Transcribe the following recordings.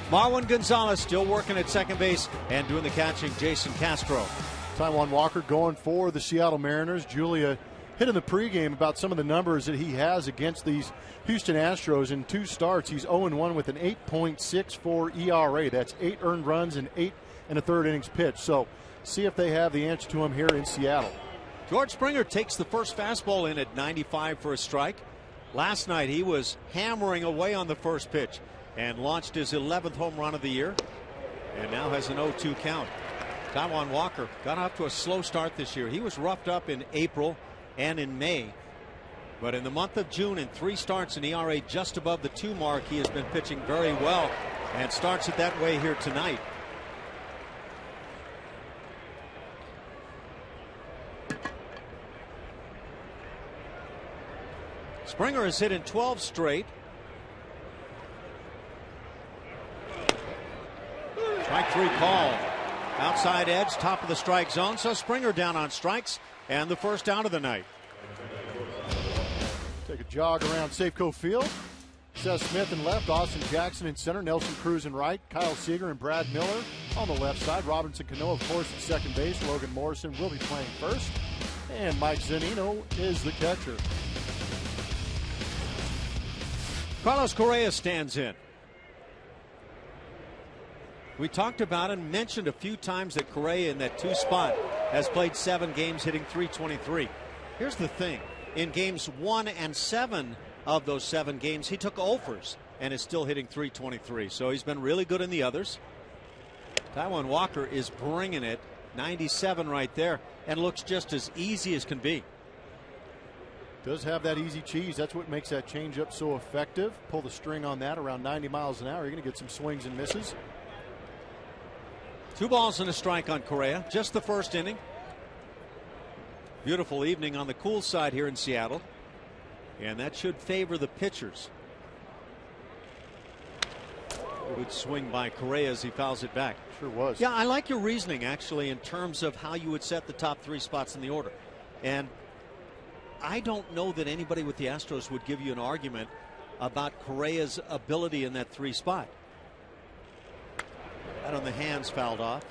Marwin Gonzalez still working at second base, and doing the catching, Jason Castro. Taijuan Walker going for the Seattle Mariners. Julia hit in the pregame about some of the numbers that he has against these Houston Astros. In 2 starts, he's 0-1 with an 8.64 ERA. That's 8 earned runs and 8 1/3 innings pitched. So see if they have the answer to him here in Seattle. George Springer takes the first fastball in at 95 for a strike. Last night he was hammering away on the first pitch and launched his 11th home run of the year, and now has an 0-2 count. Taijuan Walker got off to a slow start this year. He was roughed up in April and in May, but in the month of June, in 3 starts, an ERA just above the 2 mark, he has been pitching very well, and starts it that way here tonight. Springer has hit in 12 straight. Strike 3 called. Outside edge, top of the strike zone. So Springer down on strikes, and the first out of the night. Take a jog around Safeco Field. Seth Smith in left, Austin Jackson in center, Nelson Cruz in right, Kyle Seager and Brad Miller on the left side. Robinson Cano, of course, at second base. Logan Morrison will be playing first. And Mike Zunino is the catcher. Carlos Correa stands in. We talked about and mentioned a few times that Correa in that 2 spot has played 7 games, hitting .323. Here's the thing. In games 1 and 7 of those 7 games, he took offers and is still hitting .323. So he's been really good in the others. Taijuan Walker is bringing it. 97 right there, and looks just as easy as can be. Does have that easy cheese. That's what makes that changeup so effective. Pull the string on that around 90 miles an hour. You're going to get some swings and misses. 2 balls and a strike on Correa. Just the first inning. Beautiful evening on the cool side here in Seattle, and that should favor the pitchers. Good swing by Correa as he fouls it back. Sure was. Yeah, I like your reasoning actually in terms of how you would set the top 3 spots in the order. And I don't know that anybody with the Astros would give you an argument about Correa's ability in that 3 spot. That on the hands fouled off.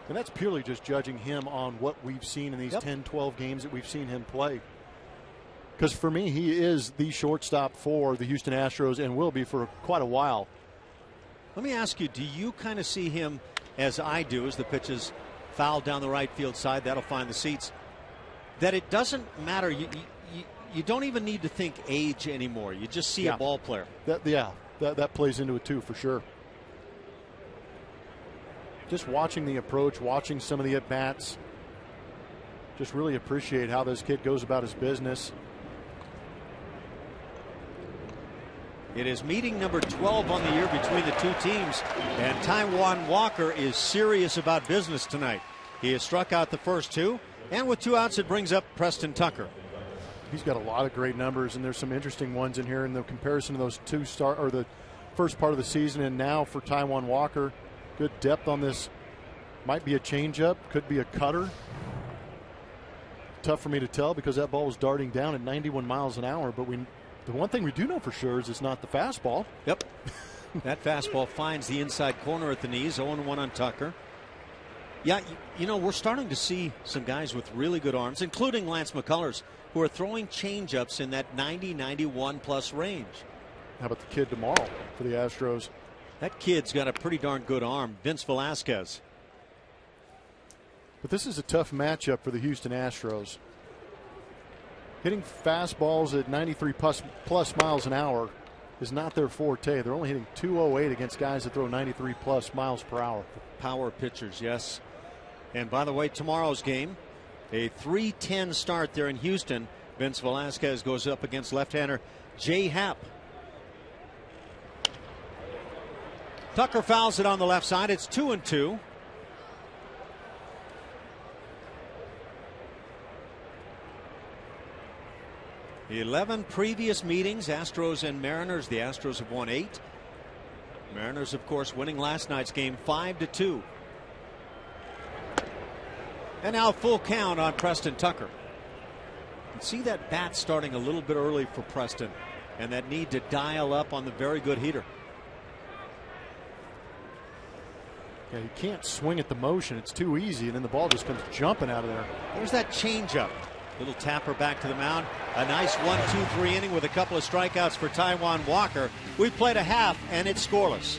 And that's purely just judging him on what we've seen in these 10, 12 games that we've seen him play. Because for me, he is the shortstop for the Houston Astros and will be for quite a while. Let me ask you, do you kind of see him as I do, as the pitch is fouled down the right field side? That'll find the seats. That it doesn't matter. You don't even need to think age anymore. You just see a ball player. That plays into it too, for sure. Just watching the approach, watching some of the at-bats. Just really appreciate how this kid goes about his business. It is meeting number 12 on the year between the 2 teams, and Taijuan Walker is serious about business tonight. He has struck out the first 2, and with 2 outs, it brings up Preston Tucker. He's got a lot of great numbers, and there's some interesting ones in here in the comparison to those 2 or the first part of the season, and now for Taijuan Walker. Good depth on this. Might be a changeup, could be a cutter. Tough for me to tell because that ball was darting down at 91 miles an hour, but the one thing we do know for sure is it's not the fastball. Yep. That fastball finds the inside corner at the knees. 0-1 on Tucker. Yeah, you know, we're starting to see some guys with really good arms, including Lance McCullers, who are throwing changeups in that 90-91 plus range. How about the kid tomorrow for the Astros? That kid's got a pretty darn good arm, Vince Velasquez. But this is a tough matchup for the Houston Astros. Hitting fastballs at 93 plus miles an hour is not their forte. They're only hitting .208 against guys that throw 93 plus miles per hour. Power pitchers, yes. And by the way, tomorrow's game, a 3:10 start there in Houston. Vince Velasquez goes up against left-hander Jay Happ. Tucker fouls it on the left side. It's 2-2. The 11 previous meetings, Astros and Mariners. The Astros have won 8. Mariners, of course, winning last night's game 5-2. And now full count on Preston Tucker. You can see that bat starting a little bit early for Preston, and that need to dial up on the very good heater. Yeah, you can't swing at the motion. It's too easy, and then the ball just comes jumping out of there. There's that changeup. Little tapper back to the mound. A nice 1-2-3 inning with a couple of strikeouts for Taijuan Walker. We played a half, and it's scoreless.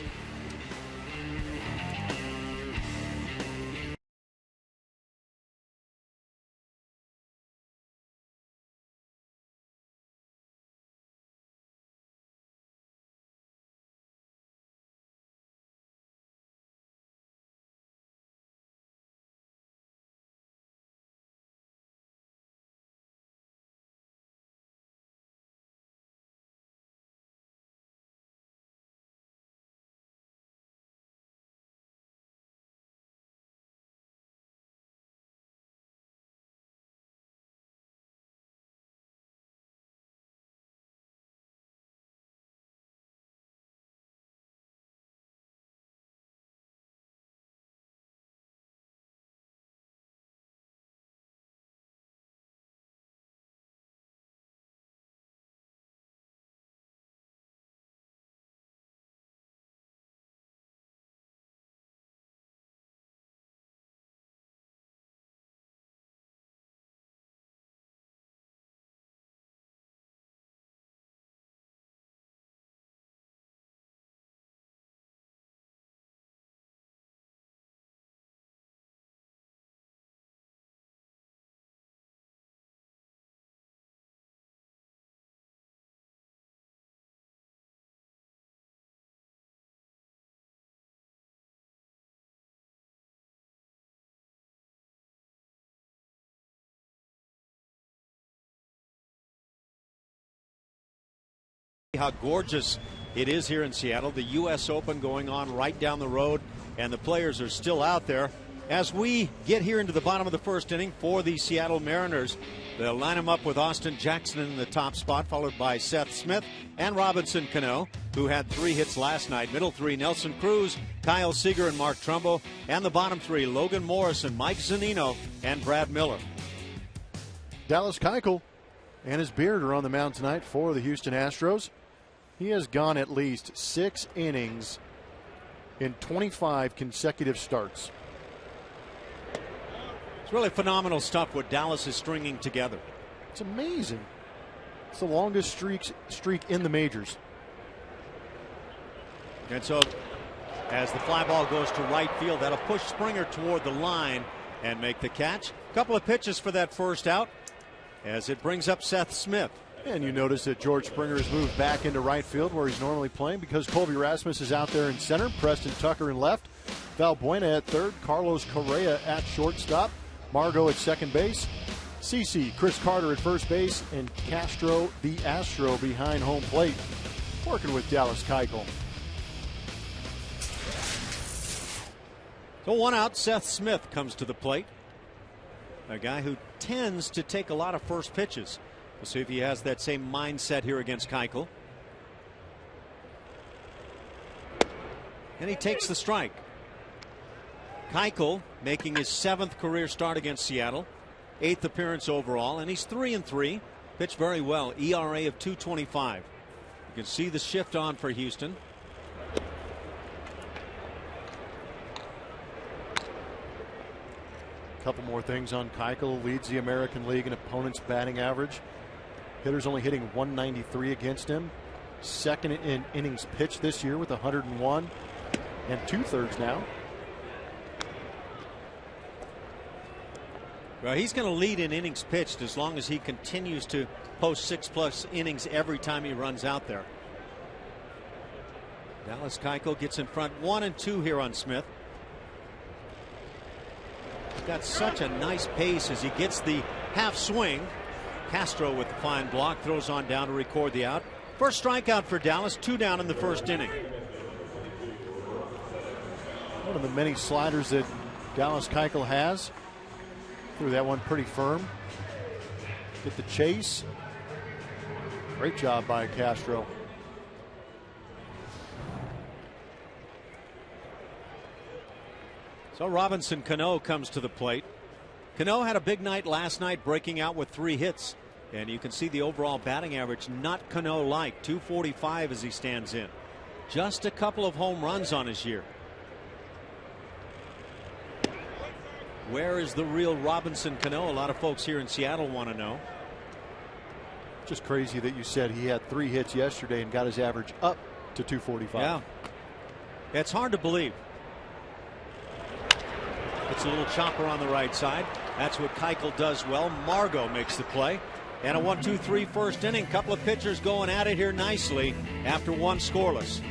How gorgeous it is here in Seattle. The U.S. Open going on right down the road, and the players are still out there. As we get here into the bottom of the first inning for the Seattle Mariners, they'll line them up with Austin Jackson in the top spot, followed by Seth Smith and Robinson Cano, who had 3 hits last night. Middle 3, Nelson Cruz, Kyle Seager, and Mark Trumbo. And the bottom 3, Logan Morrison, Mike Zunino, and Brad Miller. Dallas Keuchel and his beard are on the mound tonight for the Houston Astros. He has gone at least 6 innings in 25 consecutive starts. It's really phenomenal stuff what Dallas is stringing together. It's amazing. It's the longest streak in the majors. And so as the fly ball goes to right field, that'll push Springer toward the line and make the catch. A couple of pitches for that first out as it brings up Seth Smith. And you notice that George Springer has moved back into right field where he's normally playing because Colby Rasmus is out there in center, Preston Tucker in left, Valbuena at third, Carlos Correa at shortstop, Margot at second base, CC, Chris Carter at first base, and Castro the Astro behind home plate, working with Dallas Keuchel. So 1 out, Seth Smith comes to the plate. A guy who tends to take a lot of first pitches. We'll see if he has that same mindset here against Keuchel. And he takes the strike. Keuchel making his 7th career start against Seattle, 8th appearance overall, and he's 3-3. Pitched very well, ERA of 2.25. You can see the shift on for Houston. A couple more things on Keuchel. Leads the American League in opponents' batting average. Hitters only hitting 193 against him. Second in innings pitched this year with 101 and 2/3 now. Well, he's going to lead in innings pitched as long as he continues to post 6+ innings every time he runs out there. Dallas Keuchel gets in front 1-2 here on Smith. He's got such a nice pace as he gets the half swing. Castro with the fine block, throws on down to record the out. First strikeout for Dallas, 2 down in the first inning. One of the many sliders that Dallas Keuchel has. Threw that one pretty firm. Get the chase. Great job by Castro. So Robinson Cano comes to the plate. Cano had a big night last night, breaking out with 3 hits. And you can see the overall batting average not Cano-like, 245 as he stands in. Just a couple of home runs on his year. Where is the real Robinson Cano? A lot of folks here in Seattle want to know. Just crazy that you said he had 3 hits yesterday and got his average up to 245. Yeah. It's hard to believe. It's a little chopper on the right side. That's what Keuchel does well. Margot makes the play. And a 1-2-3 first inning. Couple of pitchers going at it here nicely after one scoreless.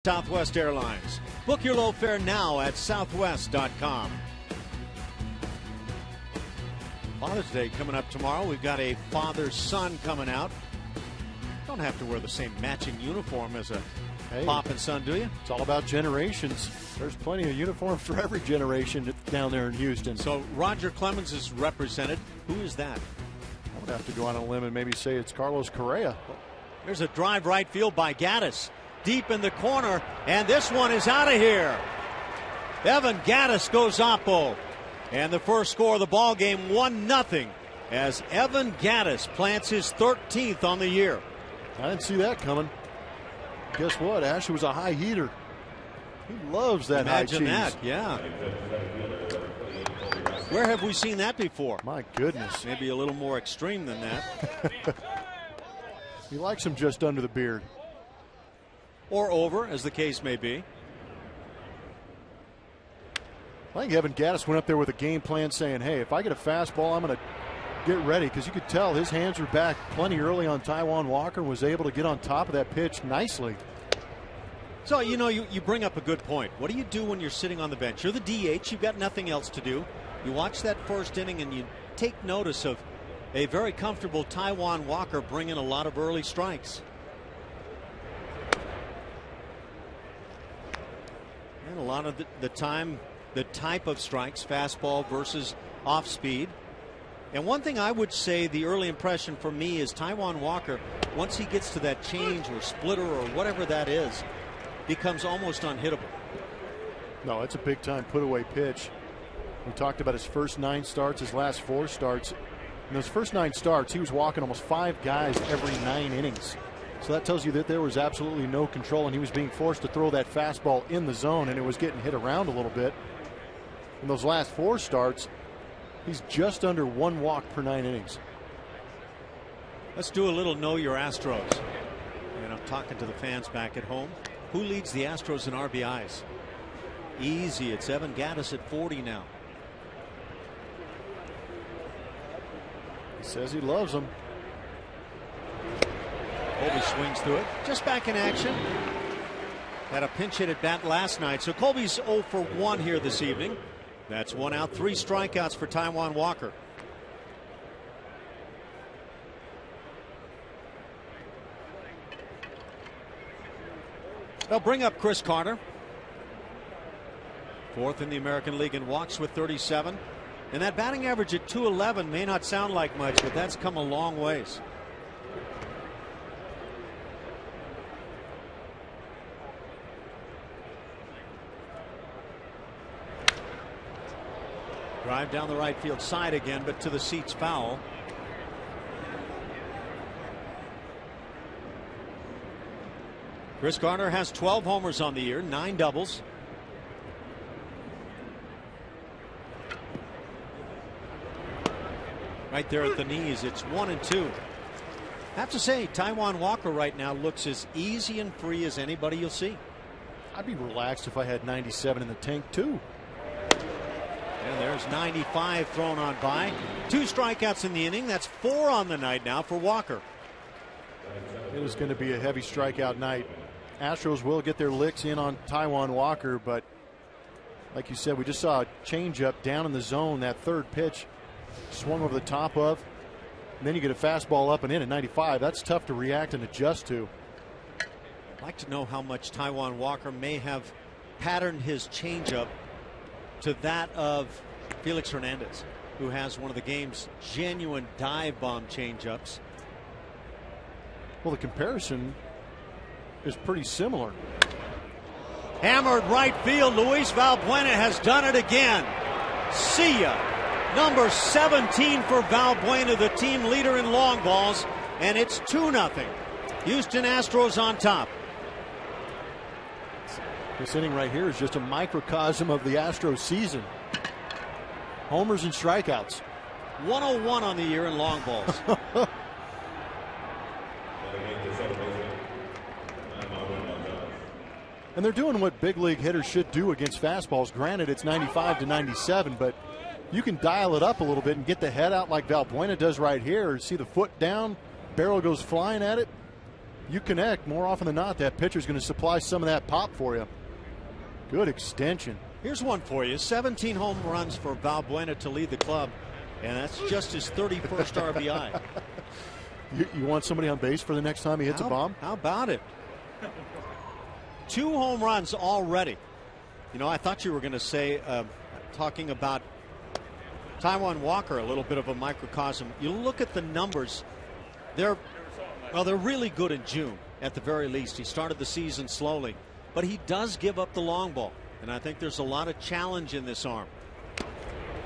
Southwest Airlines. Book your low fare now at southwest.com. Father's Day coming up tomorrow. We've got a father-son coming out. Don't have to wear the same matching uniform as a pop and son, do you? It's all about generations. There's plenty of uniforms for every generation down there in Houston. So Roger Clemens is represented. Who is that? I would have to go on a limb and maybe say it's Carlos Correa. There's a drive right field by Gattis. Deep in the corner, and this one is out of here. Evan Gattis goes oppo. And the first score of the ball game, 1-0, as Evan Gattis plants his 13th on the year. I didn't see that coming. Guess what? Ashley was a high heater. He loves that high cheese. Imagine that, yeah. Where have we seen that before? My goodness. Maybe a little more extreme than that. He likes him just under the beard. Or over, as the case may be. I think Evan Gattis went up there with a game plan saying, hey, if I get a fastball, I'm going to get ready, because you could tell his hands were back plenty early on Taijuan Walker and was able to get on top of that pitch nicely. So, you know, you bring up a good point. What do you do when you're sitting on the bench? You're the DH. You've got nothing else to do. You watch that first inning and you take notice of a very comfortable Taijuan Walker bringing a lot of early strikes. And a lot of the time, the type of strikes, fastball versus off speed. And one thing I would say, the early impression for me is Taijuan Walker, once he gets to that change or splitter or whatever that is, becomes almost unhittable. No, it's a big time put away pitch. We talked about his first 9 starts, his last 4 starts. In those first 9 starts, he was walking almost 5 guys every 9 innings. So that tells you that there was absolutely no control, and he was being forced to throw that fastball in the zone, and it was getting hit around a little bit. In those last 4 starts, he's just under 1 walk per 9 innings. Let's do a little Know Your Astros. And I'm talking to the fans back at home. Who leads the Astros in RBIs? Easy. It's Evan Gattis at 40 now. He says he loves them. Colby swings through it. Just back in action. Had a pinch hit at bat last night. So Colby's 0 for 1 here this evening. That's 1 out, 3 strikeouts for Taijuan Walker. They'll bring up Chris Carter. 4th in the American League in walks with 37. And that batting average at .211 may not sound like much, but that's come a long ways. Drive down the right field side again, but to the seats foul. Chris Garner has 12 homers on the year, 9 doubles. Right there at the knees, it's 1-2. Have to say, Taijuan Walker right now looks as easy and free as anybody you'll see. I'd be relaxed if I had 97 in the tank too. And there's 95 thrown on by. 2 strikeouts in the inning. That's 4 on the night now for Walker. It is going to be a heavy strikeout night. Astros will get their licks in on Taijuan Walker, but like you said, we just saw a changeup down in the zone. That third pitch swung over the top of. And then you get a fastball up and in at 95. That's tough to react and adjust to. I'd like to know how much Taijuan Walker may have patterned his changeup to that of Felix Hernandez, who has one of the game's genuine dive bomb changeups. Well, the comparison is pretty similar. Hammered right field. Luis Valbuena has done it again. See ya. Number 17 for Valbuena, the team leader in long balls, and it's 2-0. Houston Astros on top. This inning right here is just a microcosm of the Astros season. Homers and strikeouts. 101 on the year in long balls. And they're doing what big league hitters should do against fastballs. Granted, it's 95 to 97, but you can dial it up a little bit and get the head out like Valbuena does right here. See the foot down, barrel goes flying at it. You connect. More often than not, that pitcher's going to supply some of that pop for you. Good extension. Here's one for you. 17 home runs for Valbuena to lead the club, and that's just his 31st RBI. You want somebody on base for the next time he hits a bomb? How about it? 2 home runs already. You know, I thought you were going to say, talking about Taijuan Walker, a little bit of a microcosm. You look at the numbers, they're really good in June at the very least. He started the season slowly, but he does give up the long ball, and I think there's a lot of challenge in this arm.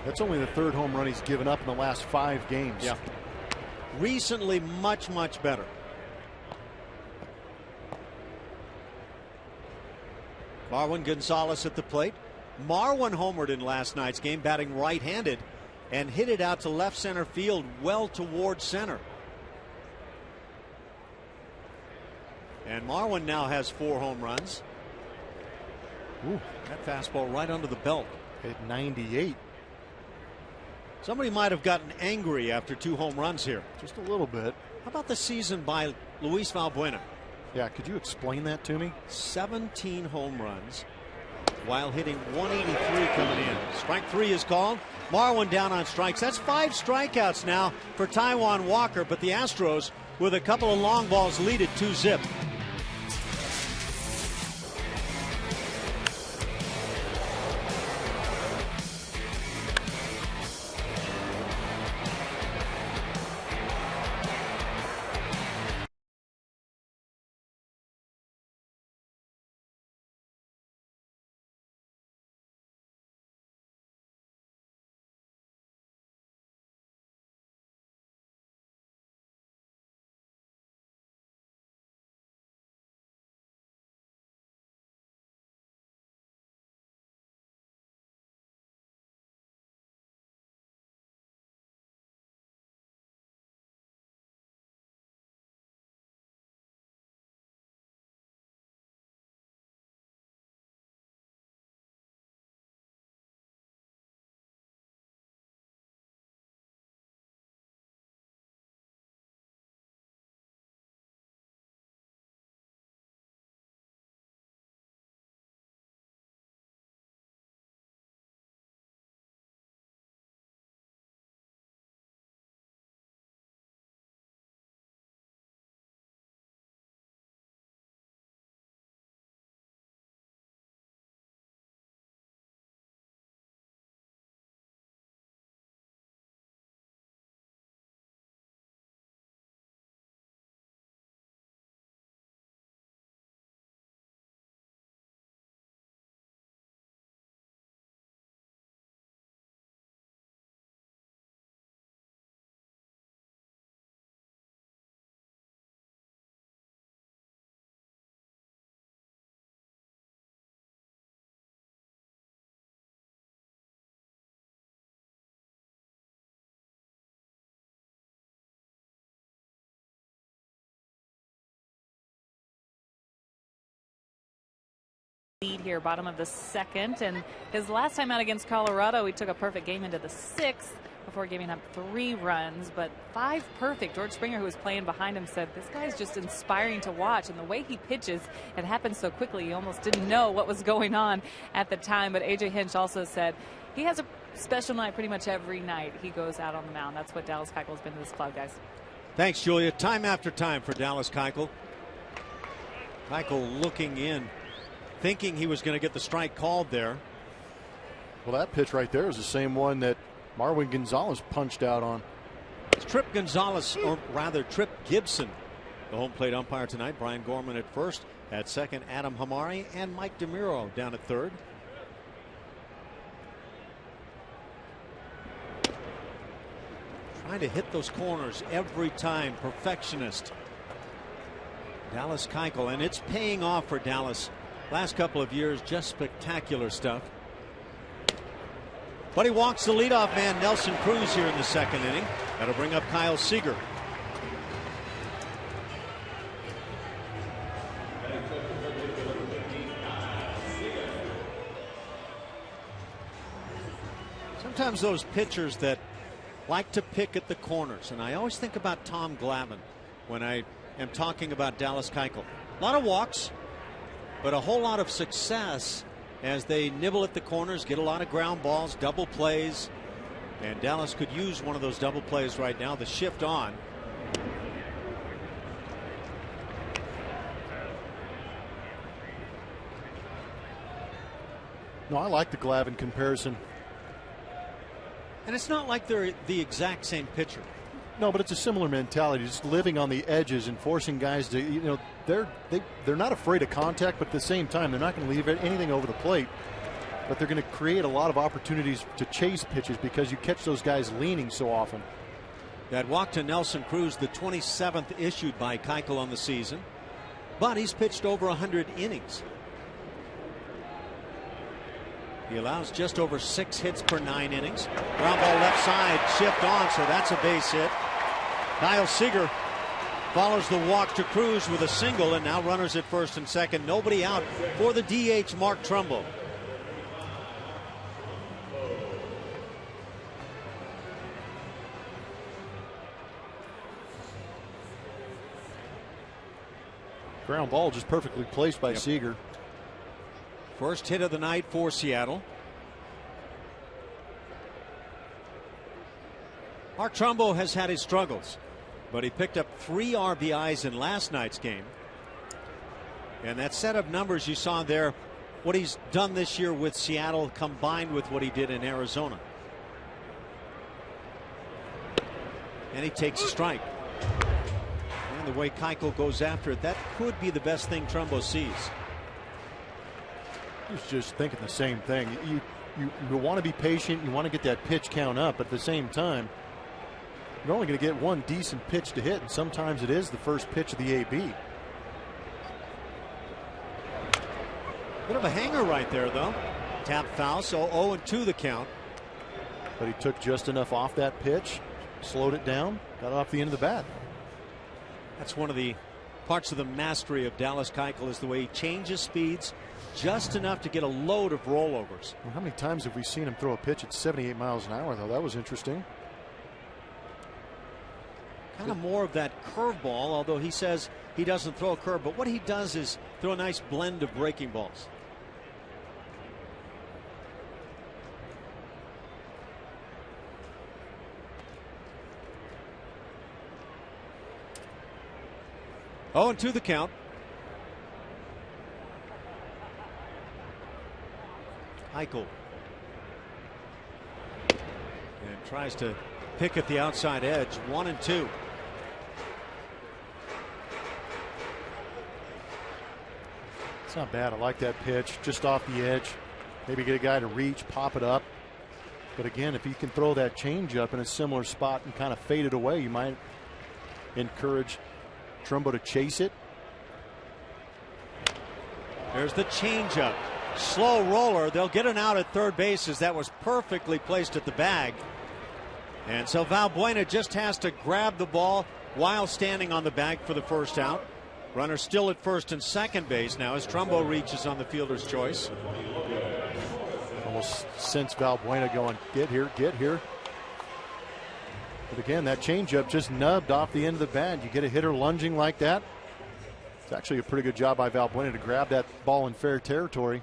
That's only the 3rd home run he's given up in the last 5 games. Yeah. Recently, much better. Marwin Gonzalez at the plate. Marwin homered in last night's game, batting right-handed, and hit it out to left center field, well towards center. And Marwin now has 4 home runs. Ooh, that fastball right under the belt. At 98. Somebody might have gotten angry after 2 home runs here. Just a little bit. How about the season by Luis Valbuena? Yeah, could you explain that to me? 17 home runs while hitting 183 coming in. Strike 3 is called. Marwin down on strikes. That's 5 strikeouts now for Taijuan Walker, but the Astros, with a couple of long balls, lead it 2-0. lead here, bottom of the second, and his last time out against Colorado, he took a perfect game into the sixth before giving up 3 runs, but 5 perfect. George Springer, who was playing behind him, said this guy's just inspiring to watch, and the way he pitches, it happens so quickly you almost didn't know what was going on at the time. But AJ Hinch also said he has a special night pretty much every night he goes out on the mound. That's what Dallas Keuchel has been to this club, guys. Thanks, Julia. Time after time for Dallas Keuchel. Keuchel looking in, thinking he was going to get the strike called there. Well, that pitch right there is the same one that Marwin Gonzalez punched out on. It's Trip Gonzalez, or rather Trip Gibson, the home plate umpire tonight. Brian Gorman at first, at second Adam Hamari, and Mike DeMuro down at third. Trying to hit those corners every time. Perfectionist. Dallas Keuchel, and it's paying off for Dallas. Last couple of years, just spectacular stuff. But he walks the leadoff man, Nelson Cruz, here in the second inning. That'll bring up Kyle Seager. Sometimes those pitchers that like to pick at the corners, and I always think about Tom Glavine when I am talking about Dallas Keuchel. A lot of walks, but a whole lot of success as they nibble at the corners, get a lot of ground balls, double plays, and Dallas could use one of those double plays right now. The shift on. No, I like the Glavine comparison. And it's not like they're the exact same pitcher. No, but it's a similar mentality, just living on the edges and forcing guys to, you know, they're not afraid of contact, but at the same time, they're not going to leave anything over the plate. But they're going to create a lot of opportunities to chase pitches because you catch those guys leaning so often. That walk to Nelson Cruz, the 27th issued by Keuchel on the season, but he's pitched over 100 innings. He allows just over 6 hits per 9 innings. Ground ball left side, shift on, so that's a base hit. Kyle Seager follows the walk to Cruz with a single, and now runners at first and second. Nobody out for the DH, Mark Trumbo. Ground ball just perfectly placed by Seager. First hit of the night for Seattle. Mark Trumbo has had his struggles, but he picked up 3 RBIs in last night's game. And that set of numbers you saw there, what he's done this year with Seattle combined with what he did in Arizona. And he takes a strike. And the way Keuchel goes after it, that could be the best thing Trumbo sees. He's just thinking the same thing. You want to be patient. You want to get that pitch count up. But at the same time, you're only going to get one decent pitch to hit. And sometimes it is the first pitch of the AB. Bit of a hanger right there, though. Tap foul, so 0-2 the count. But he took just enough off that pitch, slowed it down, got it off the end of the bat. That's one of the parts of the mastery of Dallas Keuchel, is the way he changes speeds just enough to get a load of rollovers. Well, how many times have we seen him throw a pitch at 78 miles an hour, though? That was interesting. Kind of more of that curveball, although he says he doesn't throw a curve, but what he does is throw a nice blend of breaking balls. Oh, and 2 the count. Keuchel. And tries to pick at the outside edge. 1-2. It's not bad. I like that pitch. Just off the edge. Maybe get a guy to reach, pop it up. But again, if you can throw that changeup in a similar spot and kind of fade it away, you might encourage Trumbo to chase it. There's the changeup. Slow roller. They'll get an out at third base, as that was perfectly placed at the bag. And so Valbuena just has to grab the ball while standing on the bag for the first out. Runner still at first and second base now as Trumbo reaches on the fielder's choice. Almost sense Valbuena going, get here, get here. But again, that changeup just nubbed off the end of the bat. You get a hitter lunging like that. It's actually a pretty good job by Valbuena to grab that ball in fair territory.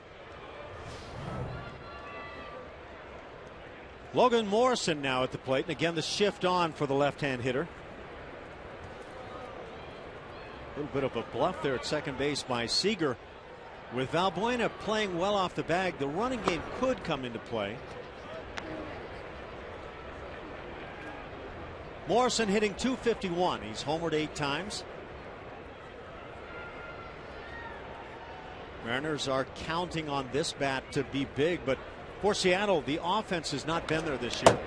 Logan Morrison now at the plate, and again the shift on for the left-hand hitter. A little bit of a bluff there at second base by Seager. With Valbuena playing well off the bag, the running game could come into play. Morrison hitting .251. He's homered 8 times. Mariners are counting on this bat to be big, but for Seattle, the offense has not been there this year.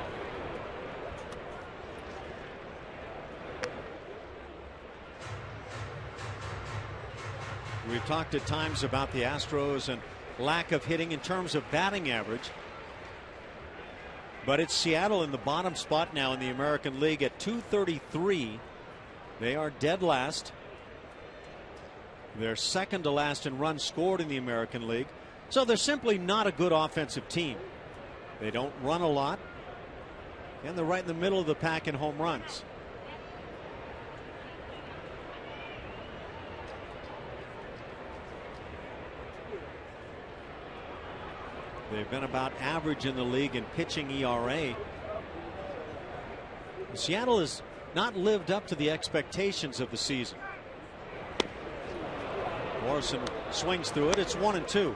We've talked at times about the Astros and lack of hitting in terms of batting average. But it's Seattle in the bottom spot now in the American League at .233. They are dead last. They're second to last in runs scored in the American League. So they're simply not a good offensive team. They don't run a lot. And they're right in the middle of the pack in home runs. They've been about average in the league in pitching ERA. Seattle has not lived up to the expectations of the season. Morrison swings through it. It's 1-2.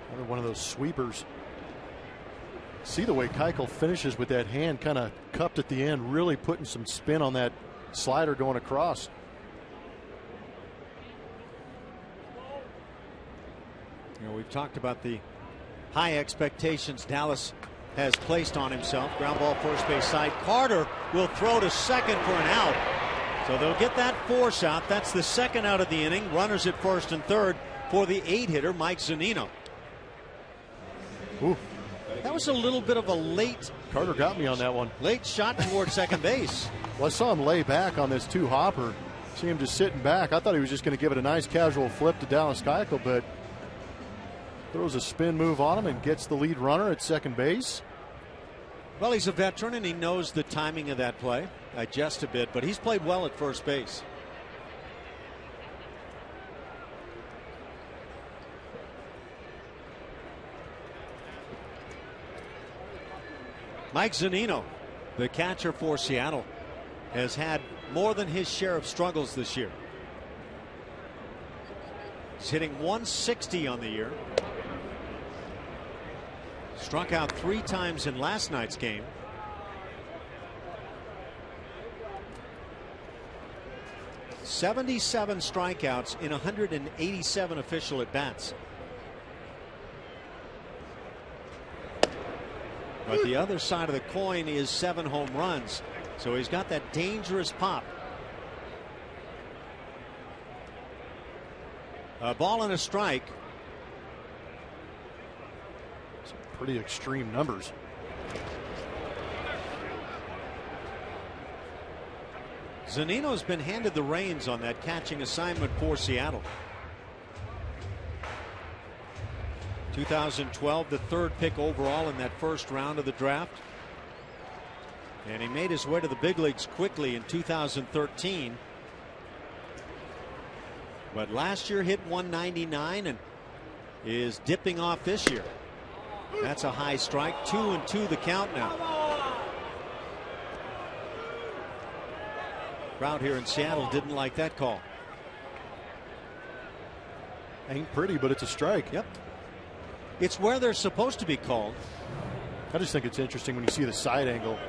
Another one of those sweepers. See the way Keuchel finishes with that hand kind of cupped at the end, really putting some spin on that slider going across. You know, we've talked about the high expectations Dallas has placed on himself. Ground ball first base side. Carter will throw to second for an out. So they'll get that force out. That's the second out of the inning. Runners at first and third for the 8-hitter Mike Zunino. Ooh. That was a little bit of a late. Carter got me on that one. Late shot toward second base. Well, I saw him lay back on this 2-hopper. See him just sitting back. I thought he was just going to give it a nice casual flip to Dallas Keuchel, but throws a spin move on him and gets the lead runner at second base. Well, he's a veteran and he knows the timing of that play. Adjust a bit, but he's played well at first base. Mike Zunino, the catcher for Seattle, has had more than his share of struggles this year. He's hitting .160 on the year. Struck out 3 times in last night's game. .77 strikeouts in 187 official at bats. But the other side of the coin is 7 home runs. So he's got that dangerous pop. A ball and a strike. Some pretty extreme numbers. Zunino's been handed the reins on that catching assignment for Seattle. 2012, the 3rd pick overall in that first round of the draft. And he made his way to the big leagues quickly in 2013. But last year hit .199 and is dipping off this year. That's a high strike. 2-2 the count now. Crowd here in Seattle didn't like that call. Ain't pretty, but it's a strike. Yep. It's where they're supposed to be called. I just think it's interesting when you see the side angle.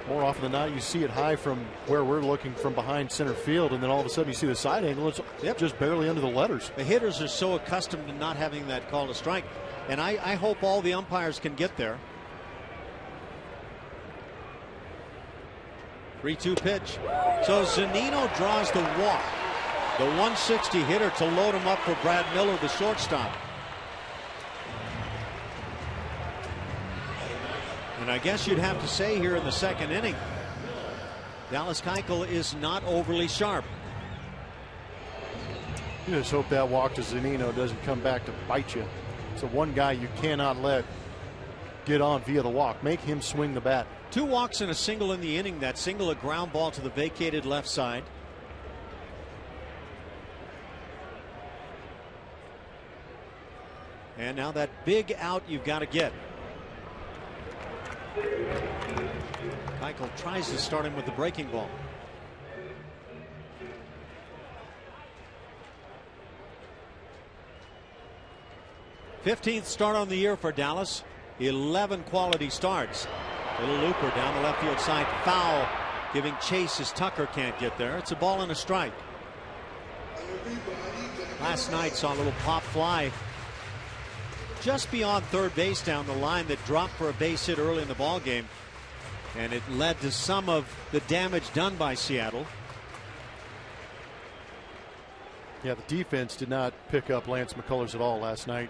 More often than not, you see it high from where we're looking from behind center field, and then all of a sudden you see the side angle. It's just barely under the letters. The hitters are so accustomed to not having that call a strike, and I hope all the umpires can get there. 3-2 pitch. So Zunino draws the walk. The 160 hitter to load him up for Brad Miller, the shortstop. And I guess you'd have to say here in the second inning, Dallas Keuchel is not overly sharp. You just hope that walk to Zunino doesn't come back to bite you. It's the one guy you cannot let get on via the walk. Make him swing the bat. 2 walks and a single in the inning. That single, a ground ball to the vacated left side. And now that big out you've got to get. Keuchel tries to start him with the breaking ball. '15th start on the year for Dallas. 11 quality starts. Little looper down the left field side, foul, giving chase as Tucker can't get there. It's a ball and a strike. Last night saw a little pop fly just beyond third base down the line that dropped for a base hit early in the ball game, and it led to some of the damage done by Seattle. Yeah, the defense did not pick up Lance McCullers at all last night.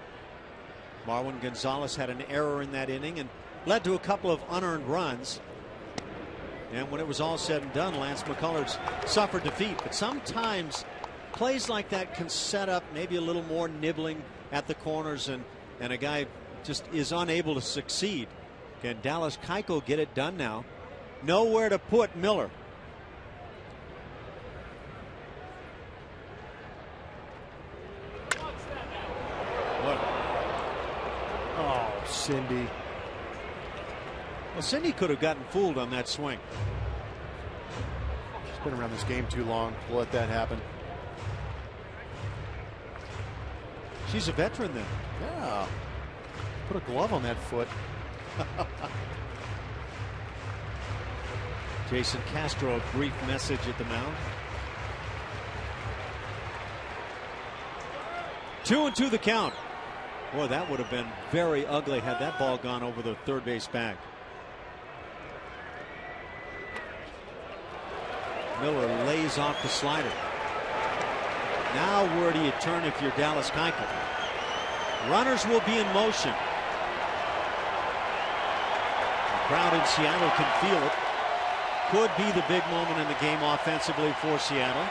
Marwin Gonzalez had an error in that inning and led to a couple of unearned runs. And when it was all said and done, Lance McCullers suffered defeat. But sometimes plays like that can set up maybe a little more nibbling at the corners, and a guy just is unable to succeed. Can Dallas Keuchel get it done now? Nowhere to put Miller. Oh, Cindy. Well, Cindy could have gotten fooled on that swing. She's been around this game too long to let that happen. She's a veteran then. Yeah. Put a glove on that foot. Jason Castro, a brief message at the mound. 2-2 the count. Boy, that would have been very ugly had that ball gone over the third base bag. Miller lays off the slider. Now where do you turn if you're Dallas Keuchel? Runners will be in motion. The crowd in Seattle can feel it. Could be the big moment in the game offensively for Seattle.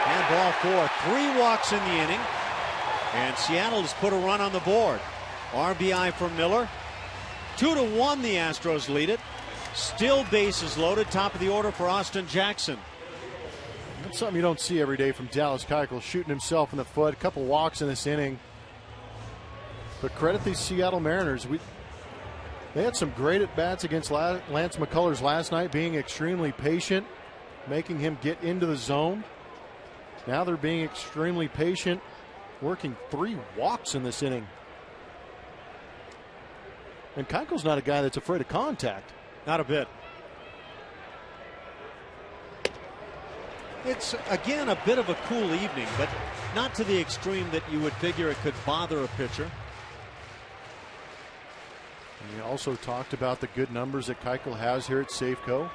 And ball 4. 3 walks in the inning. And Seattle has put a run on the board. RBI for Miller. 2-1 the Astros lead it. Still bases loaded. Top of the order for Austin Jackson. That's something you don't see every day from Dallas Keuchel, shooting himself in the foot. A couple walks in this inning. But credit these Seattle Mariners. They had some great at-bats against Lance McCullers last night, being extremely patient, making him get into the zone. Now they're being extremely patient, working 3 walks in this inning. And Keuchel's not a guy that's afraid of contact. Not a bit. It's, again, a bit of a cool evening, but not to the extreme that you would figure it could bother a pitcher. And we also talked about the good numbers that Keuchel has here at Safeco.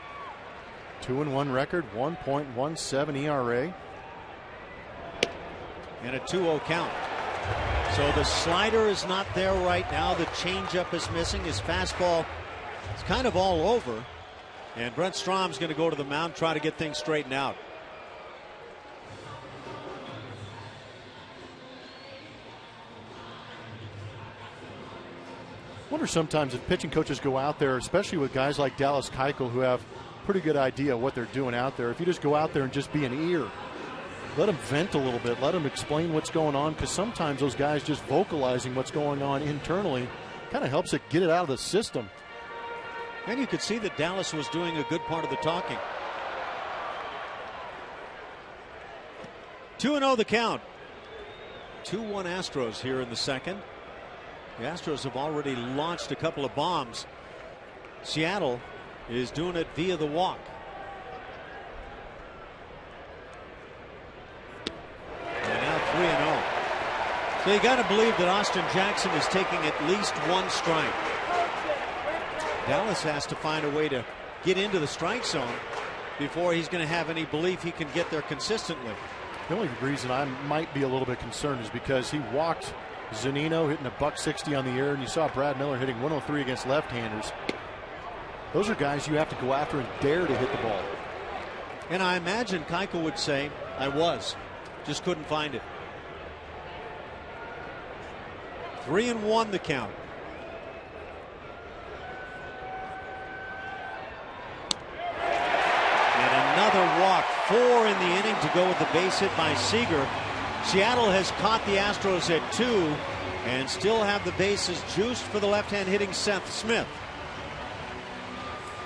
2-1 record, 1.17 ERA. And a 2-0 count. So the slider is not there right now. The changeup is missing. His fastball is kind of all over. And Brent Strom's going to go to the mound, try to get things straightened out. I wonder sometimes if pitching coaches go out there, especially with guys like Dallas Keuchel who have pretty good idea what they're doing out there, if you just go out there and just be an ear, let them vent a little bit, let them explain what's going on, because sometimes those guys just vocalizing what's going on internally kind of helps it get it out of the system. And you could see that Dallas was doing a good part of the talking. 2-0 the count. 2-1 Astros here in the second. The Astros have already launched a couple of bombs. Seattle is doing it via the walk. And now 3-0. So you got to believe that Austin Jackson is taking at least 1 strike. Dallas has to find a way to get into the strike zone before he's going to have any belief he can get there consistently. The only reason I might be a little bit concerned is because he walked Zunino hitting $160 on the year, and you saw Brad Miller hitting 103 against left-handers. Those are guys you have to go after and dare to hit the ball. And I imagine Keuchel would say, I just couldn't find it. 3-1 the count. And another walk. 4 in the inning to go with the base hit by Seager. Seattle has caught the Astros at 2 and still have the bases juiced for the left-hand hitting Seth Smith.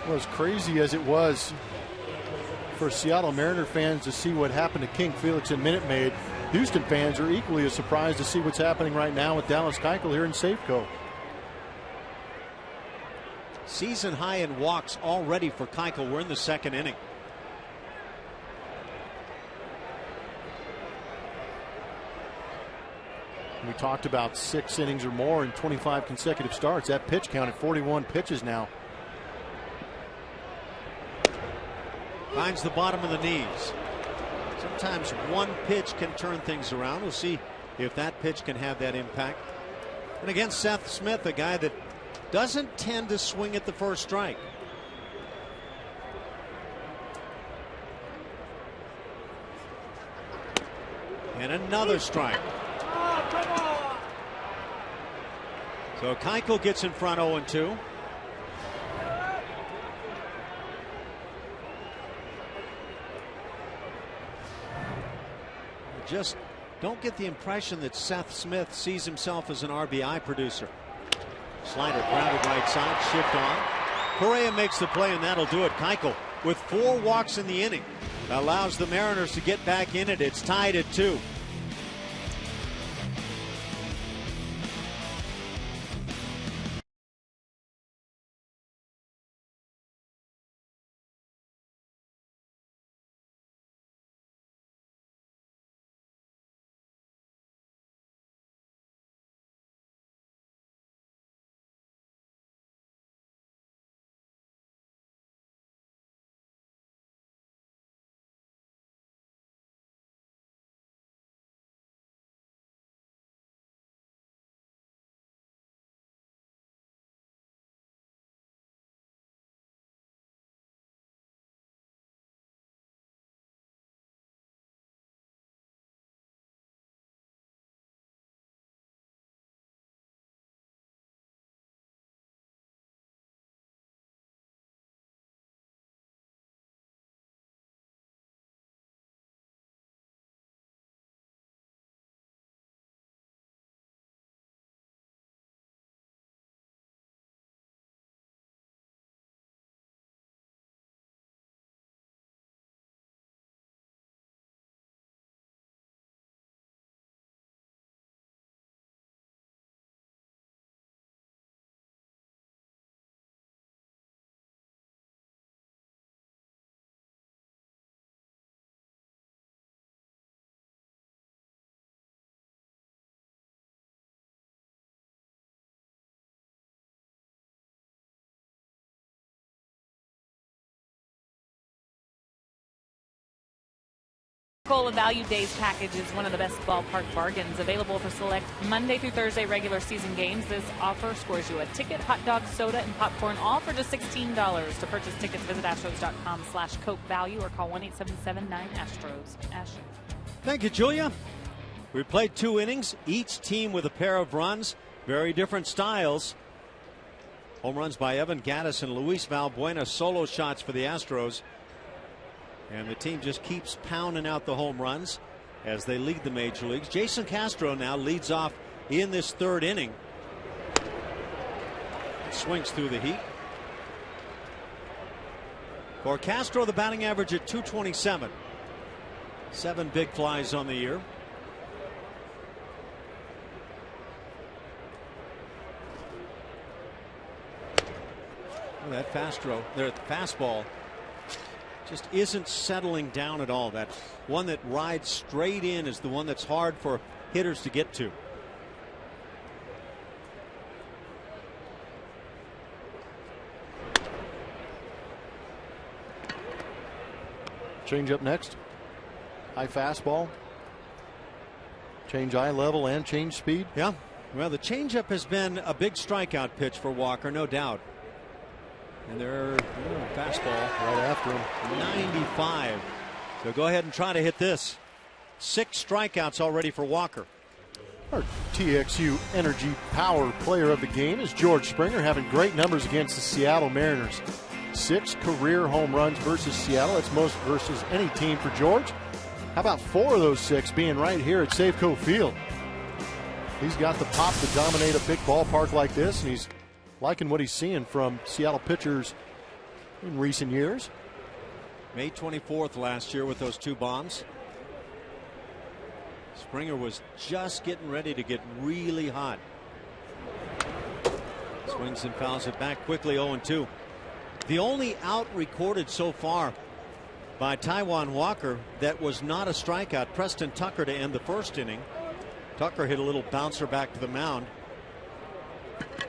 Well, as crazy as it was for Seattle Mariner fans to see what happened to King Felix and Minute Maid, Houston fans are equally as surprised to see what's happening right now with Dallas Keuchel here in Safeco. Season high in walks already for Keuchel. We're in the second inning. We talked about 6 innings or more in 25 consecutive starts. That pitch count at 41 pitches now. Finds the bottom of the knees. Sometimes one pitch can turn things around. We'll see if that pitch can have that impact. And again, Seth Smith, a guy that doesn't tend to swing at the first strike. And another strike. So Keuchel gets in front 0-2. Just don't get the impression that Seth Smith sees himself as an RBI producer. Slider grounded right side, shift on. Correa makes the play, and that'll do it. Keuchel with 4 walks in the inning allows the Mariners to get back in it. It's tied at 2. Cola Value Days package is one of the best ballpark bargains available for select Monday through Thursday regular season games. This offer scores you a ticket, hot dog, soda, and popcorn, all for just $16. To purchase tickets, visit astros.com/Coke Value or call 1-877-9-ASTROS. Ash. Thank you, Julia. We played 2 innings, each team with a pair of runs, very different styles. Home runs by Evan Gattis and Luis Valbuena, solo shots for the Astros. And the team just keeps pounding out the home runs as they lead the major leagues. Jason Castro now leads off in this 3rd inning. Swings through the heat. For Castro, the batting average at .227. 7 big flies on the year. Well, that fastball just isn't settling down at all. That one that rides straight in is the one that's hard for hitters to get to. Change up next. High fastball. Change eye level and change speed. Yeah. Well, the changeup has been a big strikeout pitch for Walker, no doubt. And they're fastball right after him. 95. So go ahead and try to hit this. 6 strikeouts already for Walker. Our TXU Energy Power Player of the Game is George Springer, having great numbers against the Seattle Mariners. 6 career home runs versus Seattle. That's most versus any team for George. How about 4 of those 6 being right here at Safeco Field? He's got the pop to dominate a big ballpark like this, and he's liking what he's seeing from Seattle pitchers in recent years. May 24th last year with those 2 bombs. Springer was just getting ready to get really hot. Swings and fouls it back quickly. 0-2. The only out recorded so far by Taijuan Walker that was not a strikeout, Preston Tucker to end the first inning. Tucker hit a little bouncer back to the mound.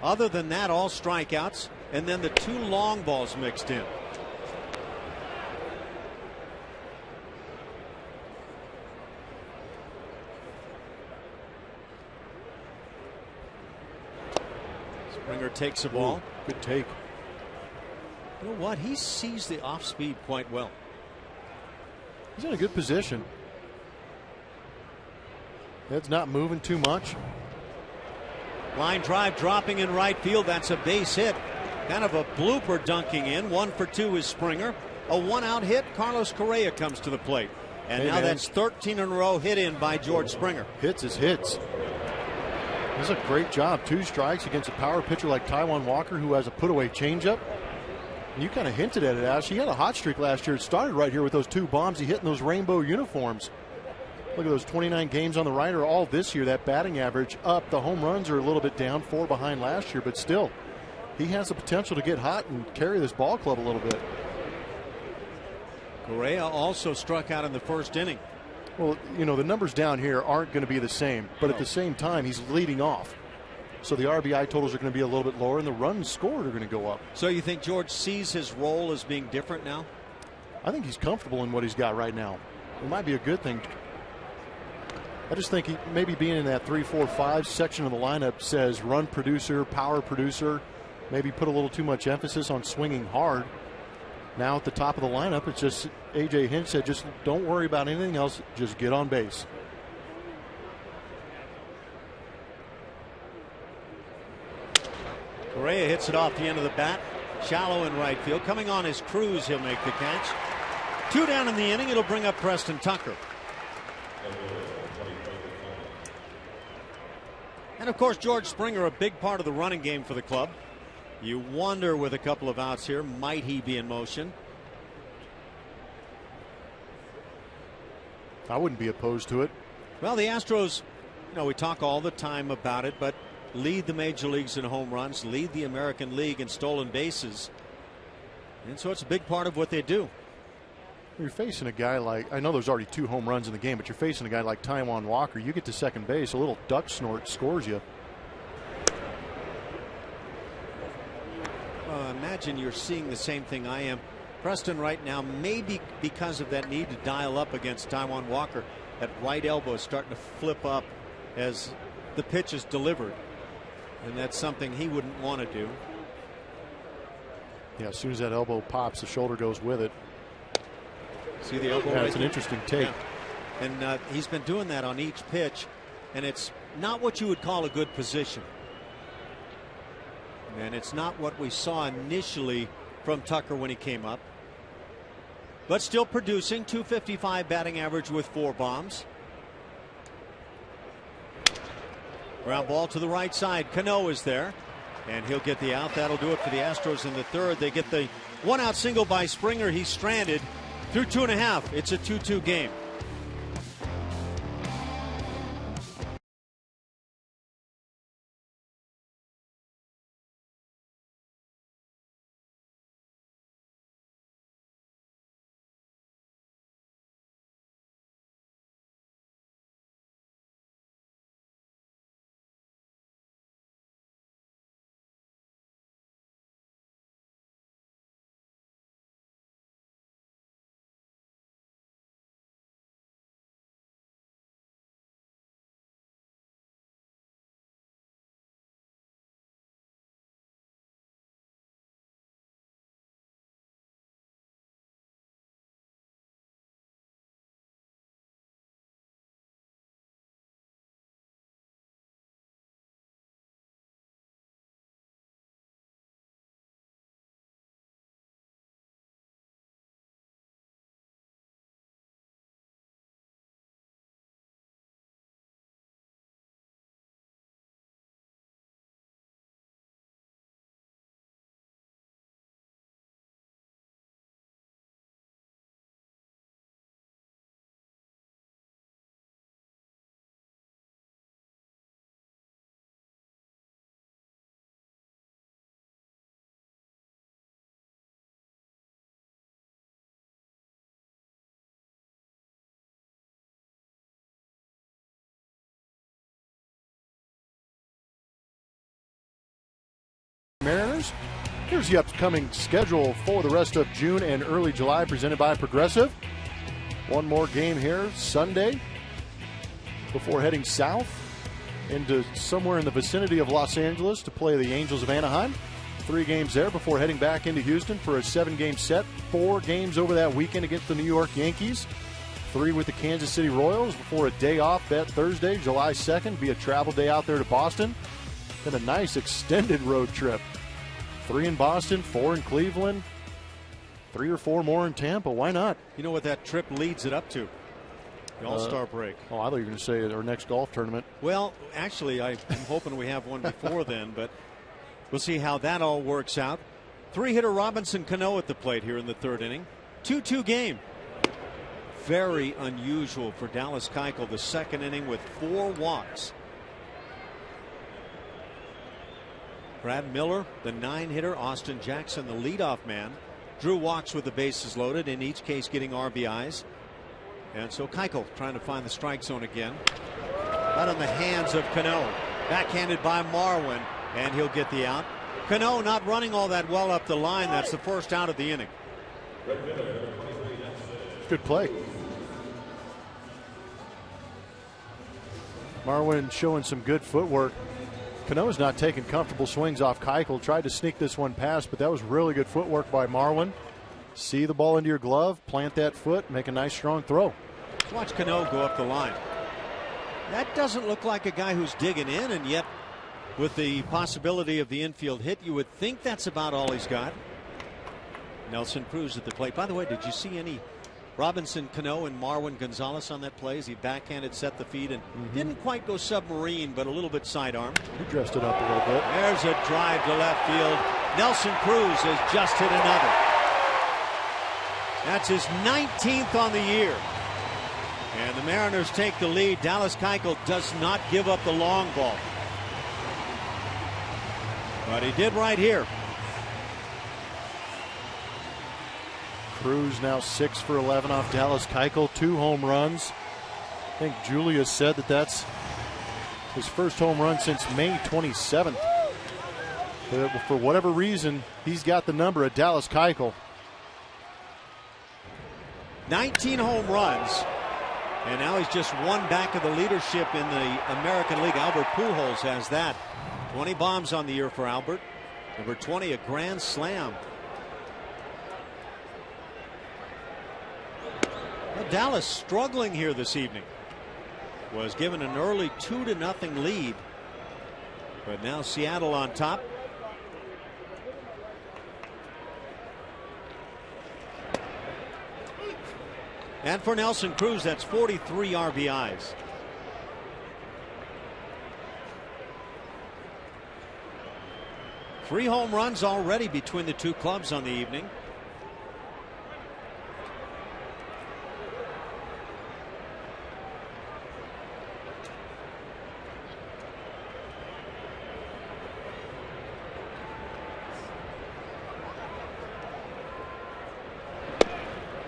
Other than that, all strikeouts, and then the 2 long balls mixed in. Springer takes the ball. Good take. You know what? He sees the off speed quite well. He's in a good position. Head's not moving too much. Line drive dropping in right field. That's a base hit. Kind of a blooper dunking in. 1 for 2 is Springer. A 1-out hit. Carlos Correa comes to the plate. And now that's 13 in a row hit in by George Springer. Hits is hits. This is a great job. 2 strikes against a power pitcher like Taijuan Walker, who has a put-away changeup. And you kind of hinted at it, Ash. He had a hot streak last year. It started right here with those 2 bombs he hit in those rainbow uniforms. Look at those 29 games on the rider all this year. That batting average up. The home runs are a little bit down, 4 behind last year, but still, he has the potential to get hot and carry this ball club a little bit. Correa also struck out in the first inning. Well, you know, the numbers down here aren't going to be the same, but at the same time, he's leading off. So the RBI totals are going to be a little bit lower, and the runs scored are going to go up. So you think George sees his role as being different now? I think he's comfortable in what he's got right now. It might be a good thing. I just think he maybe being in that 3, 4, 5 section of the lineup says run producer, power producer, maybe put a little too much emphasis on swinging hard. Now at the top of the lineup, it's just A.J. Hinch said, just don't worry about anything else, just get on base. Correa hits it off the end of the bat, shallow in right field. Coming on his cruise, he'll make the catch. 2 down in the inning. It'll bring up Preston Tucker. And of course, George Springer, a big part of the running game for the club. You wonder, with a couple of outs here, might he be in motion? I wouldn't be opposed to it. Well, the Astros, you know, we talk all the time about it, but lead the major leagues in home runs, lead the American League in stolen bases. And so it's a big part of what they do. You're facing a guy like, I know there's already 2 home runs in the game, but you're facing a guy like Taijuan Walker. You get to second base, a little duck snort scores you. Imagine you're seeing the same thing I am. Preston right now, maybe because of that need to dial up against Taijuan Walker, that right elbow is starting to flip up as the pitch is delivered. And that's something he wouldn't want to do. Yeah, as soon as that elbow pops, the shoulder goes with it. See the elbow? Yeah, right it's an there? interesting take. Yeah. And he's been doing that on each pitch, and it's not what you would call a good position. And it's not what we saw initially from Tucker when he came up. But still producing. .255 batting average with 4 bombs. Ground ball to the right side. Cano is there, and he'll get the out. That'll do it for the Astros in the 3rd. They get the 1-out single by Springer. He's stranded through 2.5. It's a 2-2 game. Mariners. Here's the upcoming schedule for the rest of June and early July, presented by Progressive. One more game here Sunday before heading south into somewhere in the vicinity of Los Angeles to play the Angels of Anaheim. 3 games there before heading back into Houston for a 7-game set. 4 games over that weekend against the New York Yankees. 3 with the Kansas City Royals before a day off that Thursday, July 2nd. Be a travel day out there to Boston. Then a nice extended road trip. 3 in Boston, 4 in Cleveland, 3 or 4 more in Tampa. Why not? You know what that trip leads it up to? The All-Star break. Oh, I thought you were going to say our next golf tournament. Well, actually, I'm hoping we have one before then, but we'll see how that all works out. 3-hitter Robinson Cano at the plate here in the 3rd inning. 2-2 game. Very unusual for Dallas Keuchel, the 2nd inning with 4 walks. Brad Miller, the 9-hitter. Austin Jackson, the leadoff man. Drew walks with the bases loaded, in each case getting RBIs. And so Keuchel trying to find the strike zone again. Right on the hands of Cano. Backhanded by Marwin, and he'll get the out. Cano not running all that well up the line. That's the first out of the inning. Good play. Marwin showing some good footwork. Cano's not taking comfortable swings off Keuchel. Tried to sneak this one past, but that was really good footwork by Marwin. See the ball into your glove, plant that foot, make a nice strong throw. Let's watch Cano go up the line. That doesn't look like a guy who's digging in, and yet with the possibility of the infield hit, you would think that's about all he's got. Nelson Cruz at the plate. By the way, did you see any Robinson Cano and Marwin Gonzalez on that play as he backhanded set the feed and didn't quite go submarine, but a little bit sidearm? He dressed it up a little bit. There's a drive to left field. Nelson Cruz has just hit another. That's his 19th on the year. And the Mariners take the lead. Dallas Keuchel does not give up the long ball. But he did right here. Cruz now 6 for 11 off Dallas Keuchel, 2 home runs. I think Julia said that that's his first home run since May 27th. For whatever reason, he's got the number at Dallas Keuchel. 19 home runs, and now he's just one back of the leadership in the American League. Albert Pujols has that. 20 bombs on the year for Albert. Number 20, a grand slam. Well, Dallas struggling here this evening. Was given an early 2-0 lead, but now Seattle on top. And for Nelson Cruz, that's 43 RBIs. Three home runs already between the two clubs on the evening.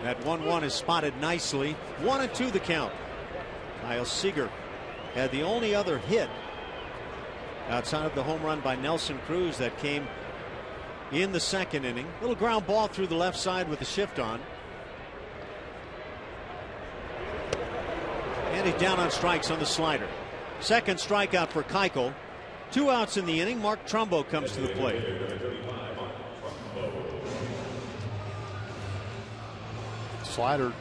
That 1-1 is spotted nicely. 1-2 the count. Kyle Seager had the only other hit outside of the home run by Nelson Cruz that came in the 2nd inning. Little ground ball through the left side with the shift on. And he's down on strikes on the slider. Second strikeout for Keuchel. 2 outs in the inning. Mark Trumbo comes to the plate. Slider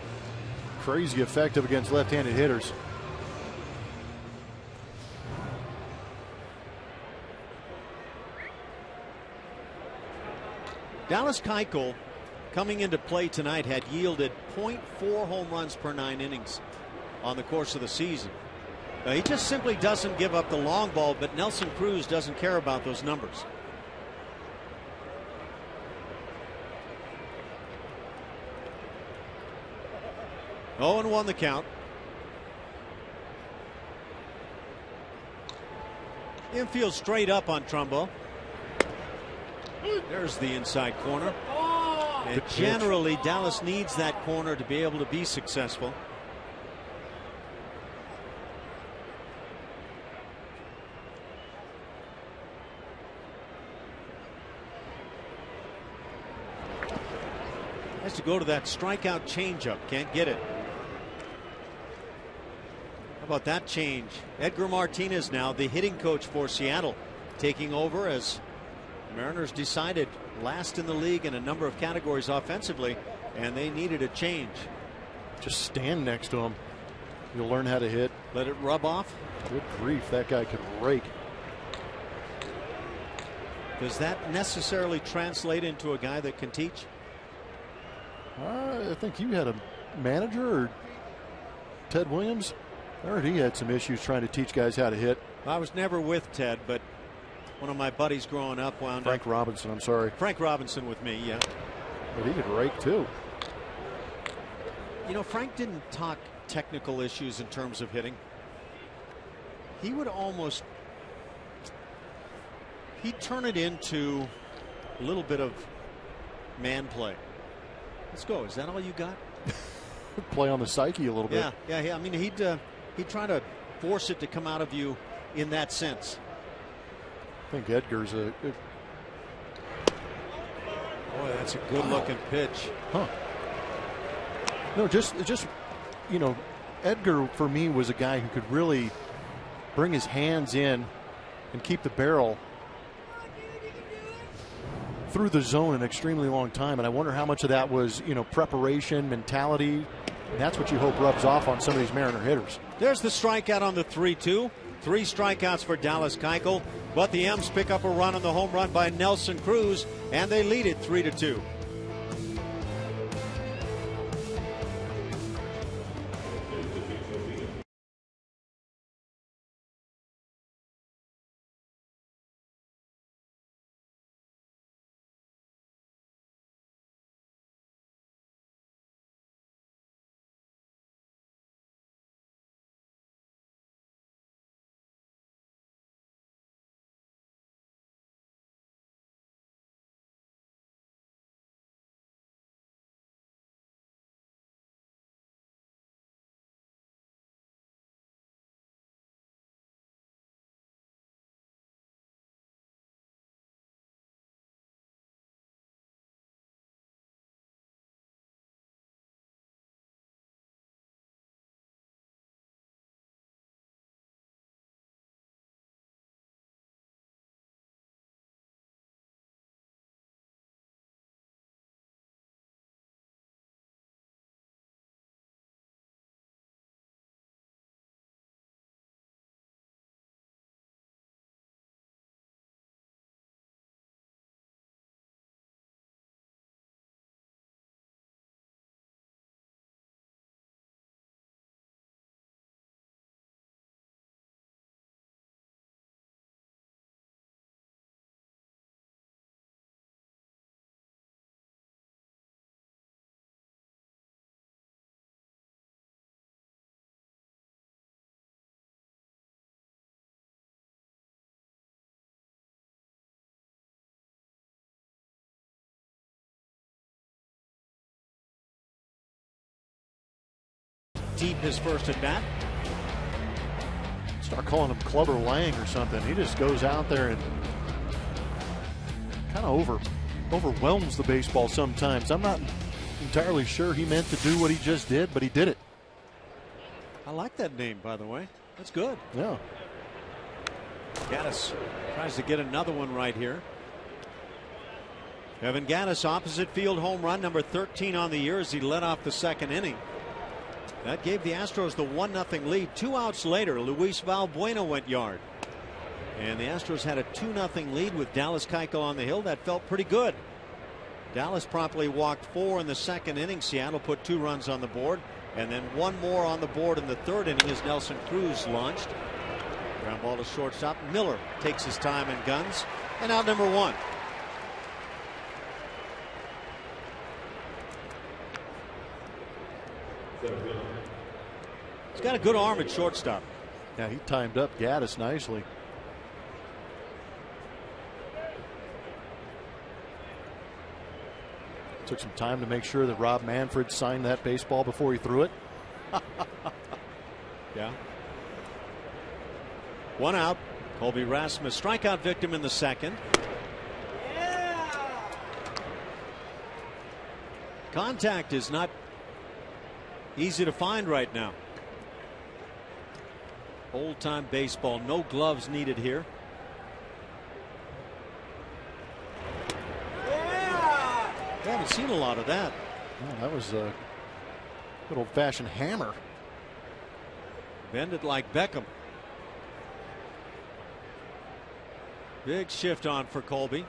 crazy effective against left-handed hitters. Dallas Keuchel coming into play tonight had yielded .4 home runs per 9 innings on the course of the season. Now, he just simply doesn't give up the long ball, but Nelson Cruz doesn't care about those numbers. Oh, and 1 the count. Infield straight up on Trumbo. There's the inside corner. And generally, Dallas needs that corner to be able to be successful. Has to go to that strikeout changeup. Can't get it. How about that change? Edgar Martinez now the hitting coach for Seattle, taking over as Mariners decided last in the league in a number of categories offensively, and they needed a change. Just stand next to him. You'll learn how to hit. Let it rub off. Good grief, that guy could rake. Does that necessarily translate into a guy that can teach? I think you had a manager, or Ted Williams. I heard he had some issues trying to teach guys how to hit. I was never with Ted, but one of my buddies growing up wound Frank up. Robinson, I'm sorry. Frank Robinson with me, yeah. But he could rake too. You know, Frank didn't talk technical issues in terms of hitting. He would almost, he'd turn it into a little bit of man play. Let's go. Is that all you got? Play on the psyche a little bit. Yeah. I mean, he'd try to force it to come out of you in that sense. I think Edgar's a boy, that's a good looking pitch. Huh. No, just you know, Edgar for me was a guy who could really bring his hands in and keep the barrel through the zone an extremely long time, and I wonder how much of that was, you know, preparation, mentality, and that's what you hope rubs off on some of these Mariner hitters. There's the strikeout on the 3-2. 3 strikeouts for Dallas Keuchel, but the M's pick up a run on the home run by Nelson Cruz, and they lead it 3-2. Deep his first at bat. Start calling him Clubber Lang or something. He just goes out there and kind of overwhelms the baseball sometimes. I'm not entirely sure he meant to do what he just did, but he did it. I like that name, by the way. That's good. Yeah. Gattis tries to get another one right here. Evan Gattis, opposite field home run, number 13 on the year as he led off the second inning. That gave the Astros the 1-0 lead. 2 outs later, Luis Valbuena went yard. And the Astros had a 2-0 lead with Dallas Keuchel on the hill. That felt pretty good. Dallas promptly walked 4 in the second inning. Seattle put 2 runs on the board. And then 1 more on the board in the third inning as Nelson Cruz launched. Ground ball to shortstop. Miller takes his time and guns. And out number 1. He's got a good arm at shortstop. Yeah, he timed up Gattis nicely. Took some time to make sure that Rob Manfred signed that baseball before he threw it. Yeah. 1 out. Colby Rasmus, strikeout victim in the second. Contact is not easy to find right now. Old time baseball. No gloves needed here. We haven't seen a lot of that. Well, that was a good old fashioned hammer. Bend it like Beckham. Big shift on for Colby.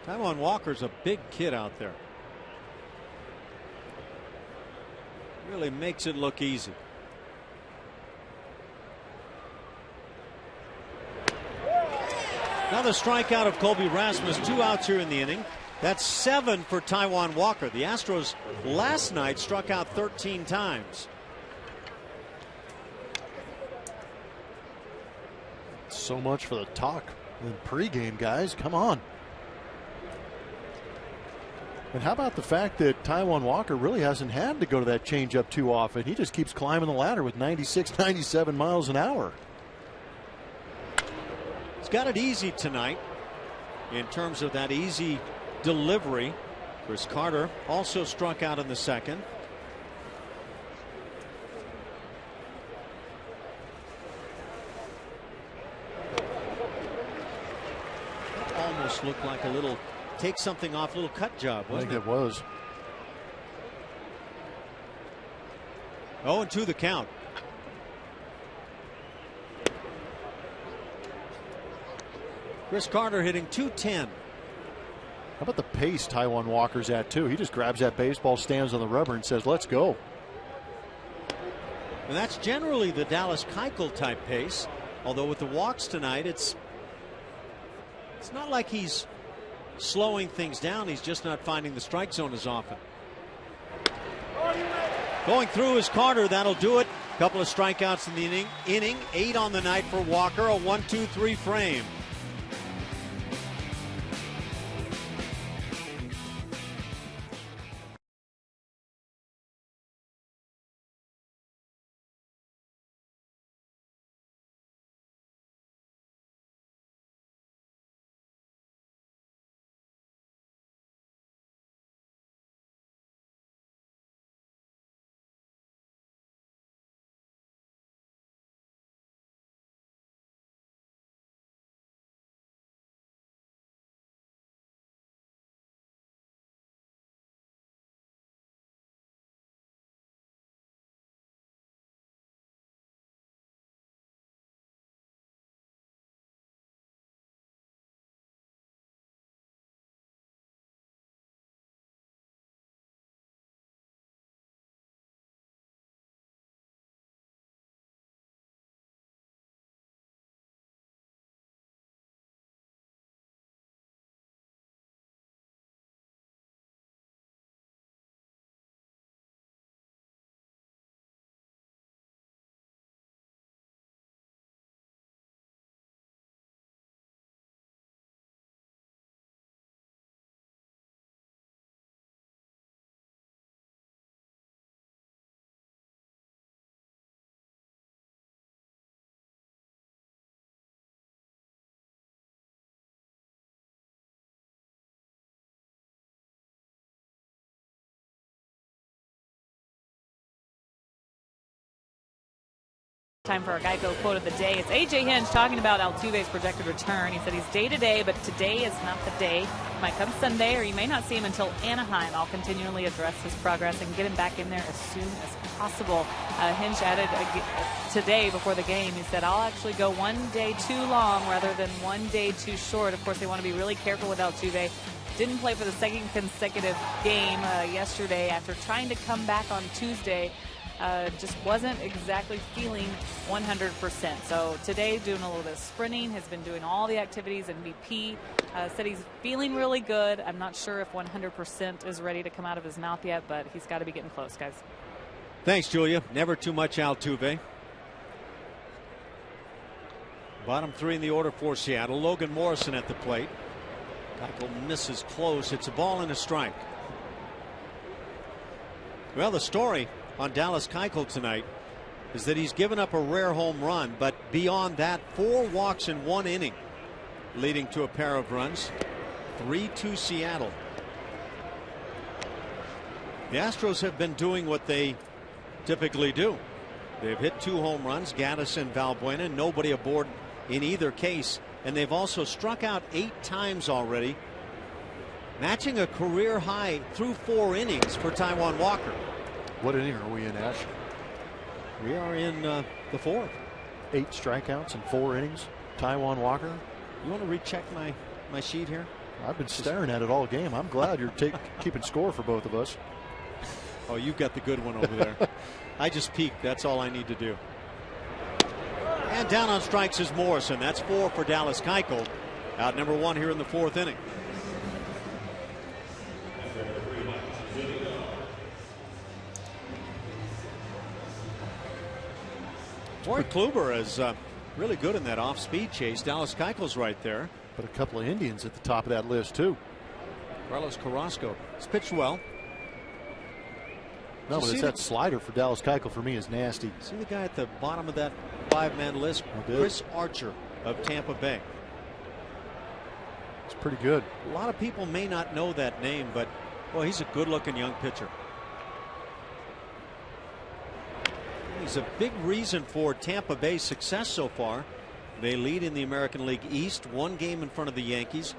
Taijuan Walker's a big kid out there. Really makes it look easy. Another strikeout of Colby Rasmus. 2 outs here in the inning. That's 7 for Taijuan Walker. The Astros last night struck out 13 times. So much for the talk in pregame, guys. Come on. And how about the fact that Taijuan Walker really hasn't had to go to that changeup too often? He just keeps climbing the ladder with 96, 97 miles an hour. He's got it easy tonight in terms of that easy delivery. Chris Carter also struck out in the second. That almost looked like a little take something off, little cut job, wasn't it? I think it was. 0-2 the count. Chris Carter hitting .210. How about the pace Taijuan Walker's at too? He just grabs that baseball, stands on the rubber, and says, "Let's go." And that's generally the Dallas Keuchel type pace. Although with the walks tonight, it's not like he's slowing things down. He's just not finding the strike zone as often. Going through is Carter. That'll do it. Couple of strikeouts in the inning. 8 on the night for Walker. A 1-2-3 frame. Time for our Geico quote of the day. It's A.J. Hinch talking about Altuve's projected return. He said he's day-to-day, but today is not the day. He might come Sunday, or you may not see him until Anaheim. I'll continually address his progress and get him back in there as soon as possible. Hinch added today before the game, he said, I'll actually go one day too long rather than one day too short. Of course, they want to be really careful with Altuve. Didn't play for the second consecutive game yesterday after trying to come back on Tuesday. Just wasn't exactly feeling 100%. So today doing a little bit of sprinting, has been doing all the activities in BP. Said he's feeling really good. I'm not sure if 100% is ready to come out of his mouth yet, but he's got to be getting close, guys. Thanks, Julia. Never too much Altuve. Bottom 3 in the order for Seattle. Logan Morrison at the plate. Keuchel misses close. It's a ball and a strike. Well, the story on Dallas Keuchel tonight is that he's given up a rare home run, but beyond that, 4 walks in 1 inning. leading to a pair of runs. 3-2 Seattle. The Astros have been doing what they typically do. They've hit 2 home runs, Gaddis and Valbuena, nobody aboard in either case, and they've also struck out 8 times already, matching a career high through 4 innings for Taijuan Walker. What inning are we in, Ash? We are in the 4th. 8 strikeouts in 4 innings. Taijuan Walker. You want to recheck my sheet here? I've been staring at it all game. I'm glad you're keeping score for both of us. Oh, you've got the good one over there. I just peeked. That's all I need to do. And down on strikes is Morrison. That's 4 for Dallas Keuchel. Out number 1 here in the 4th inning. Boy, Kluber is really good in that off-speed chase. Dallas Keuchel's right there. But a couple of Indians at the top of that list, too. Carlos Carrasco has pitched well. No, but it's that slider for Dallas Keuchel for me is nasty. See the guy at the bottom of that 5-man list? Chris Archer of Tampa Bay. It's pretty good. A lot of people may not know that name, but well, he's a good-looking young pitcher. He's a big reason for Tampa Bay's success so far. They lead in the American League East, 1 game in front of the Yankees.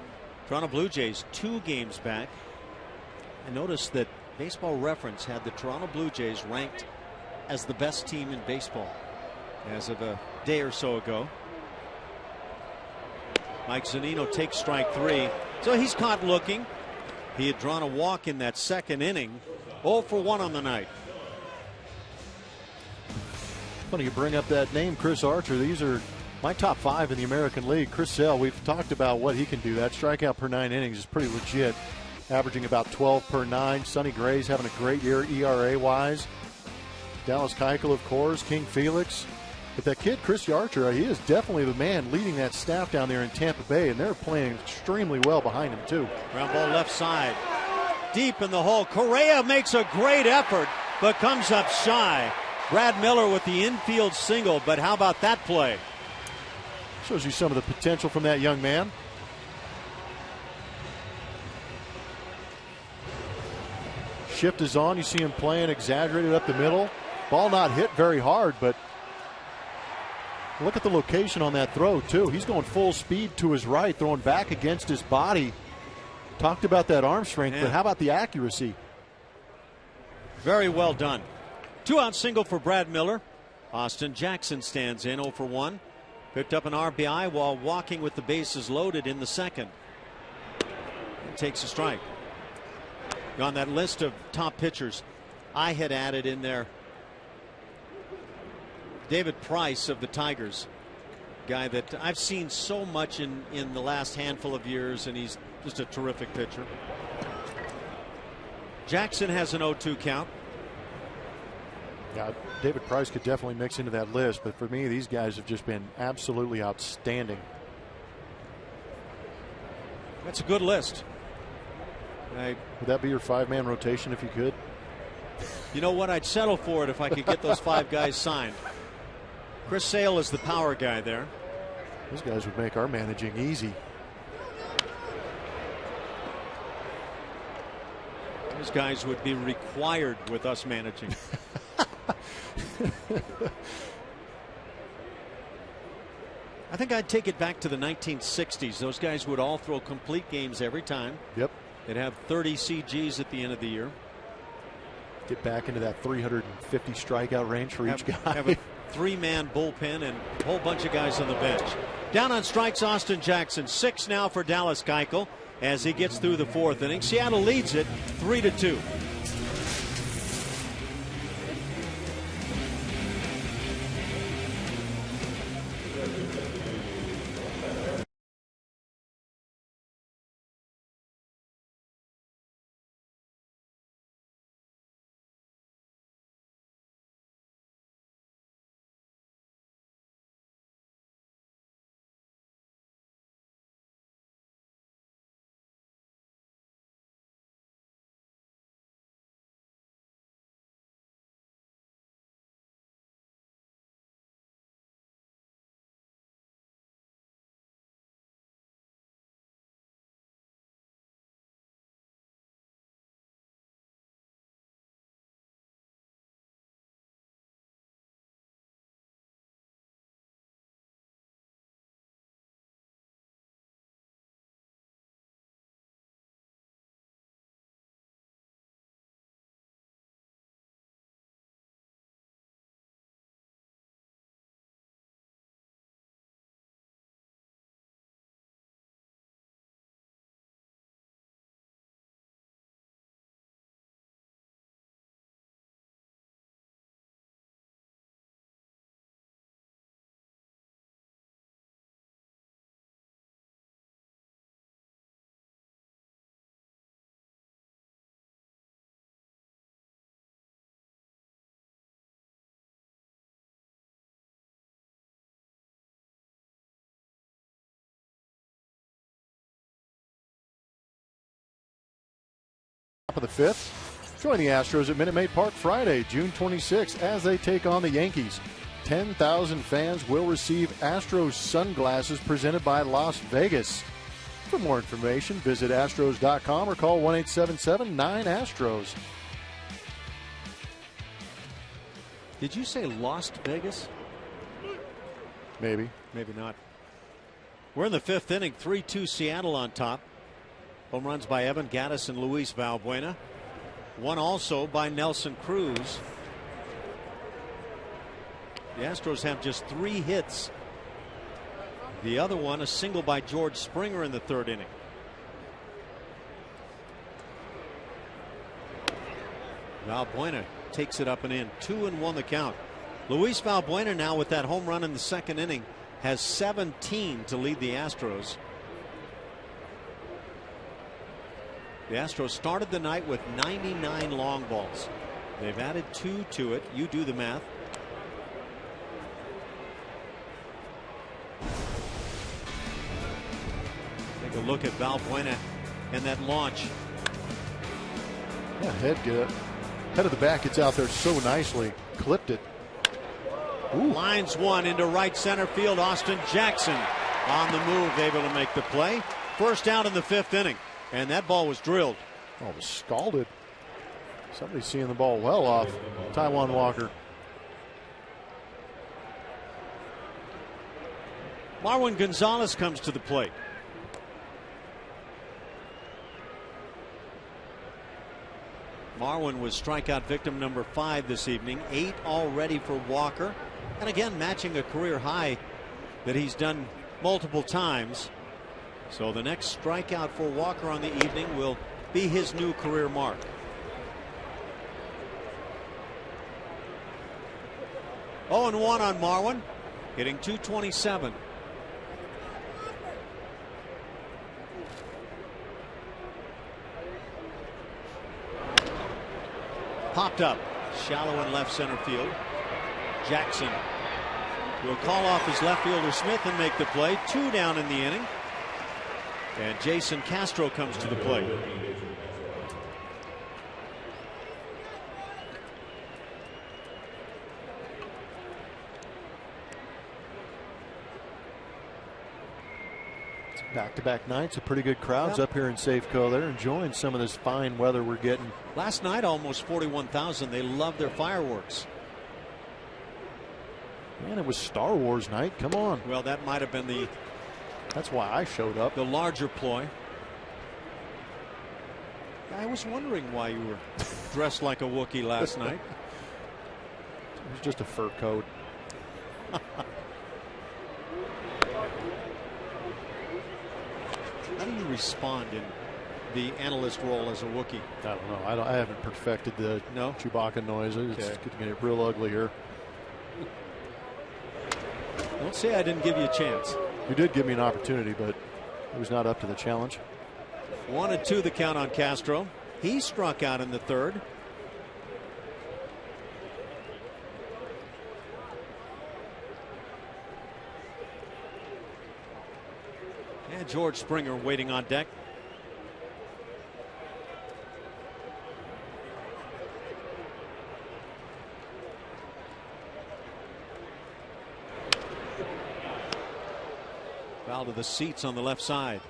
Toronto Blue Jays 2 games back. I noticed that Baseball Reference had the Toronto Blue Jays ranked as the best team in baseball as of a day or so ago. Mike Zunino takes strike 3. So he's caught looking. He had drawn a walk in that 2nd inning. 0 for 1 on the night. Funny you bring up that name, Chris Archer. These are my top 5 in the American League. Chris Sale, we've talked about what he can do. That strikeout per 9 innings is pretty legit, averaging about 12 per 9. Sonny Gray's having a great year ERA-wise. Dallas Keuchel, of course, King Felix. But that kid, Chris Archer, he is definitely the man leading that staff down there in Tampa Bay, and they're playing extremely well behind him, too. Ground ball left side. Deep in the hole. Correa makes a great effort, but comes up shy. Brad Miller with the infield single, but how about that play? Shows you some of the potential from that young man. Shift is on. You see him playing exaggerated up the middle. Ball not hit very hard, but look at the location on that throw, too. He's going full speed to his right, throwing back against his body. Talked about that arm strength, but how about the accuracy? Very well done. 2-out single for Brad Miller. Austin Jackson stands in 0 for 1. Picked up an RBI while walking with the bases loaded in the 2nd. And takes a strike. On that list of top pitchers, I had added in there David Price of the Tigers. Guy that I've seen so much in the last handful of years, and he's just a terrific pitcher. Jackson has an 0-2 count. Yeah, David Price could definitely mix into that list, but for me, these guys have just been absolutely outstanding. That's a good list. Would that be your 5-man rotation if you could? You know what? I'd settle for it if I could get those 5 guys signed. Chris Sale is the power guy there. Those guys would make our managing easy. Those guys would be required with us managing. I think I'd take it back to the 1960s. Those guys would all throw complete games every time. Yep. They'd have 30 CGs at the end of the year. Get back into that 350 strikeout range for each guy. Have a 3-man bullpen and a whole bunch of guys on the bench. Down on strikes, Austin Jackson. 6 now for Dallas Keuchel as he gets through the 4th inning. Seattle leads it 3-2. Top of the 5th. Join the Astros at Minute Maid Park Friday, June 26th, as they take on the Yankees. 10,000 fans will receive Astros sunglasses presented by Las Vegas. For more information, visit Astros.com or call 1-877-9-ASTROS. Did you say Las Vegas? Maybe. Maybe not. We're in the 5th inning, 3-2 Seattle on top. Home runs by Evan Gattis and Luis Valbuena. One also by Nelson Cruz. The Astros have just 3 hits. The other one, a single by George Springer in the 3rd inning. Valbuena takes it up and in. 2-1 the count. Luis Valbuena now with that home run in the 2nd inning has 17 to lead the Astros. The Astros started the night with 99 long balls. They've added 2 to it. You do the math. Take a look at Valbuena and that launch. Yeah, head of the bat gets out there so nicely. Clipped it. Ooh. Lines one into right center field. Austin Jackson on the move, able to make the play. First out in the 5th inning, and that ball was drilled. Oh, it was scalded. Somebody's seeing the ball well off. Taijuan Walker. Marwin Gonzalez comes to the plate. Marwin was strikeout victim number 5 this evening. 8 already for Walker. And again, matching a career high that he's done multiple times. So the next strikeout for Walker on the evening will be his new career mark. Oh, and 1 on Marwin, hitting .227. Popped up shallow in left center field. Jackson will call off his left fielder Smith and make the play. 2 down in the inning. And Jason Castro comes to the plate. Back-to-back nights of pretty good crowds up here in Safeco. They're enjoying some of this fine weather we're getting. Last night, almost 41,000. They love their fireworks. Man, it was Star Wars night. Come on. Well, that might have been the... That's why I showed up. The larger ploy. I was wondering why you were dressed like a Wookiee last night. It was just a fur coat. How do you respond in the analyst role as a Wookiee? I don't know. I haven't perfected the Chewbacca noise. It's getting real ugly here. Don't say I didn't give you a chance. You did give me an opportunity, but it was not up to the challenge. 1-2 the count on Castro. He struck out in the 3rd. And George Springer waiting on deck. Foul to the seats on the left side.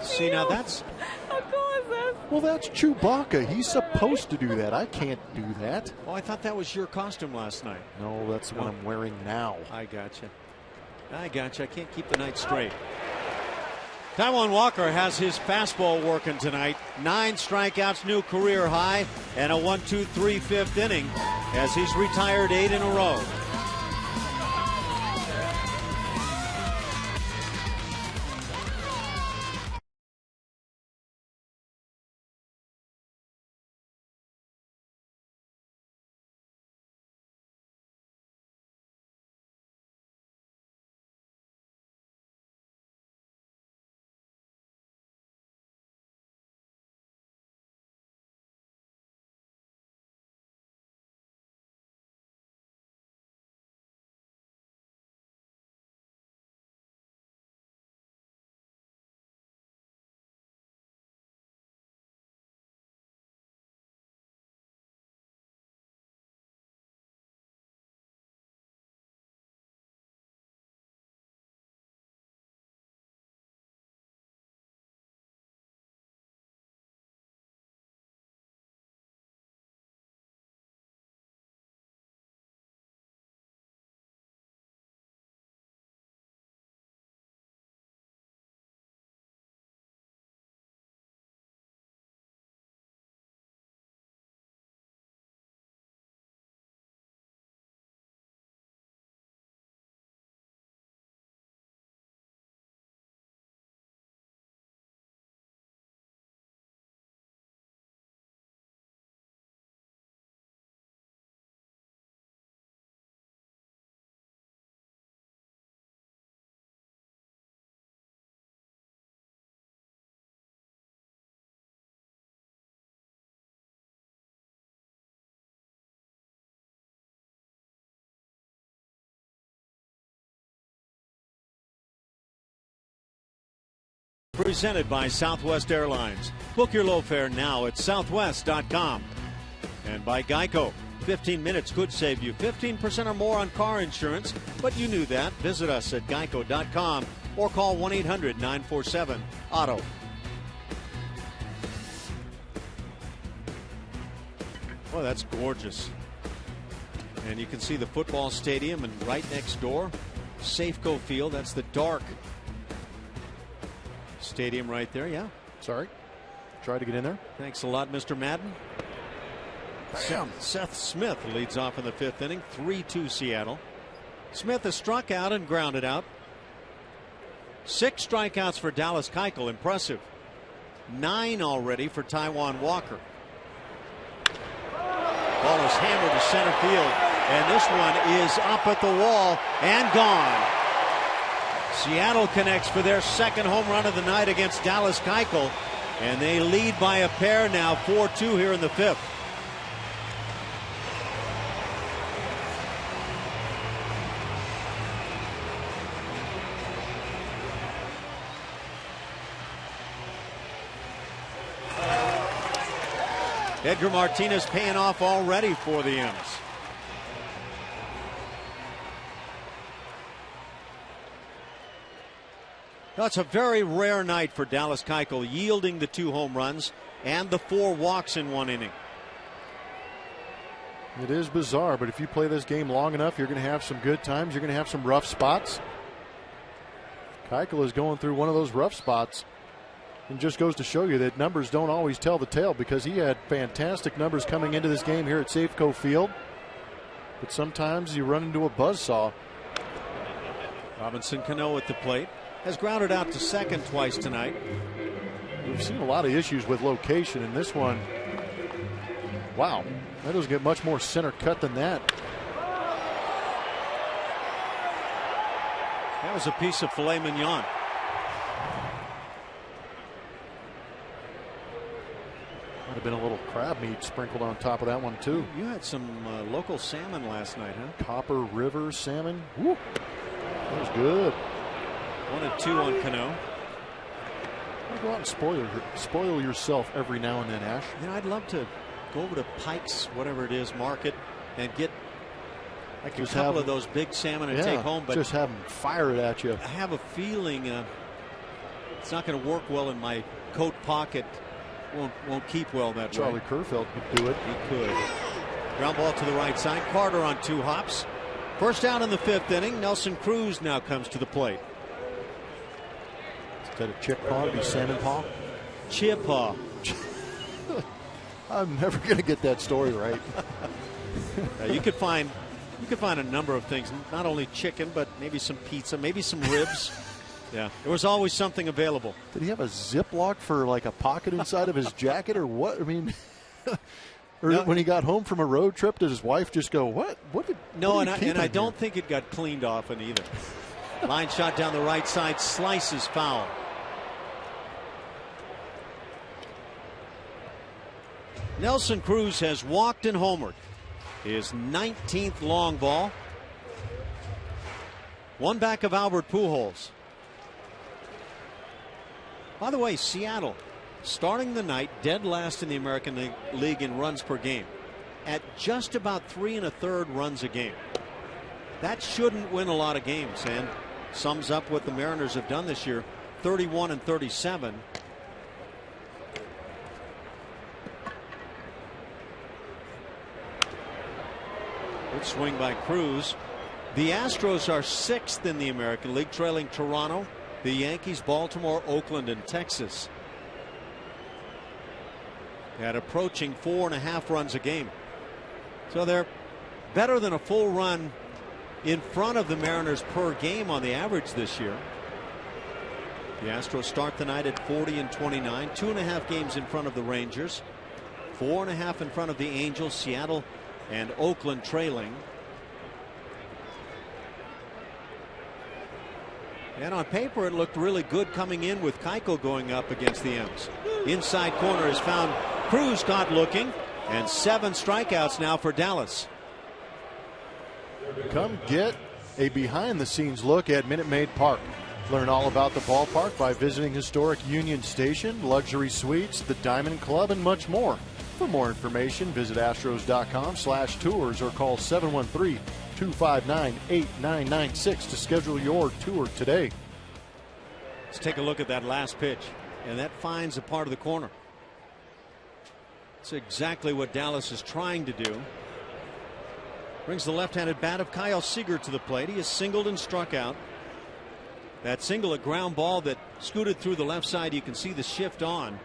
See, now that's... How cool is this? Well, that's Chewbacca. He's supposed to do that. I can't do that. Oh, I thought that was your costume last night. No, that's what I'm wearing now. I gotcha. I can't keep the night straight. Taijuan Walker has his fastball working tonight. 9 strikeouts, new career high, and a 1-2-3 5th inning as he's retired 8 in a row. presented by Southwest Airlines. Book your low fare now at southwest.com. And by Geico. 15 minutes could save you 15% or more on car insurance, but you knew that. Visit us at geico.com or call 1-800-947-AUTO. Well, that's gorgeous. And you can see the football stadium, and right next door, Safeco Field. That's the dark stadium right there. Yeah. Sorry. Try to get in there. Thanks a lot, Mr. Madden. Seth Smith leads off in the 5th inning. 3-2 Seattle. Smith has struck out and grounded out. 6 strikeouts for Dallas Keuchel. Impressive. 9 already for Taijuan Walker. Ball is hammered to center field, and this one is up at the wall and gone. Seattle connects for their 2nd home run of the night against Dallas Keuchel, and they lead by a pair now, 4-2 here in the 5th. Edgar Martinez paying off already for the M's. Now, it's a very rare night for Dallas Keuchel, yielding the 2 home runs and the 4 walks in 1 inning. It is bizarre, but if you play this game long enough, you're going to have some good times. You're going to have some rough spots. Keuchel is going through one of those rough spots. And just goes to show you that numbers don't always tell the tale, because he had fantastic numbers coming into this game here at Safeco Field. But sometimes you run into a buzzsaw. Robinson Cano at the plate. Has grounded out to 2nd twice tonight. We've seen a lot of issues with location, and this one, wow, that doesn't get much more center cut than that. That was a piece of filet mignon. Might have been a little crab meat sprinkled on top of that one, too. You had some local salmon last night, huh? Copper River salmon. Woo. That was good. 1 and 2 on Cano. Go out and spoil yourself every now and then, Ash. You know, I'd love to go over to Pike's, whatever it is, market, and get like a couple of those big salmon and take home. But just have them fire it at you. I have a feeling it's not going to work well in my coat pocket. Won't keep well that way. Charlie Kerfeld could do it. He could. Ground ball to the right side. Carter on 2 hops. First down in the 5th inning. Nelson Cruz now comes to the plate. Instead of chick paw, it'd be salmon paw. Chip paw. I'm never going to get that story right. You could find a number of things. Not only chicken, but maybe some pizza, maybe some ribs. Yeah, there was always something available. Did he have a Ziploc for like a pocket inside of his jacket, or what? I mean, when he got home from a road trip, did his wife just go, "What? What did?" No, what and I don't think it got cleaned often either. Line shot down the right side, slices foul. Nelson Cruz has walked and homered. His 19th long ball. One back of Albert Pujols. By the way, Seattle starting the night dead last in the American League in runs per game at just about 3 1/3 runs a game. That shouldn't win a lot of games, and sums up what the Mariners have done this year, 31 and 37. Good swing by Cruz. The Astros are 6th in the American League, trailing Toronto, the Yankees, Baltimore, Oakland, and Texas. At approaching 4.5 runs a game. So they're better than a full run in front of the Mariners per game on the average this year. The Astros start the night at 40 and 29, 2.5 games in front of the Rangers, 4.5 in front of the Angels, Seattle and Oakland trailing. And on paper, it looked really good coming in with Keuchel going up against the M's. Inside corner is found. Cruz caught looking, and 7 strikeouts now for Dallas. Come get a behind-the-scenes look at Minute Maid Park. Learn all about the ballpark by visiting historic Union Station, luxury suites, the Diamond Club, and much more. For more information, visit astros.com/tours or call 713-259-8996 to schedule your tour today. Let's take a look at that last pitch, and that finds a part of the corner. It's exactly what Dallas is trying to do. Brings the left-handed bat of Kyle Seager to the plate. He is singled and struck out. That single, a ground ball that scooted through the left side. You can see the shift on.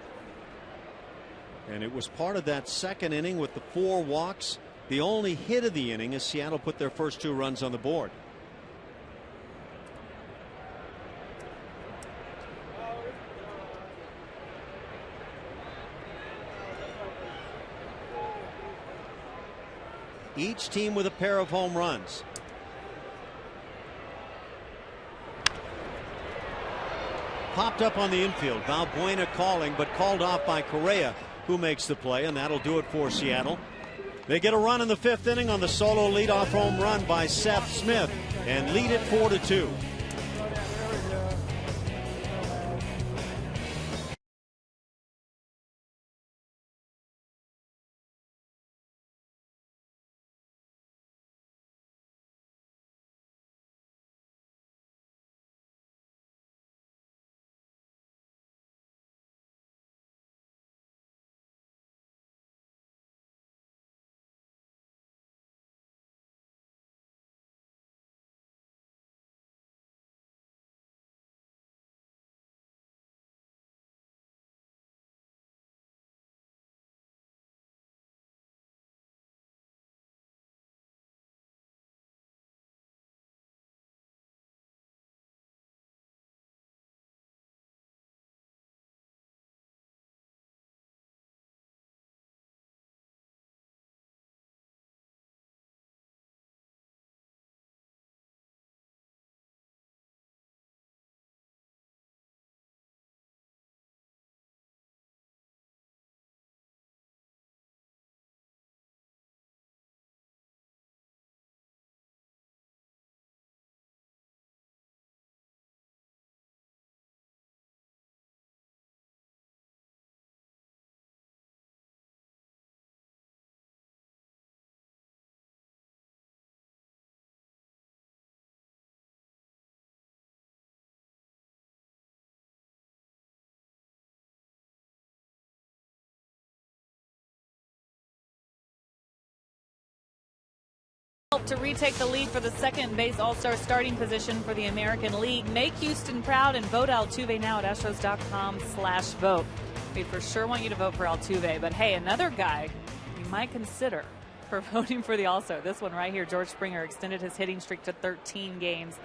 And it was part of that second inning with the 4 walks. The only hit of the inning as Seattle put their first 2 runs on the board. Each team with a pair of home runs. Popped up on the infield. Valbuena calling, but called off by Correa, who makes the play, and that'll do it for Seattle. They get a run in the 5th inning on the solo leadoff home run by Seth Smith and lead it 4-2. To retake the lead for the second base all-star starting position for the American League. Make Houston proud and vote Altuve now at astros.com/vote. We for sure want you to vote for Altuve, but hey, another guy you might consider for voting for the all-star. This one right here, George Springer extended his hitting streak to 13 games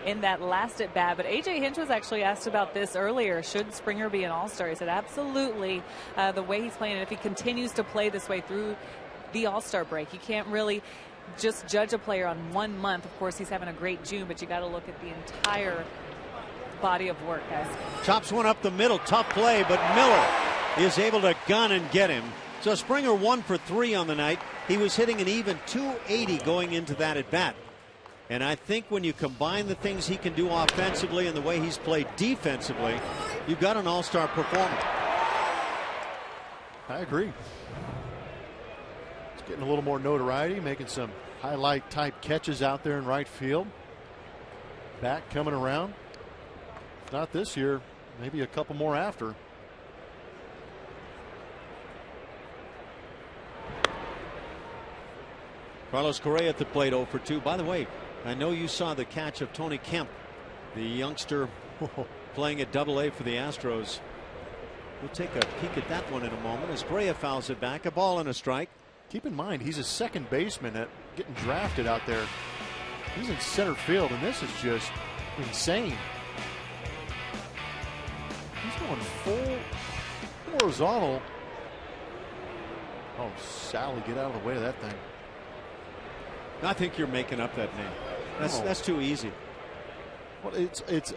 in that last at bat. But A.J. Hinch was actually asked about this earlier. Should Springer be an all-star? He said absolutely. The way he's playing, and if he continues to play this way through the all-star break, you can't really just judge a player on 1 month. Of course, he's having a great June, but you got to look at the entire body of work, guys. Chops one up the middle. Tough play, but Miller is able to gun and get him. So Springer 1 for 3 on the night. He was hitting an even .280 going into that at bat. And I think when you combine the things he can do offensively and the way he's played defensively, you've got an all-star performer. I agree. He's getting a little more notoriety, making some highlight type catches out there in right field. Back coming around. If not this year, maybe a couple more after. Carlos Correa at the plate, 0 for 2. By the way, I know you saw the catch of Tony Kemp, the youngster playing at AA for the Astros. We'll take a peek at that one in a moment as Correa fouls it back. A ball and a strike. Keep in mind, he's a second baseman at getting drafted out there. He's in center field, and this is just insane. He's going full horizontal. Oh, Sally, get out of the way of that thing. I think you're making up that name. That's too easy. Well, it's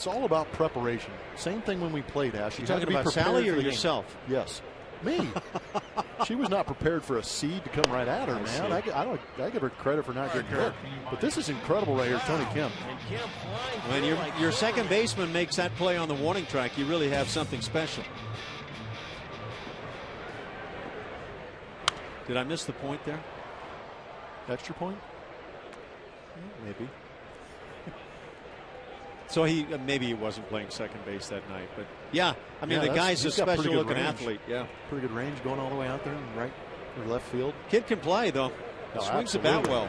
all about preparation. Same thing when we played, Ash. You talking about Sally or yourself? Yes, me. She was not prepared for a seed to come right at her, man. I give her credit for not getting hit. But this is incredible right here, Tony Kemp. When your second baseman makes that play on the warning track, you really have something special. Did I miss the point there? Extra point? Maybe. So maybe he wasn't playing second base that night, but yeah, I mean, the guy's a special looking athlete. Yeah, pretty good range going all the way out there in right or left field. Kid can play though. Swings the bat well.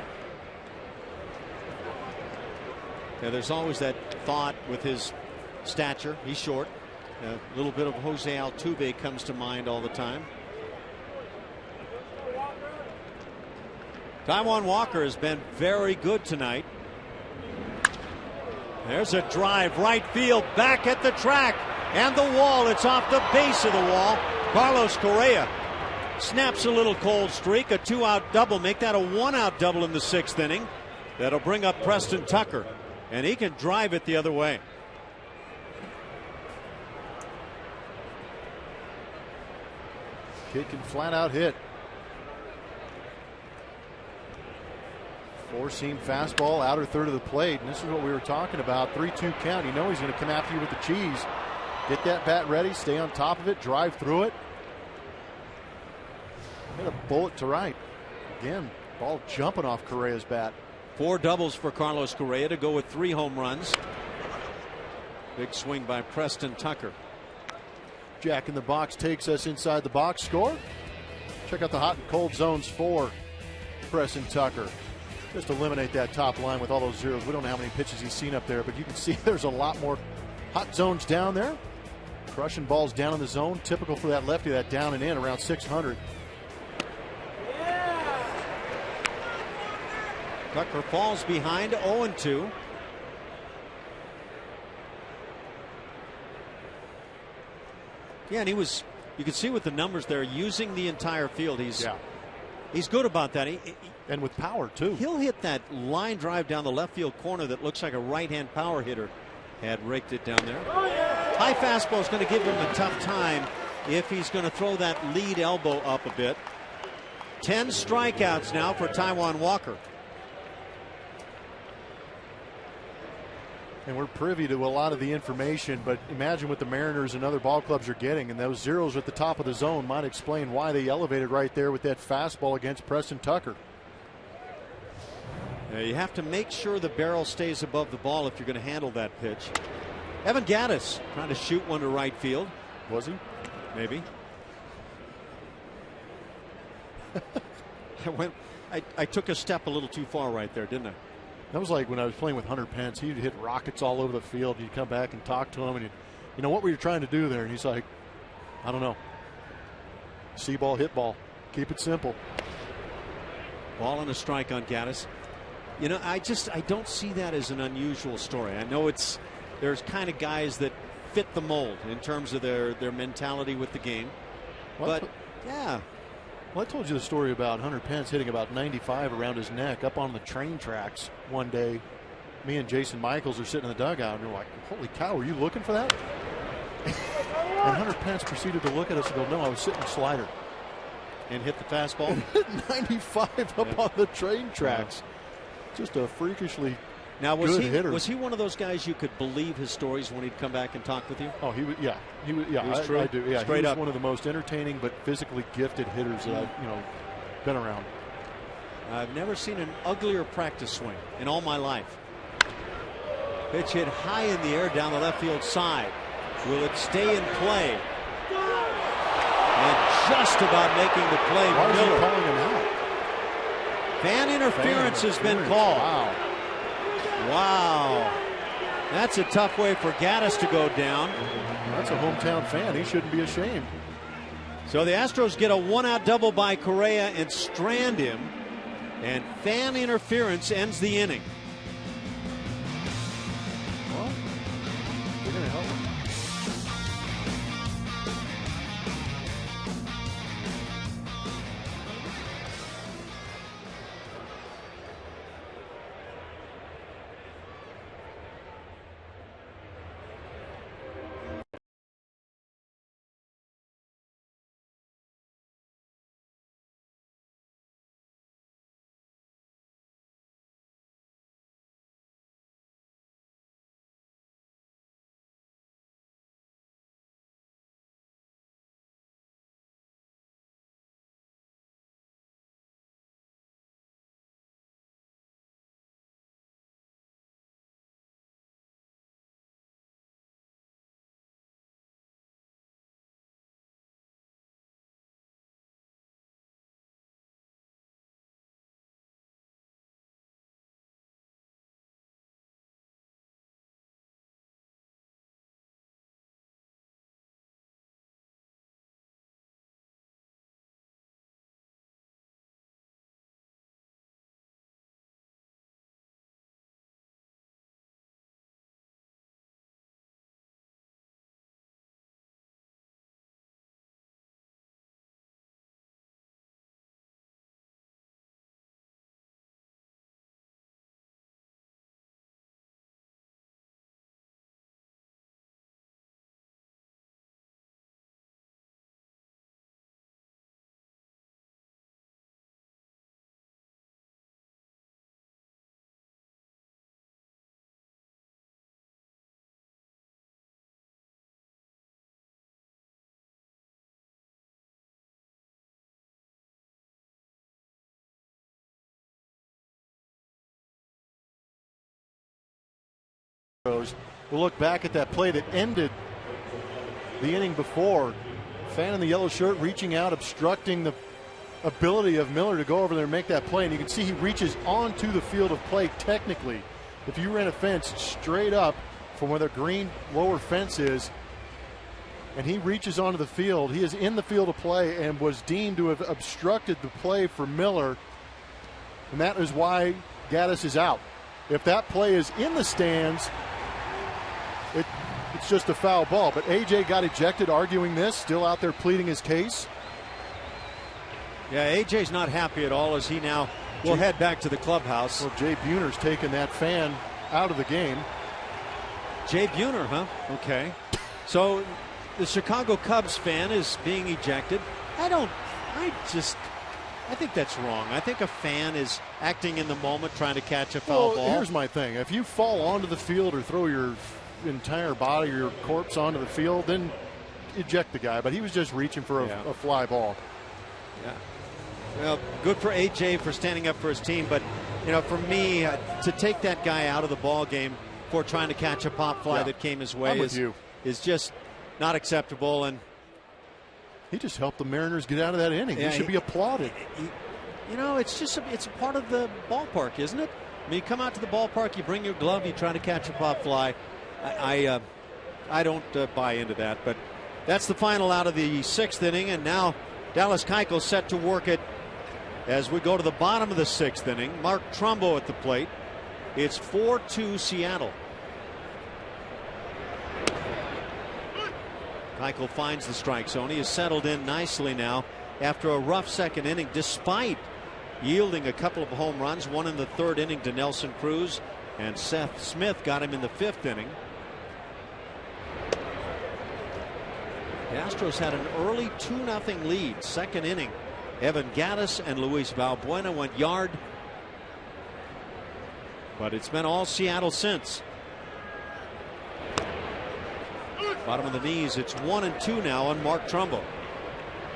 Yeah, there's always that thought with his stature. He's short. A little bit of Jose Altuve comes to mind all the time. Taijuan Walker has been very good tonight. There's a drive, right field, back at the track, and the wall. It's off the base of the wall. Carlos Correa snaps a little cold streak, a 2-out double, make that a 1-out double in the 6th inning. That'll bring up Preston Tucker, and he can drive it the other way. Kid can flat out hit. Four-seam fastball, outer third of the plate, and this is what we were talking about. 3-2 count. You know he's going to come after you with the cheese. Get that bat ready, stay on top of it, drive through it. Hit a bullet to right. Again, ball jumping off Correa's bat. 4 doubles for Carlos Correa to go with 3 home runs. Big swing by Preston Tucker. Jack in the Box takes us inside the box score. Check out the hot and cold zones for Preston Tucker. Just eliminate that top line with all those zeros. We don't know how many pitches he's seen up there, but you can see there's a lot more hot zones down there. Crushing balls down in the zone. Typical for that lefty, that down and in around 600. Tucker falls behind 0-2. Yeah, and you can see with the numbers there, using the entire field. He's good about that. And with power, too. He'll hit that line drive down the left field corner that looks like a right-hand power hitter had raked it down there. High fastball is going to give him a tough time if he's going to throw that lead elbow up a bit. 10 strikeouts now for Taijuan Walker. And we're privy to a lot of the information, but imagine what the Mariners and other ball clubs are getting, and those zeros at the top of the zone might explain why they elevated right there with that fastball against Preston Tucker. You have to make sure the barrel stays above the ball if you're going to handle that pitch. Evan Gattis trying to shoot one to right field. Was he? Maybe. I took a step a little too far right there, didn't I? That was like when I was playing with Hunter Pence. He'd hit rockets all over the field. You'd come back and talk to him, and you know, what were you trying to do there? And he's like, I don't know. See ball, hit ball. Keep it simple. Ball and a strike on Gattis. You know, I don't see that as an unusual story. I know there's kind of guys that fit the mold in terms of their mentality with the game. But yeah. Well, I told you the story about Hunter Pence hitting about 95 around his neck up on the train tracks one day. Me and Jason Michaels are sitting in the dugout, and we're like, holy cow, were you looking for that? And Hunter Pence proceeded to look at us and go, no, I was sitting slider. And hit the fastball? And hit 95 up on the train tracks. Just a freakishly good hitter. Was he one of those guys you could believe his stories when he'd come back and talk with you? Oh, he was. Yeah, he was. Yeah, I do. Yeah, he was one of the most entertaining but physically gifted hitters that I've been around. I've never seen an uglier practice swing in all my life. Pitch hit high in the air down the left field side. Will it stay in play? And just about making the play. Why is he calling him out? Fan interference has been called. Wow. That's a tough way for Gattis to go down. That's a hometown fan. He shouldn't be ashamed. So the Astros get a 1-out double by Correa and strand him. And fan interference ends the inning. Astros will look back at that play that ended the inning before. Fan in the yellow shirt reaching out, obstructing the ability of Miller to go over there and make that play. And you can see he reaches onto the field of play technically. If you ran a fence straight up from where the green lower fence is, and he reaches onto the field, he is in the field of play and was deemed to have obstructed the play for Miller. And that is why Gaddis is out. If that play is in the stands, it's just a foul ball. But AJ got ejected arguing this, still out there pleading his case. Yeah, AJ's not happy at all as he now will head back to the clubhouse. Well, Jay Buhner's taken that fan out of the game. Jay Buhner, huh? Okay. So the Chicago Cubs fan is being ejected. I think that's wrong. I think a fan is acting in the moment trying to catch a foul ball. Here's my thing. If you fall onto the field or throw your entire body or your corpse onto the field, then eject the guy. But he was just reaching for a fly ball. Yeah. Well, good for AJ for standing up for his team. But, you know, for me, to take that guy out of the ball game for trying to catch a pop fly that came his way is just not acceptable. And he just helped the Mariners get out of that inning. He should be applauded. You know, it's a part of the ballpark, isn't it? I mean, you come out to the ballpark, you bring your glove, you try to catch a pop fly. I don't buy into that, but that's the final out of the 6th inning, and now Dallas Keuchel set to work it as we go to the bottom of the 6th inning. Mark Trumbo at the plate. It's 4-2 Seattle. Keuchel finds the strike zone. He has settled in nicely now after a rough 2nd inning, despite yielding a couple of home runs, one in the 3rd inning to Nelson Cruz, and Seth Smith got him in the 5th inning. The Astros had an early 2-0 lead. 2nd inning, Evan Gaddis and Luis Valbuena went yard, but it's been all Seattle since. Bottom of the knees, it's 1-2 now on Mark Trumbo.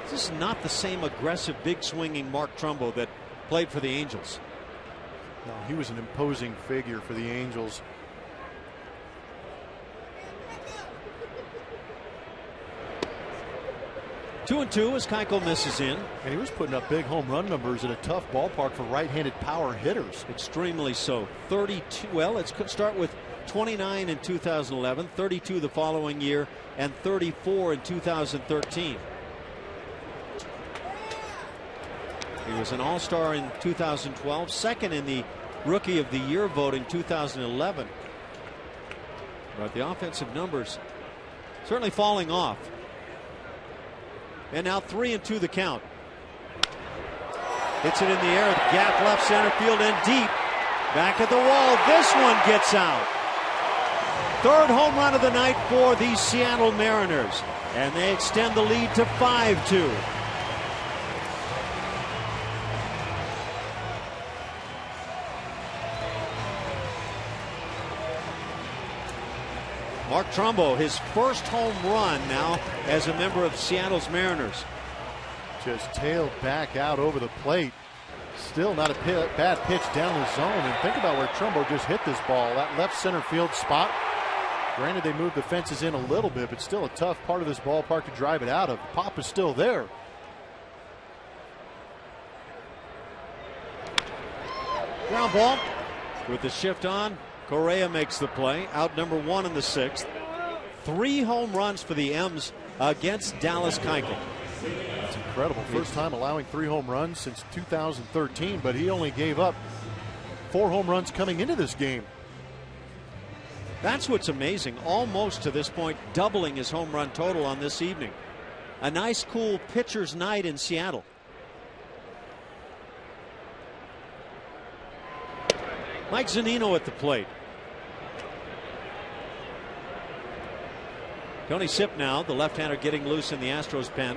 This is not the same aggressive, big swinging Mark Trumbo that played for the Angels. No, he was an imposing figure for the Angels. Two and two as Keuchel misses in. And he was putting up big home run numbers at a tough ballpark for right-handed power hitters. Extremely so. 32. Well, let's start with 29 in 2011, 32 the following year, and 34 in 2013. He was an all-star in 2012, 2nd in the Rookie of the Year vote in 2011. But the offensive numbers certainly falling off. And now 3-2 the count. Hits it in the air, gap left center field and deep. Back at the wall, this one gets out. 3rd home run of the night for the Seattle Mariners. And they extend the lead to 5-2. Mark Trumbo, his first home run now as a member of Seattle's Mariners. Just tailed back out over the plate. Still not a bad pitch down the zone. And think about where Trumbo just hit this ball. That left center field spot. Granted, they moved the fences in a little bit, but still a tough part of this ballpark to drive it out of. The pop is still there. Ground ball with the shift on. Correa makes the play. Out number 1 in the 6th. 3 home runs for the M's against Dallas Keuchel. That's incredible. First time allowing 3 home runs since 2013, but he only gave up 4 home runs coming into this game. That's what's amazing. Almost to this point, doubling his home run total on this evening. A nice, cool pitcher's night in Seattle. Mike Zunino at the plate. Tony Sipp now, the left-hander getting loose in the Astros pen.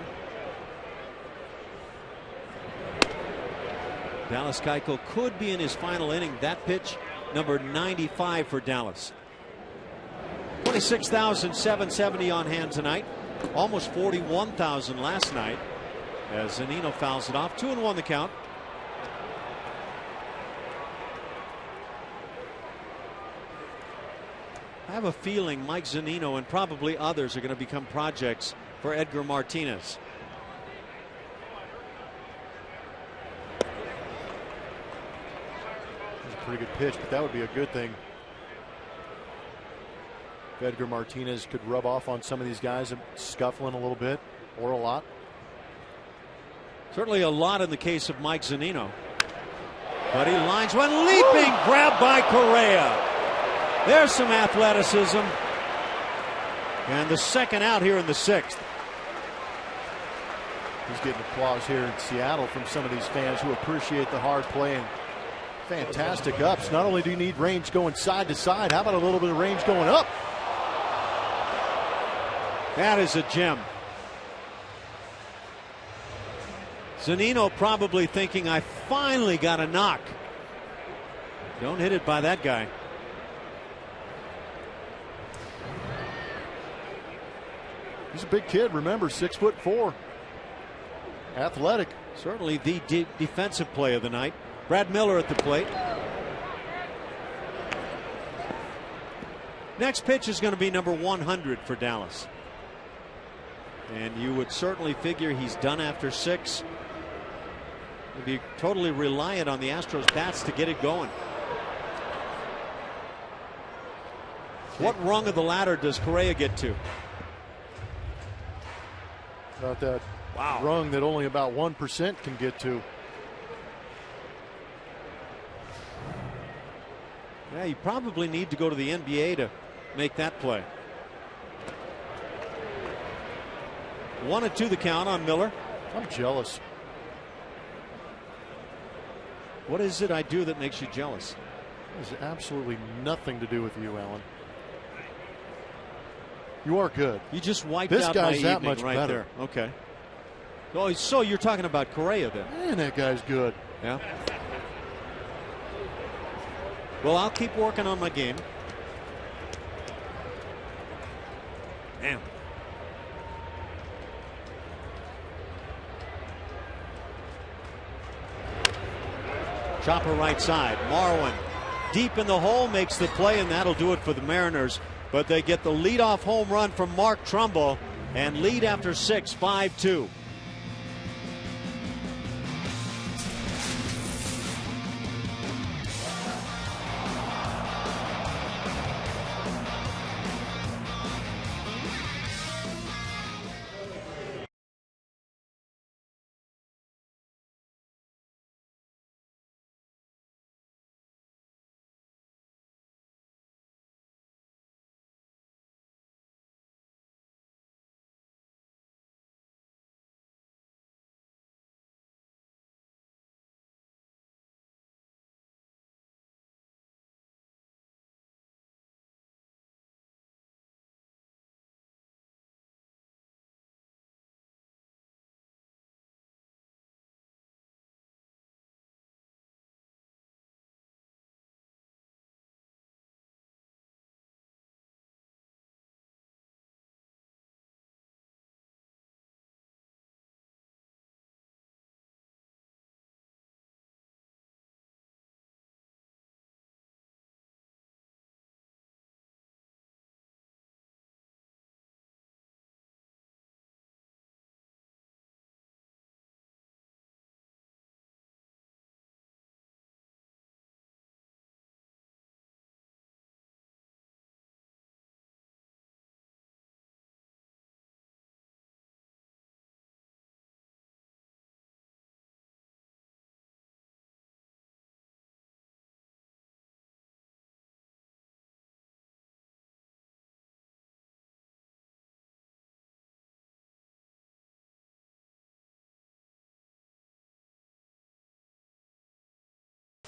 Dallas Keuchel could be in his final inning. That pitch, number 95 for Dallas. 26,770 on hand tonight. Almost 41,000 last night as Zunino fouls it off. 2-1 the count. I have a feeling Mike Zunino and probably others are going to become projects for Edgar Martinez. That's a pretty good pitch, but that would be a good thing. If Edgar Martinez could rub off on some of these guys scuffling a little bit or a lot. Certainly a lot in the case of Mike Zunino. But he lines one, leaping, grabbed by Correa. There's some athleticism. And the second out here in the 6th. He's getting applause here in Seattle from some of these fans who appreciate the hard play and fantastic ups. Not only do you need range going side to side, how about a little bit of range going up? That is a gem. Zunino probably thinking, I finally got a knock. Don't hit it by that guy. He's a big kid, remember, 6'4". Athletic. Certainly the defensive play of the night. Brad Miller at the plate. Next pitch is going to be number 100 for Dallas. And you would certainly figure he's done after 6. He'd be totally reliant on the Astros bats to get it going. What rung of the ladder does Correa get to? About that rung that only about 1% can get to. Yeah, you probably need to go to the NBA to make that play. 1-2 the count on Miller. I'm jealous. What is it I do that makes you jealous? It has absolutely nothing to do with you, Alan. You are good. You just wiped this out guy's my that evening much right better. There. Okay. Oh, so you're talking about Correa then? Man, that guy's good. Yeah. Well, I'll keep working on my game. Damn. Chopper right side. Marwin deep in the hole makes the play, and that'll do it for the Mariners. But they get the leadoff home run from Mark Trumbull and lead after 6, 5-2.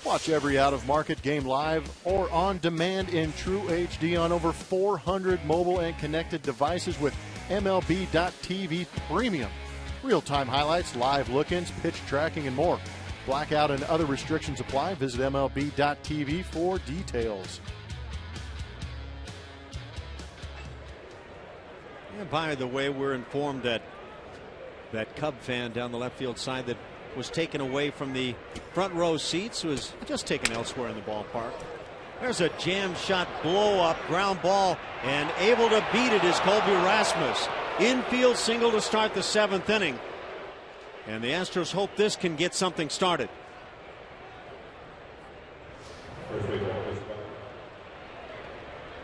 Watch every out-of-market game live or on demand in true HD on over 400 mobile and connected devices with MLB.TV Premium. Real-time highlights, live look-ins, pitch tracking, and more. Blackout and other restrictions apply. Visit MLB.TV for details. And by the way, we're informed that that Cub fan down the left field side that was taken away from the front row seats was just taken elsewhere in the ballpark. There's a jam shot, blow up, ground ball, and able to beat it is Colby Rasmus. Infield single to start the 7th inning. And the Astros hope this can get something started.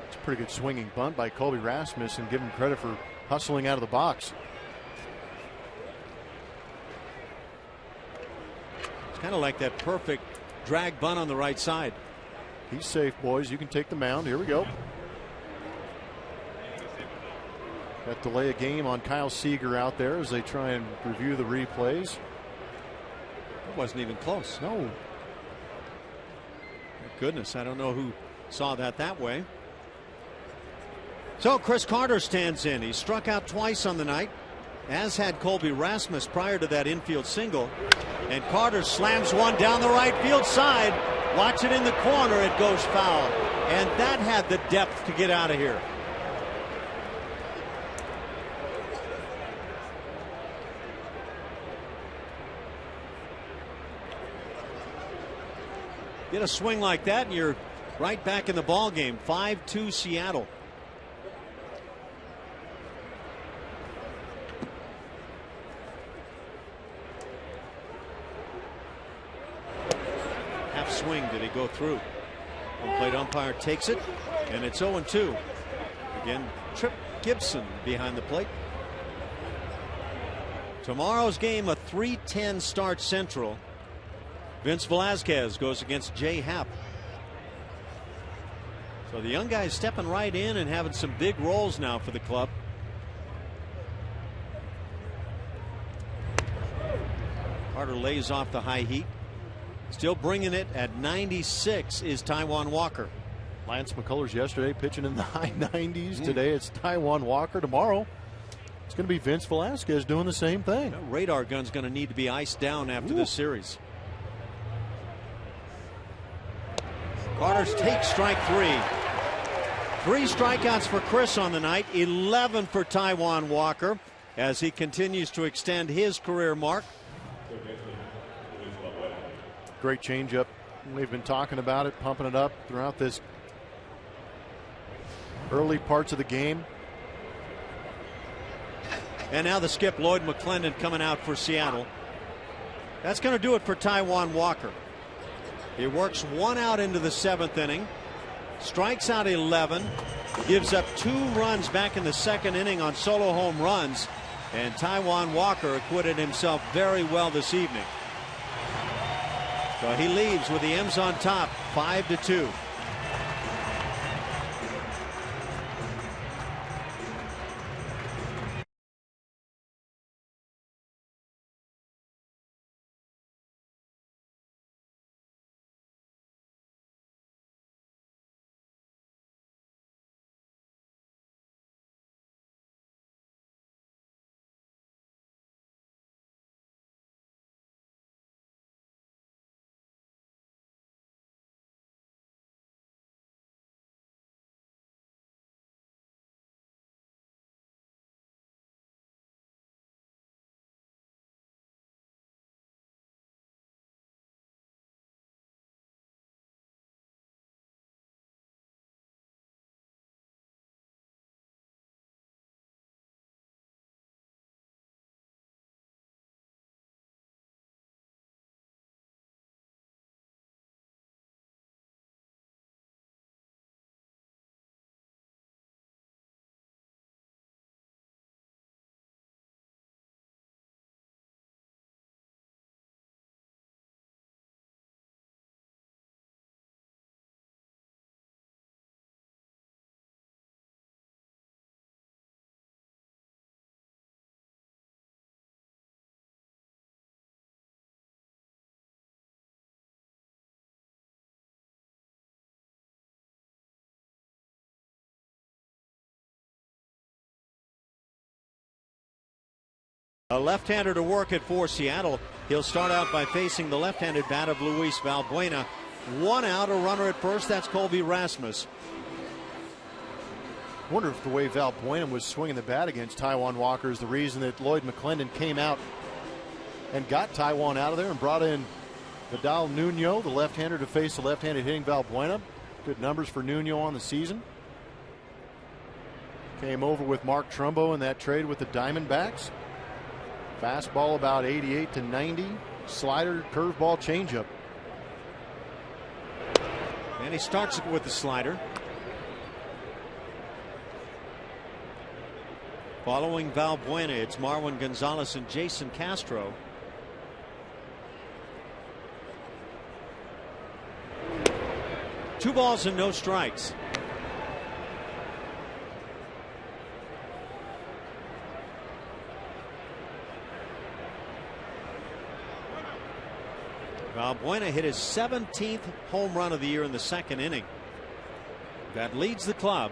It's a pretty good swinging bunt by Colby Rasmus, and give him credit for hustling out of the box. It's kind of like that perfect drag bunt on the right side. He's safe, boys. You can take the mound. Here we go. That delay a game on Kyle Seager out there as they try and review the replays. It wasn't even close. No. Thank goodness. I don't know who saw that way. So Chris Carter stands in. He struck out twice on the night, as had Colby Rasmus prior to that infield single. And Carter slams one down the right field side. Watch it in the corner. It goes foul. And that had the depth to get out of here. Get a swing like that and you're right back in the ball game. 5-2 Seattle. Half swing, did he go through? Home plate umpire takes it, and it's 0-2. Again, Trip Gibson behind the plate. Tomorrow's game, a 3:10 start Central. Vince Velasquez goes against Jay Happ. So the young guys stepping right in and having some big roles now for the club. Carter lays off the high heat. Still bringing it at 96 is Taijuan Walker. Lance McCullers yesterday pitching in the high 90s. Today it's Taijuan Walker. Tomorrow it's going to be Vince Velasquez doing the same thing. That radar gun's going to need to be iced down after this series. Carter's take strike 3. 3 strikeouts for Chris on the night. 11 for Taijuan Walker as he continues to extend his career mark. Great changeup. We've been talking about it, pumping it up throughout this early parts of the game. And now the skip, Lloyd McClendon, coming out for Seattle. That's going to do it for Taijuan Walker. He works 1 out into the 7th inning, strikes out 11, gives up 2 runs back in the 2nd inning on solo home runs, and Taijuan Walker acquitted himself very well this evening. So he leaves with the M's on top, 5-2. A left-hander to work it for Seattle. He'll start out by facing the left-handed bat of Luis Valbuena. 1 out, a runner at first. That's Colby Rasmus. I wonder if the way Valbuena was swinging the bat against Taijuan Walker is the reason that Lloyd McClendon came out and got Taijuan out of there and brought in Vidal Nuno, the left-hander, to face the left-handed hitting Valbuena. Good numbers for Nuno on the season. Came over with Mark Trumbo in that trade with the Diamondbacks. Fastball about 88 to 90. Slider, curveball, changeup. And he starts it with the slider. Following Valbuena, it's Marwin Gonzalez and Jason Castro. Two balls and no strikes. Valbuena hit his 17th home run of the year in the second inning. That leads the club.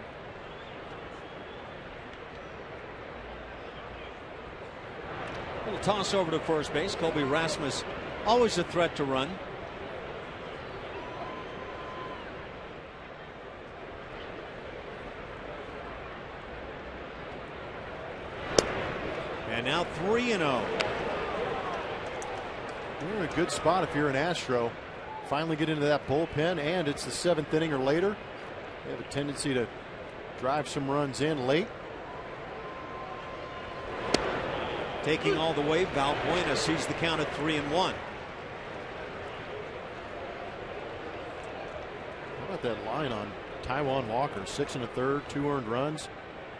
Little toss over to first base. Colby Rasmus always a threat to run. And now 3-0. You're in a good spot if you're an Astro. Finally get into that bullpen, and it's the 7th inning or later. They have a tendency to drive some runs in late. Taking all the way, Valbuena sees the count at 3-1. How about that line on Taijuan Walker? 6 1/3, 2 earned runs,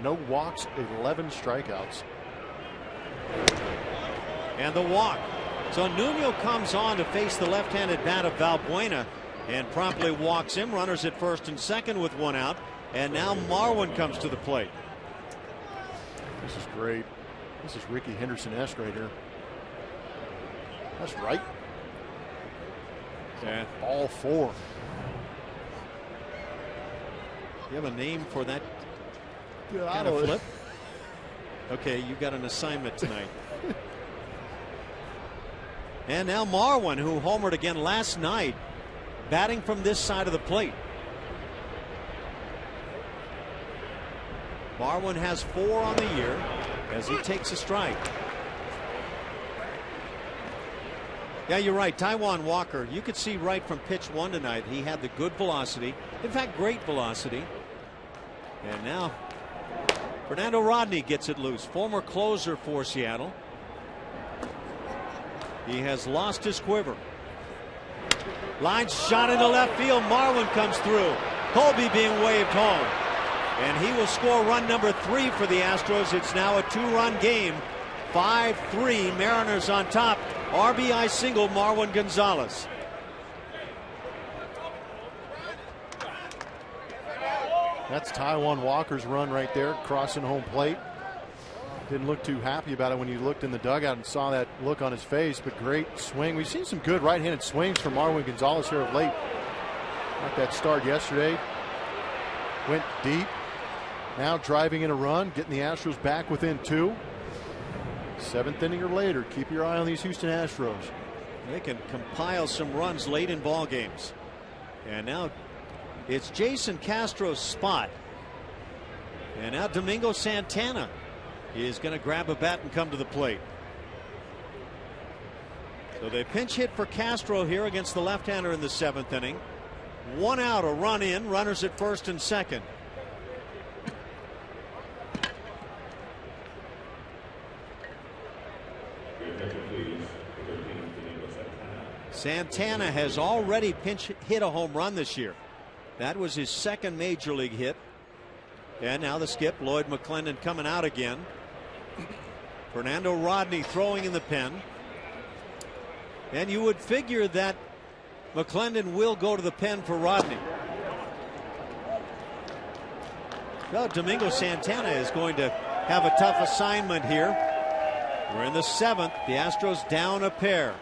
no walks, 11 strikeouts. And the walk. So Nuno comes on to face the left-handed bat of Valbuena and promptly walks him. Runners at first and second with 1 out. And now Marwin comes to the plate. This is great. This is Ricky Henderson-esque right here. That's right. Yeah. Ball 4. You have a name for that Yeah, kind of flip? Okay, you got an assignment tonight. And now Marwin, who homered again last night, batting from this side of the plate. Marwin has 4 on the year as he takes a strike. Yeah, you're right. Taijuan Walker, you could see right from pitch 1 tonight, he had the good velocity. In fact, great velocity. And now Fernando Rodney gets it loose. Former closer for Seattle. He has lost his quiver. Line shot into left field. Marwin comes through. Colby being waved home. And he will score run number 3 for the Astros. It's now a 2-run game. 5-3, Mariners on top. RBI single, Marwin Gonzalez. That's Taijuan Walker's run right there, crossing home plate. Didn't look too happy about it when you looked in the dugout and saw that look on his face, but great swing. We've seen some good right-handed swings from Marwin Gonzalez here of late. Like that start yesterday. Went deep. Now driving in a run, getting the Astros back within 2. 7th inning or later. Keep your eye on these Houston Astros. They can compile some runs late in ball games. And now it's Jason Castro's spot. And now Domingo Santana is going to grab a bat and come to the plate. So they pinch hit for Castro here against the left-hander in the 7th inning. 1 out, a run in, runners at first and second. Santana has already pinch hit a home run this year. That was his 2nd major league hit. And now the skip, Lloyd McClendon, coming out again. Fernando Rodney throwing in the pen. And you would figure that McClendon will go to the pen for Rodney. Well, Domingo Santana is going to have a tough assignment here. We're in the 7th. The Astros down a pair.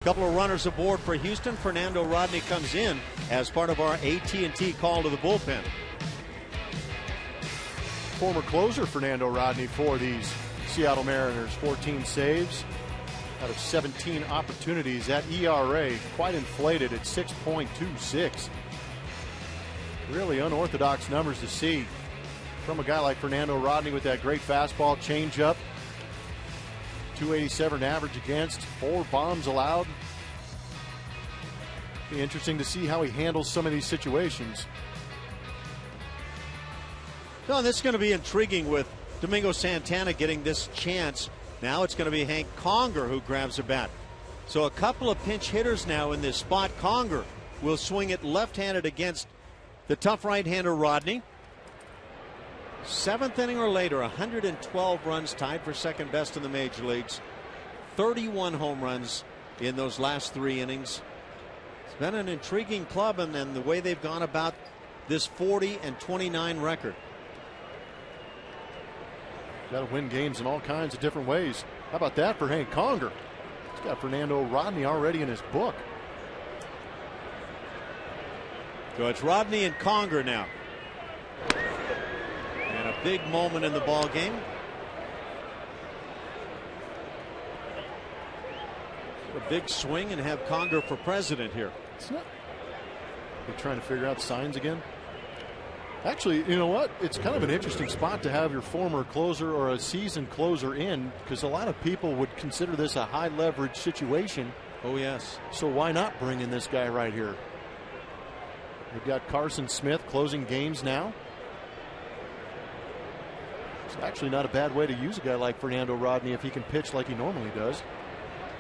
Couple of runners aboard for Houston. Fernando Rodney comes in as part of our AT&T call to the bullpen. Former closer Fernando Rodney for these Seattle Mariners. 14 saves out of 17 opportunities. That ERA quite inflated at 6.26. Really unorthodox numbers to see from a guy like Fernando Rodney with that great fastball, changeup. 287 average against, 4 bombs allowed. Be interesting to see how he handles some of these situations. No, this is going to be intriguing with Domingo Santana getting this chance. Now it's going to be Hank Conger who grabs a bat. So a couple of pinch hitters now in this spot. Conger will swing it left-handed against the tough right-hander Rodney. 7th inning or later, 112 runs, tied for second best in the major leagues. 31 home runs in those last 3 innings. It's been an intriguing club, and the way they've gone about this 40-29 record. Got to win games in all kinds of different ways. How about that for Hank Conger? He's got Fernando Rodney already in his book. So it's Rodney and Conger now. And a big moment in the ball game. A big swing and have Conger for president here. They're trying to figure out signs again. Actually, you know what? It's kind of an interesting spot to have your former closer or a seasoned closer in, because a lot of people would consider this a high leverage situation. Oh, yes. So why not bring in this guy right here? We've got Carson Smith closing games now. It's actually not a bad way to use a guy like Fernando Rodney if he can pitch like he normally does.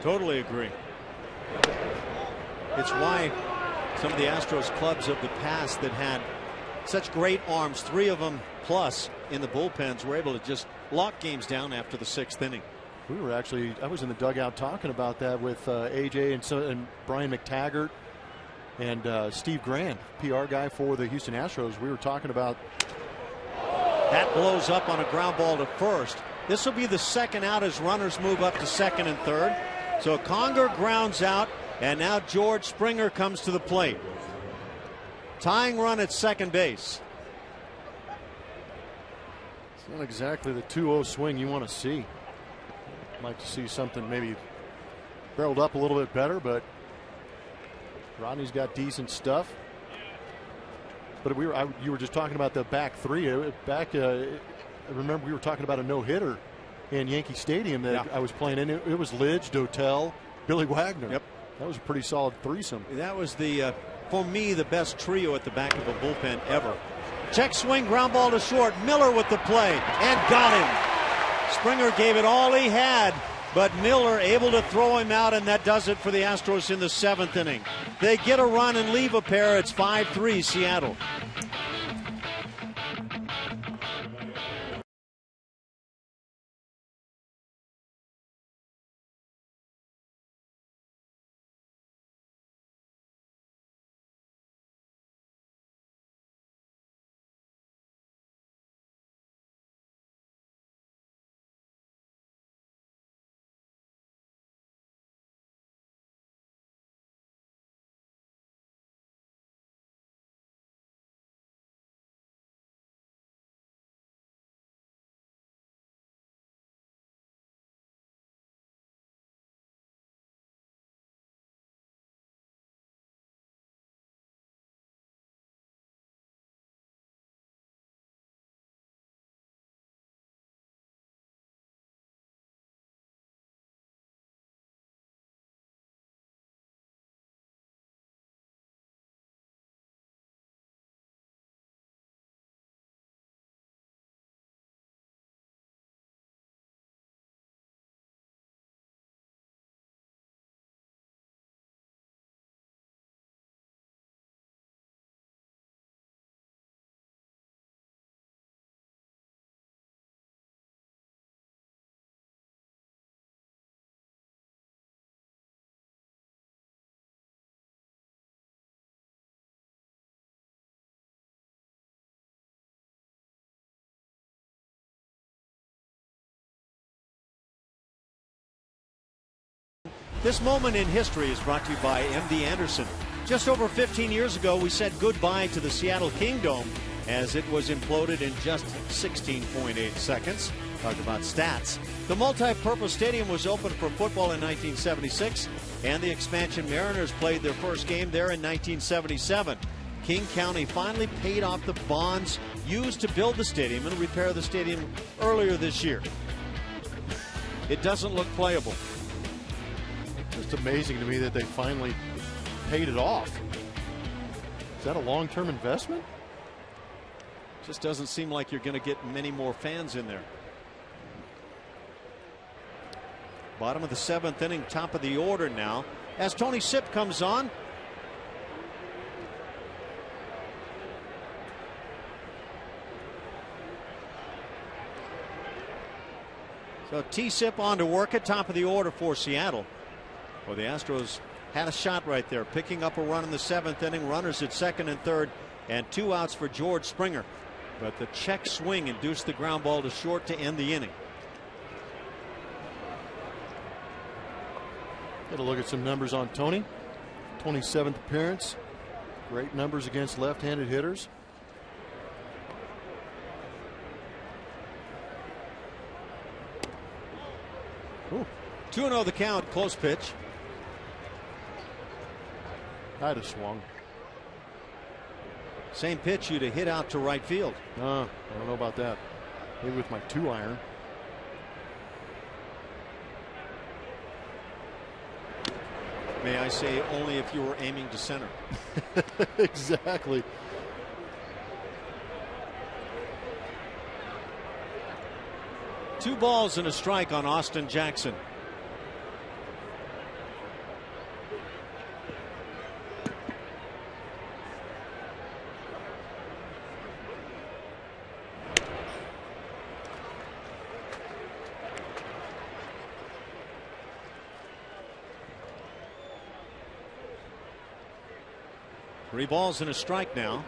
Totally agree. It's why some of the Astros clubs of the past that had such great arms, 3 of them plus in the bullpens, were able to just lock games down after the 6th inning. We were actually, I was in the dugout talking about that with AJ and Brian McTaggart and Steve Grand, PR guy for the Houston Astros. We were talking about that blows up on a ground ball to first. This will be the second out as runners move up to second and third. So Conger grounds out, and now George Springer comes to the plate. Tying run at second base. It's not exactly the 2-0 swing you want to see. Like to see something maybe barreled up a little bit better, but Rodney's got decent stuff. But you were just talking about the back 3. I remember we were talking about a no-hitter in Yankee Stadium that I was playing in. It was Lidge, Dotel, Billy Wagner. Yep. That was a pretty solid threesome. That was for me, the best trio at the back of a bullpen ever. Check swing, ground ball to short. Miller with the play, and got him. Springer gave it all he had, but Miller able to throw him out, and that does it for the Astros in the 7th inning. They get a run and leave a pair. It's 5-3 Seattle. This moment in history is brought to you by M.D. Anderson. Just over 15 years ago, we said goodbye to the Seattle Kingdome as it was imploded in just 16.8 seconds. Talked about stats. The multi-purpose stadium was opened for football in 1976, and the expansion Mariners played their first game there in 1977. King County finally paid off the bonds used to build the stadium and repair the stadium earlier this year. It doesn't look playable. Just amazing to me that they finally paid it off. Is that a long-term investment? Just doesn't seem like you're going to get many more fans in there. Bottom of the 7th inning, top of the order now, as Tony Sipp comes on. So T-Sip on to work at top of the order for Seattle. Well, the Astros had a shot right there, picking up a run in the 7th inning. Runners at second and third, and 2 outs for George Springer. But the check swing induced the ground ball to short to end the inning. Got to look at some numbers on Tony. 27th appearance. Great numbers against left-handed hitters. Ooh. 2-0 the count. Close pitch. I'd have swung. Same pitch you'd have hit out to right field. I don't know about that. Maybe with my 2-iron. May I say, only if you were aiming to center. Exactly. Two balls and a strike on Austin Jackson. Three balls and a strike now.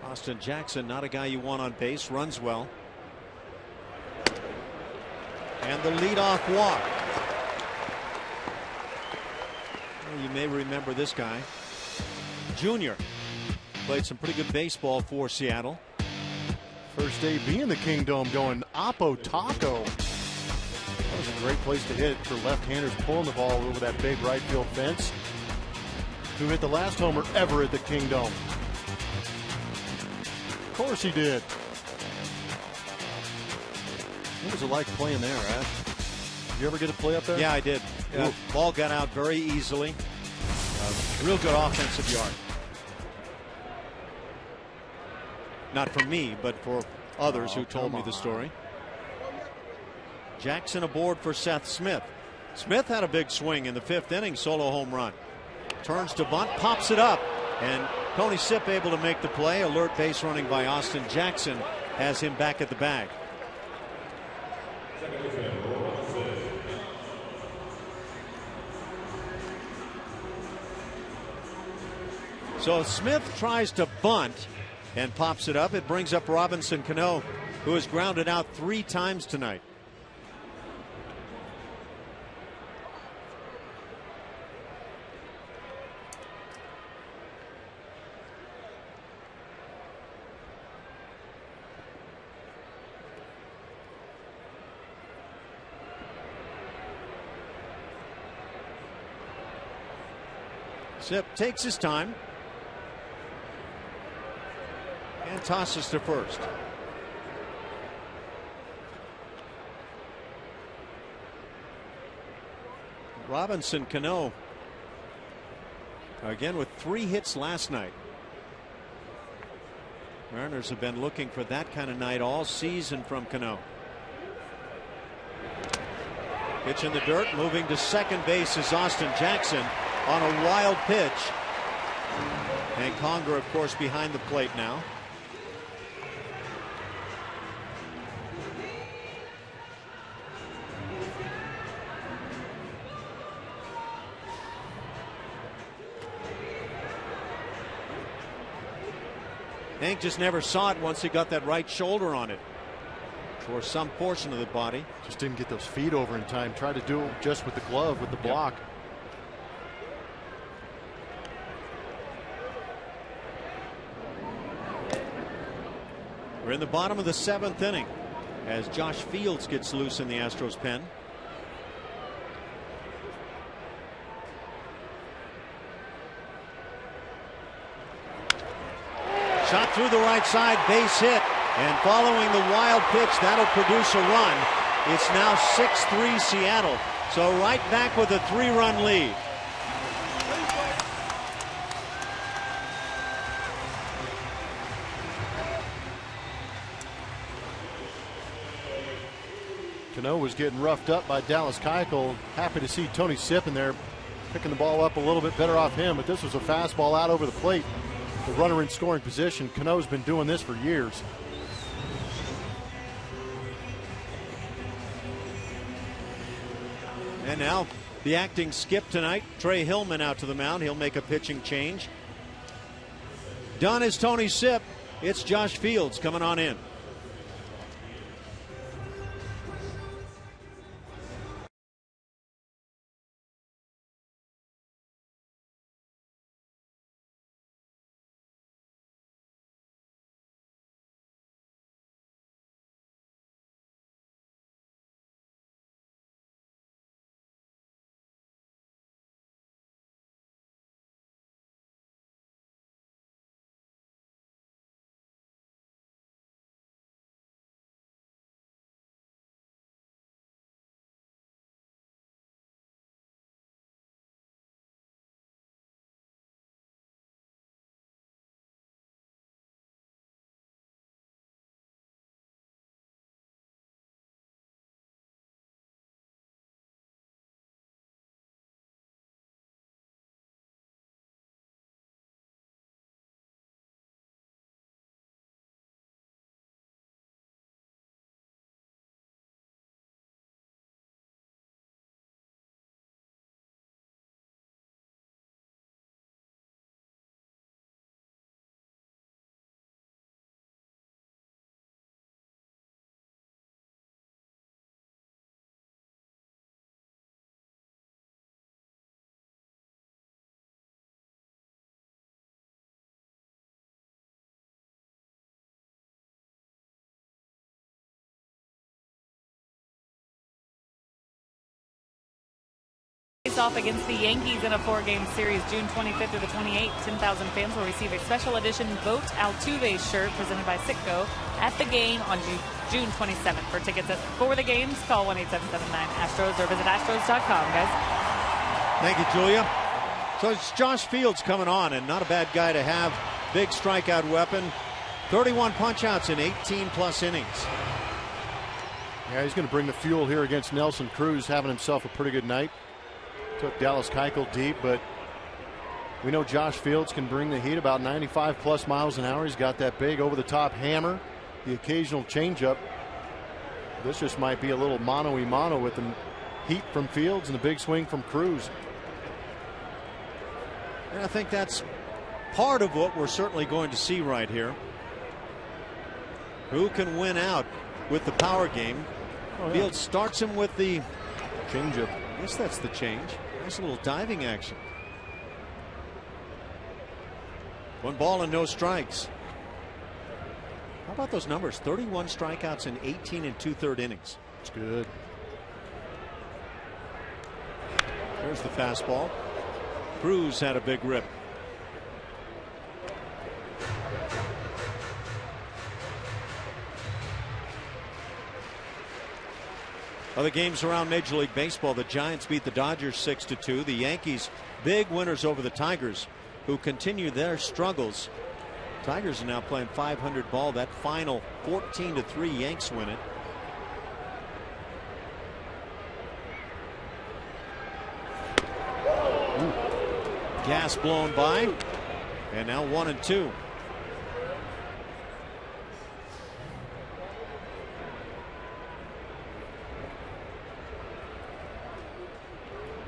Austin Jackson, not a guy you want on base, runs well. And the leadoff walk. Well, you may remember this guy. Junior played some pretty good baseball for Seattle. First AB in the Kingdome going Oppo Taco. That was a great place to hit for left-handers pulling the ball over that big right field fence. Who hit the last homer ever at the Kingdome? Of course he did. What was it like playing there, Ash? Did you ever get to play up there? Yeah, I did. Ball got out very easily. Real good offensive yard. Not for me, but for others who told me the story. Jackson aboard for Seth Smith. Smith had a big swing in the 5th inning, solo home run. Turns to bunt, pops it up, and Tony Sipp able to make the play. Alert base running by Austin Jackson has him back at the bag. So Smith tries to bunt and pops it up. It brings up Robinson Cano, who has grounded out 3 times tonight. Sipp takes his time and tosses to first. Robinson Cano again with 3 hits last night. Mariners have been looking for that kind of night all season from Cano. Pitch in the dirt, moving to second base is Austin Jackson on a wild pitch. And Conger, of course, behind the plate now. Hank just never saw it once he got that right shoulder on it. or some portion of the body. Just didn't get those feet over in time. Tried to do it just with the glove, with the block. We're in the bottom of the 7th inning as Josh Fields gets loose in the Astros pen. Shot through the right side, base hit, and following the wild pitch, that'll produce a run. It's now 6-3 Seattle, so right back with a 3-run lead. Cano was getting roughed up by Dallas Keuchel. Happy to see Tony Sipp in there picking the ball up a little bit better off him, but this was a fastball out over the plate. The runner in scoring position. Cano's been doing this for years. And now the acting skip tonight, Trey Hillman out to the mound. He'll make a pitching change. Done is Tony Sipp. It's Josh Fields coming on in. Off against the Yankees in a 4-game series June 25th through the 28th. 10,000 fans will receive a special edition Vote Altuve shirt presented by Citgo at the game on June 27th. For tickets for the games, call 1-8779-ASTROS or visit astros.com, guys. Thank you, Julia. So it's Josh Fields coming on, and not a bad guy to have. Big strikeout weapon. 31 punch-outs in 18-plus innings. Yeah, he's going to bring the fuel here against Nelson Cruz, having himself a pretty good night. Took Dallas Keuchel deep, but we know Josh Fields can bring the heat about 95-plus miles an hour. He's got that big over-the-top hammer, the occasional changeup. This just might be a little mano-y-mano with the heat from Fields and the big swing from Cruz. And I think that's part of what we're certainly going to see right here. Who can win out with the power game? Oh, yeah. Fields starts him with the changeup. I guess that's the change. Nice little diving action. 1 ball and no strikes. How about those numbers? 31 strikeouts in 18 and 2/3 innings. It's good. There's the fastball. Cruz had a big rip. Other games around Major League Baseball, the Giants beat the Dodgers 6-2. The Yankees big winners over the Tigers, who continue their struggles. Tigers are now playing 500 ball. That final 14-3 Yanks win it. Ooh. Gas blown by, and now 1-2.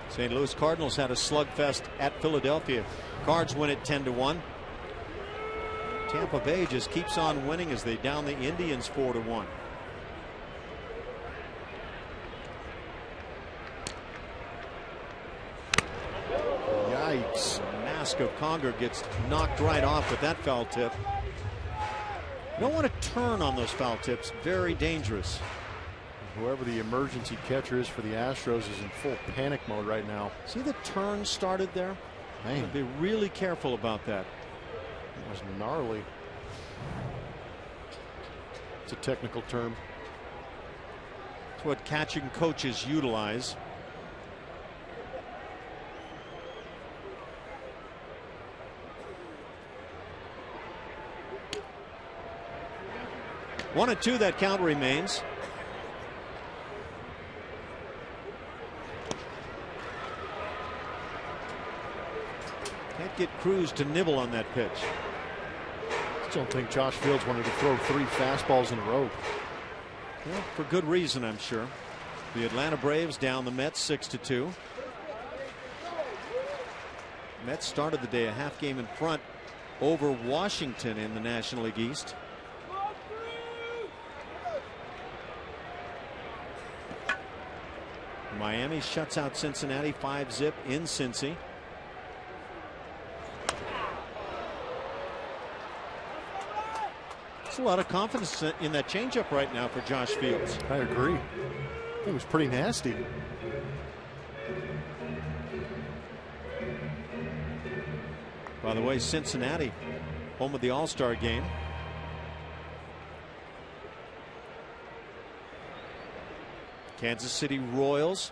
St. Louis Cardinals had a slugfest at Philadelphia. Cards win it 10-1. Tampa Bay just keeps on winning as they down the Indians 4-1. mask of Conger gets knocked right off with that foul tip. You don't want to turn on those foul tips. Very dangerous. Whoever the emergency catcher is for the Astros is in full panic mode right now. See the turn started there? Man, be really careful about that. It was gnarly. It's a technical term. It's what catching coaches utilize. One and two, that count remains. Can't get Cruz to nibble on that pitch. Still think Josh Fields wanted to throw 3 fastballs in a row. Well, for good reason, I'm sure. The Atlanta Braves down the Mets 6-2. Mets started the day a half game in front over Washington in the National League East. Miami shuts out Cincinnati 5-0 in Cincy. There's a lot of confidence in that changeup right now for Josh Fields. I agree. It was pretty nasty. By the way, Cincinnati, home of the All-Star game. Kansas City Royals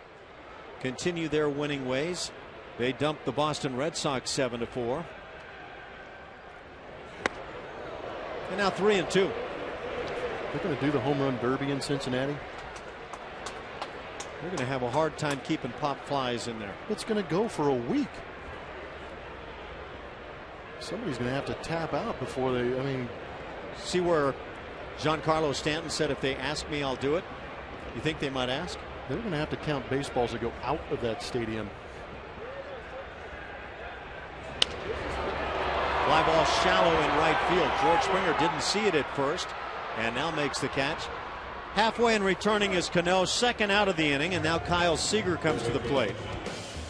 continue their winning ways. They dumped the Boston Red Sox 7-4. And now 3-2. They're going to do the home run derby in Cincinnati. They're going to have a hard time keeping pop flies in there. It's going to go for a week. Somebody's going to have to tap out before they, I mean. See where Giancarlo Stanton said, if they ask me, I'll do it? You think they might ask? They're going to have to count baseballs that go out of that stadium. Fly ball shallow in right field. George Springer didn't see it at first and now makes the catch. Halfway and returning is Cano, second out of the inning, and now Kyle Seager comes to the plate.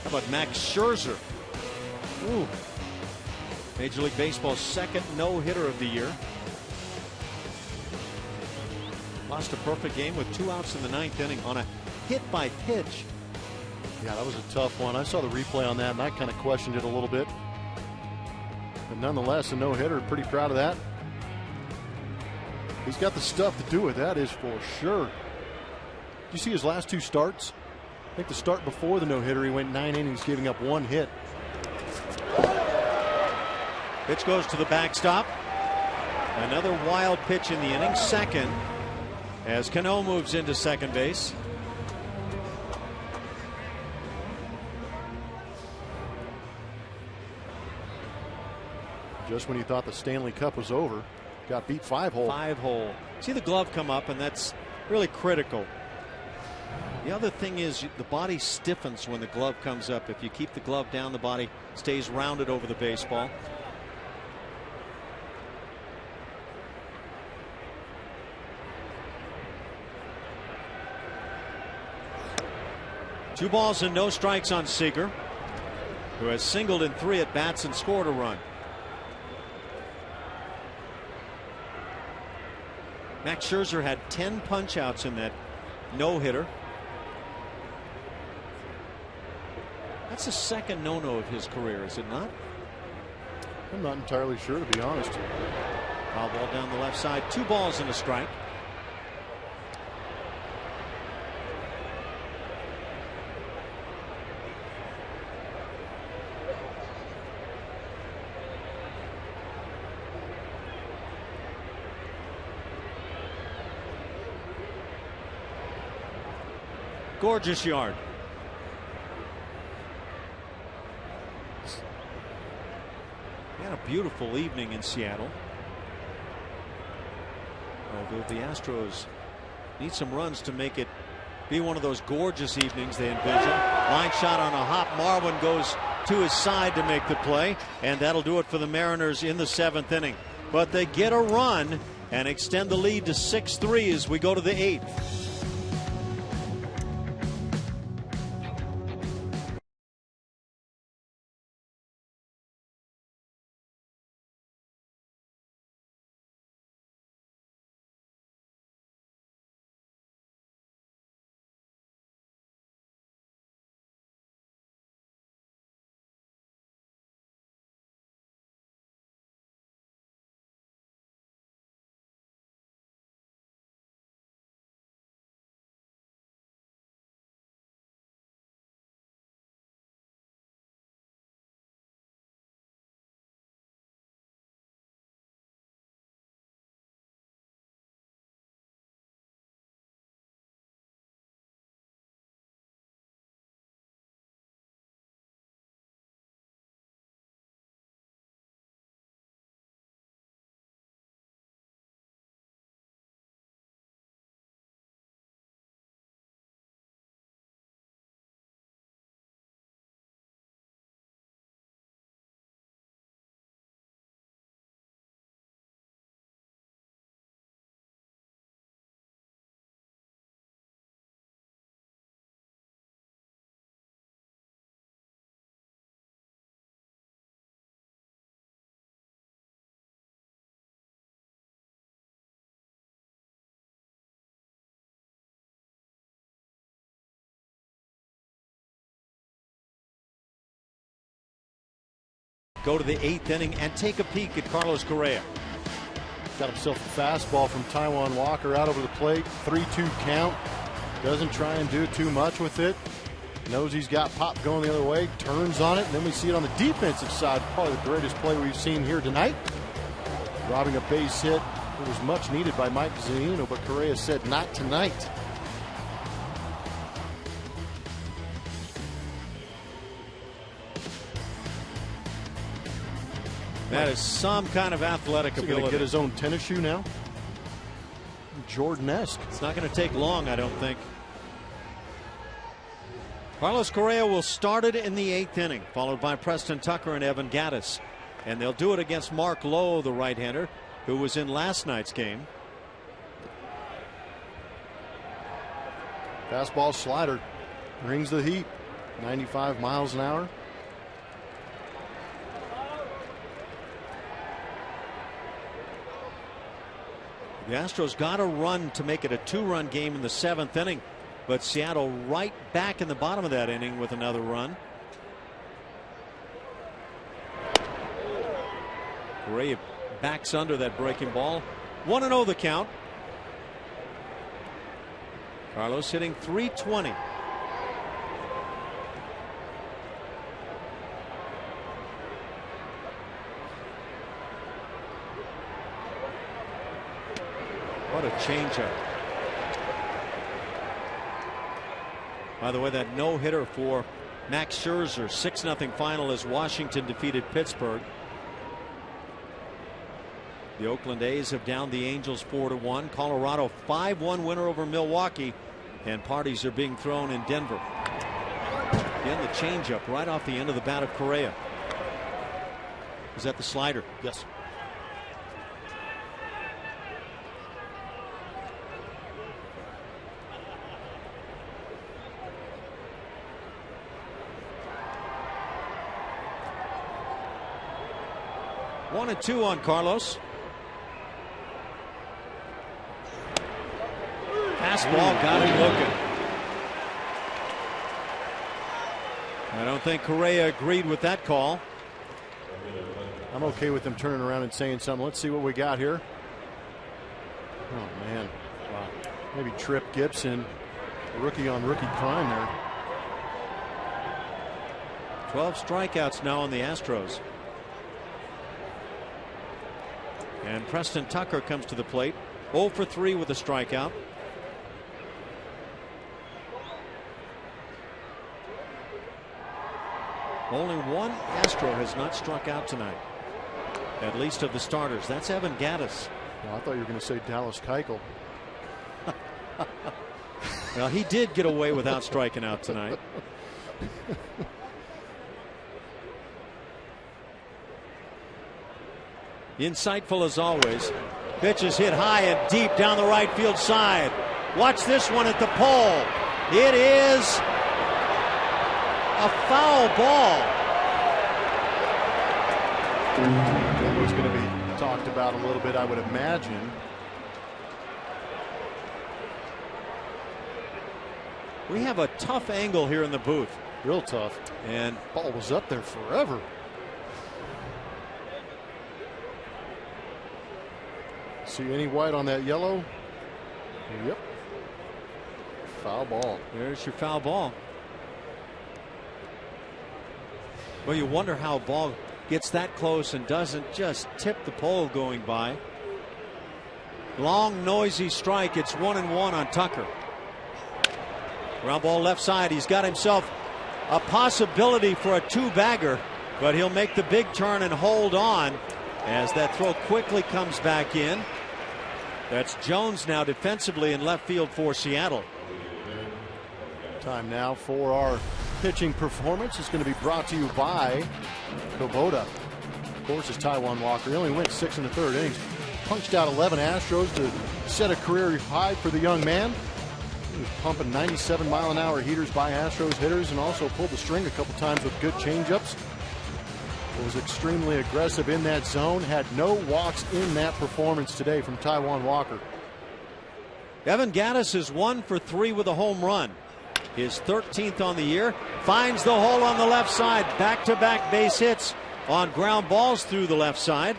How about Max Scherzer? Ooh. Major League Baseball's second no-hitter of the year. Lost a perfect game with 2 outs in the 9th inning on a hit by pitch. Yeah, that was a tough one. I saw the replay on that and I kind of questioned it a little bit. But nonetheless, a no-hitter. Pretty proud of that. He's got the stuff to do it, that is for sure. Did you see his last 2 starts? I think the start before the no-hitter, he went 9 innings, giving up 1 hit. Pitch goes to the backstop. Another wild pitch in the inning, second, as Cano moves into second base. Just when you thought the Stanley Cup was over, got beat 5-hole. 5-hole. See the glove come up, and that's really critical. The other thing is the body stiffens when the glove comes up. If you keep the glove down, the body stays rounded over the baseball. Two balls and no strikes on Seager, who has singled in 3 at bats and scored a run. Max Scherzer had 10 punch outs in that no-hitter. That's the second no-no of his career, is it not? I'm not entirely sure, to be honest. Foul ball down the left side. 2 balls and a strike. Gorgeous yard. We had a beautiful evening in Seattle. Although the Astros need some runs to make it be one of those gorgeous evenings they envision. Line shot on a hop. Marwin goes to his side to make the play, and that'll do it for the Mariners in the 7th inning. But they get a run and extend the lead to 6-3 as we go to the 8th. go to the 8th inning and take a peek at Carlos Correa. Got himself a fastball from Taijuan Walker out over the plate. 3-2 count. Doesn't try and do too much with it. Knows he's got pop going the other way. Turns on it. And then we see it on the defensive side. Probably the greatest play we've seen here tonight. Robbing a base hit. It was much needed by Mike Zunino, but Correa said not tonight. That is some kind of athletic Is he ability. going to get his own tennis shoe now? Jordan-esque. It's not going to take long, I don't think. Carlos Correa will start it in the 8th inning, followed by Preston Tucker and Evan Gattis. And they'll do it against Mark Lowe, the right-hander, who was in last night's game. Fastball slider brings the heat. 95 miles an hour. The Astros got a run to make it a 2-run game in the 7th inning, but Seattle right back in the bottom of that inning with another run. Correa backs under that breaking ball. 1-0 the count. Carlos hitting .320. What a changeup. By the way, that no-hitter for Max Scherzer, 6-0 final as Washington defeated Pittsburgh. The Oakland A's have downed the Angels 4-1. Colorado 5-1 winner over Milwaukee, and parties are being thrown in Denver. Again, the changeup right off the end of the bat of Correa. Is that the slider? Yes. One and two on Carlos. Fastball got him looking. I don't think Correa agreed with that call. I'm okay with them turning around and saying something. Let's see what we got here. Oh, man. Wow. Maybe Tripp Gibson. Rookie on rookie crime there. 12 strikeouts now on the Astros. And Preston Tucker comes to the plate. 0 for 3 with a strikeout. Only one Astro has not struck out tonight, at least of the starters. That's Evan Gattis. Well, I thought you were going to say Dallas Keuchel. Well, he did get away without striking out tonight. Insightful as always. Pitch is hit high and deep down the right field side. Watch this one at the pole. It is a foul ball. That was going to be talked about a little bit, I would imagine. We have a tough angle here in the booth. Real tough. And ball was up there forever. See any white on that yellow? Yep. Foul ball. There's your foul ball. Well, you wonder how a ball gets that close and doesn't just tip the pole going by. Long, noisy strike. It's 1-1 on Tucker. Ground ball left side. He's got himself a possibility for a 2-bagger, but he'll make the big turn and hold on as that throw quickly comes back in. That's Jones now defensively in left field for Seattle. Time now for our pitching performance. It's going to be brought to you by Kubota. Of course, it's Taijuan Walker. He only went 6 1/3 innings. Punched out 11 Astros to set a career high for the young man. He was pumping 97-mile-an-hour heaters by Astros hitters and also pulled the string a couple times with good changeups. Was extremely aggressive in that zone. Had no walks in that performance today from Taijuan Walker. Evan Gattis is 1 for 3 with a home run. His 13th on the year. Finds the hole on the left side. Back-to-back base hits on ground balls through the left side.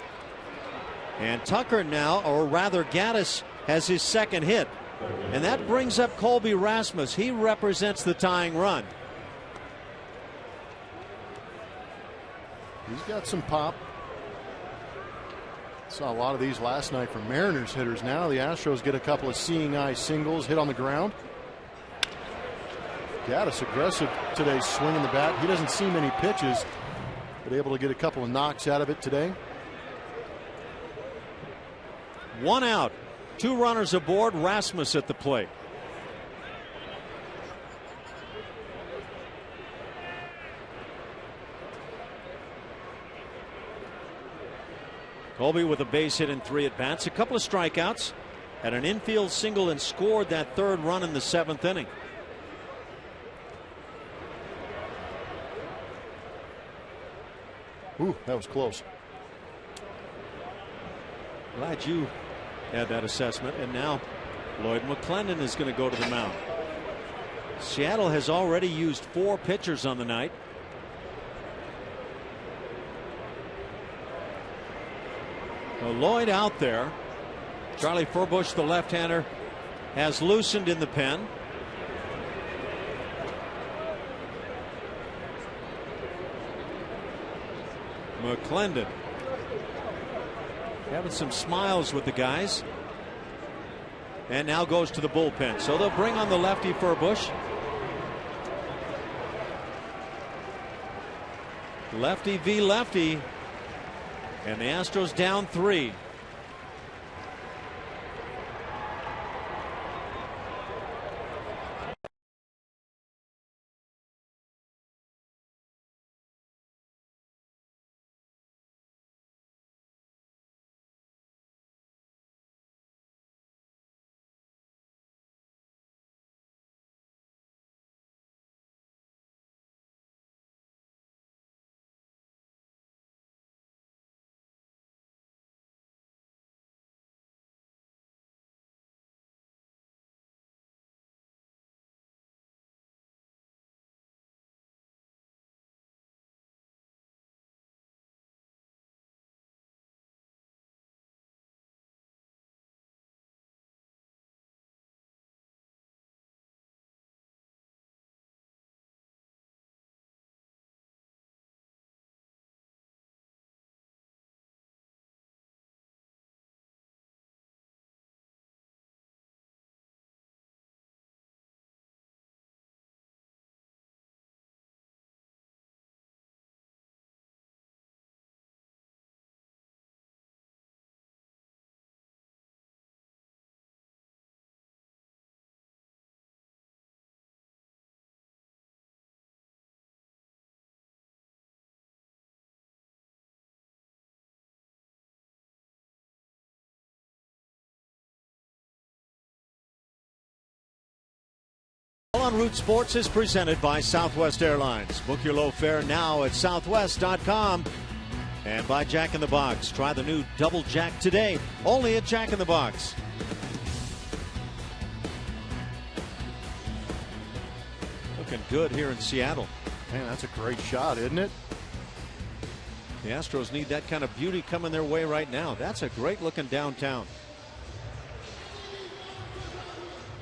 And Tucker now, or rather Gaddis, has his second hit. And that brings up Colby Rasmus. He represents the tying run. He's got some pop. Saw a lot of these last night from Mariners hitters. Now the Astros get a couple of seeing eye singles, hit on the ground. Gaddis aggressive today, swinging the bat. He doesn't see many pitches, but able to get a couple of knocks out of it today. 1 out, 2 runners aboard. Rasmus at the plate. Colby with a base hit in 3 at bats, a couple of strikeouts, had an infield single and scored that 3rd run in the 7th inning. Ooh, that was close. Glad you had that assessment. And now Lloyd McClendon is going to go to the mound. Seattle has already used 4 pitchers on the night. Lloyd out there. Charlie Furbush, the left-hander, has loosened in the pen. McClendon having some smiles with the guys. And now goes to the bullpen. So they'll bring on the lefty Furbush. Lefty v. lefty. And the Astros down 3. On Root Sports is presented by Southwest Airlines. Book your low fare now at southwest.com. And by Jack in the Box. Try the new Double Jack today, only at Jack in the Box. Looking good here in Seattle. Man, that's a great shot, isn't it? The Astros need that kind of beauty coming their way right now. That's a great looking downtown.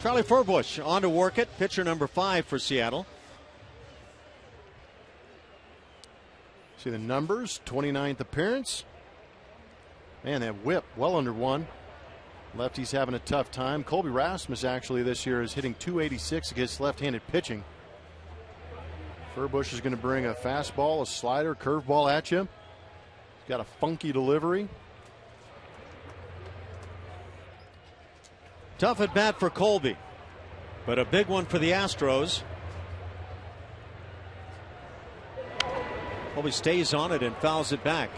Charlie Furbush on to work it. Pitcher number 5 for Seattle. See the numbers. 29th appearance. Man, that whip well under 1. Lefty's having a tough time. Colby Rasmus actually this year is hitting .286 against left-handed pitching. Furbush is going to bring a fastball, a slider, curveball at you. He's got a funky delivery. Tough at bat for Colby, but a big one for the Astros. Colby stays on it and fouls it back.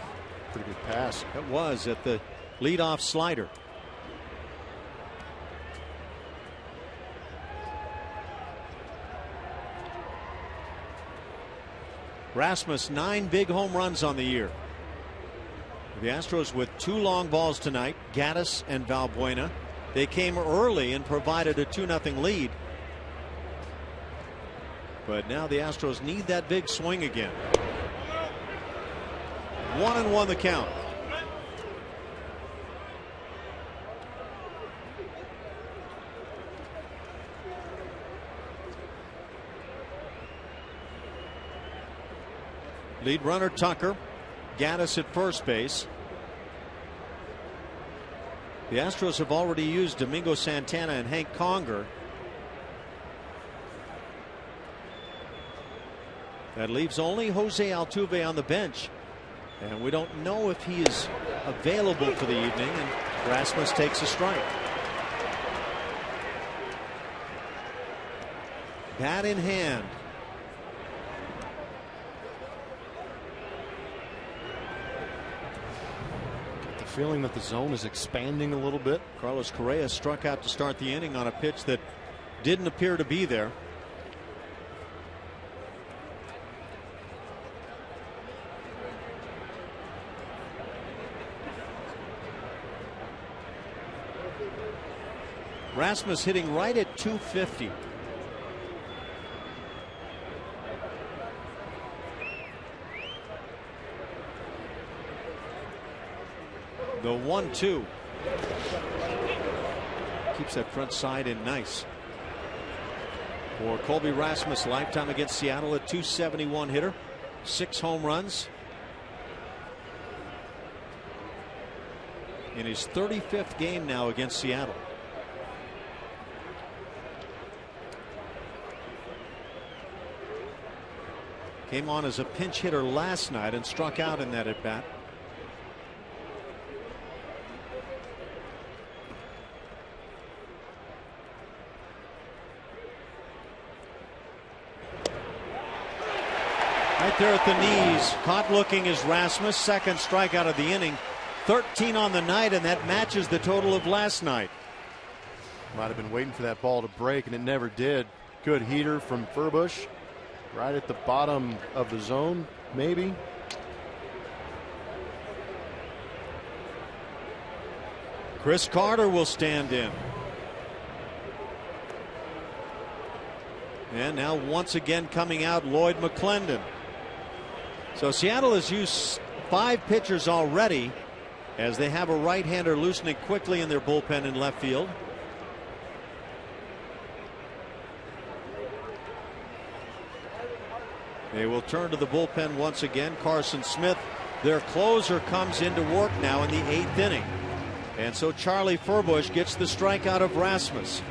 Pretty good pass. It was at the leadoff slider. Rasmus 9 big home runs on the year. The Astros with 2 long balls tonight, Gaddis and Valbuena. They came early and provided a 2-0 lead. But now the Astros need that big swing again. 1-1 the count. Lead runner Tucker. Gaddis at first base. The Astros have already used Domingo Santana and Hank Conger. That leaves only Jose Altuve on the bench. And we don't know if he is available for the evening. And Rasmus takes a strike. Bat in hand. Feeling that the zone is expanding a little bit. Carlos Correa struck out to start the inning on a pitch that didn't appear to be there. Rasmus hitting right at 250. The 1-2 keeps that front side in nice for Colby Rasmus. Lifetime against Seattle, a .271 hitter, 6 home runs in his 35th game now against Seattle. Came on as a pinch hitter last night and struck out in that at bat. Right there at the knees. Caught looking is Rasmus. Second strikeout of the inning. 13 on the night, and that matches the total of last night. Might have been waiting for that ball to break, and it never did. Good heater from Furbush. Right at the bottom of the zone, maybe. Chris Carter will stand in. And now once again coming out, Lloyd McClendon. So Seattle has used 5 pitchers already, as they have a right-hander loosening quickly in their bullpen in left field. They will turn to the bullpen once again. Carson Smith, their closer, comes into work now in the 8th inning. And so Charlie Furbush gets the strikeout of Rasmus.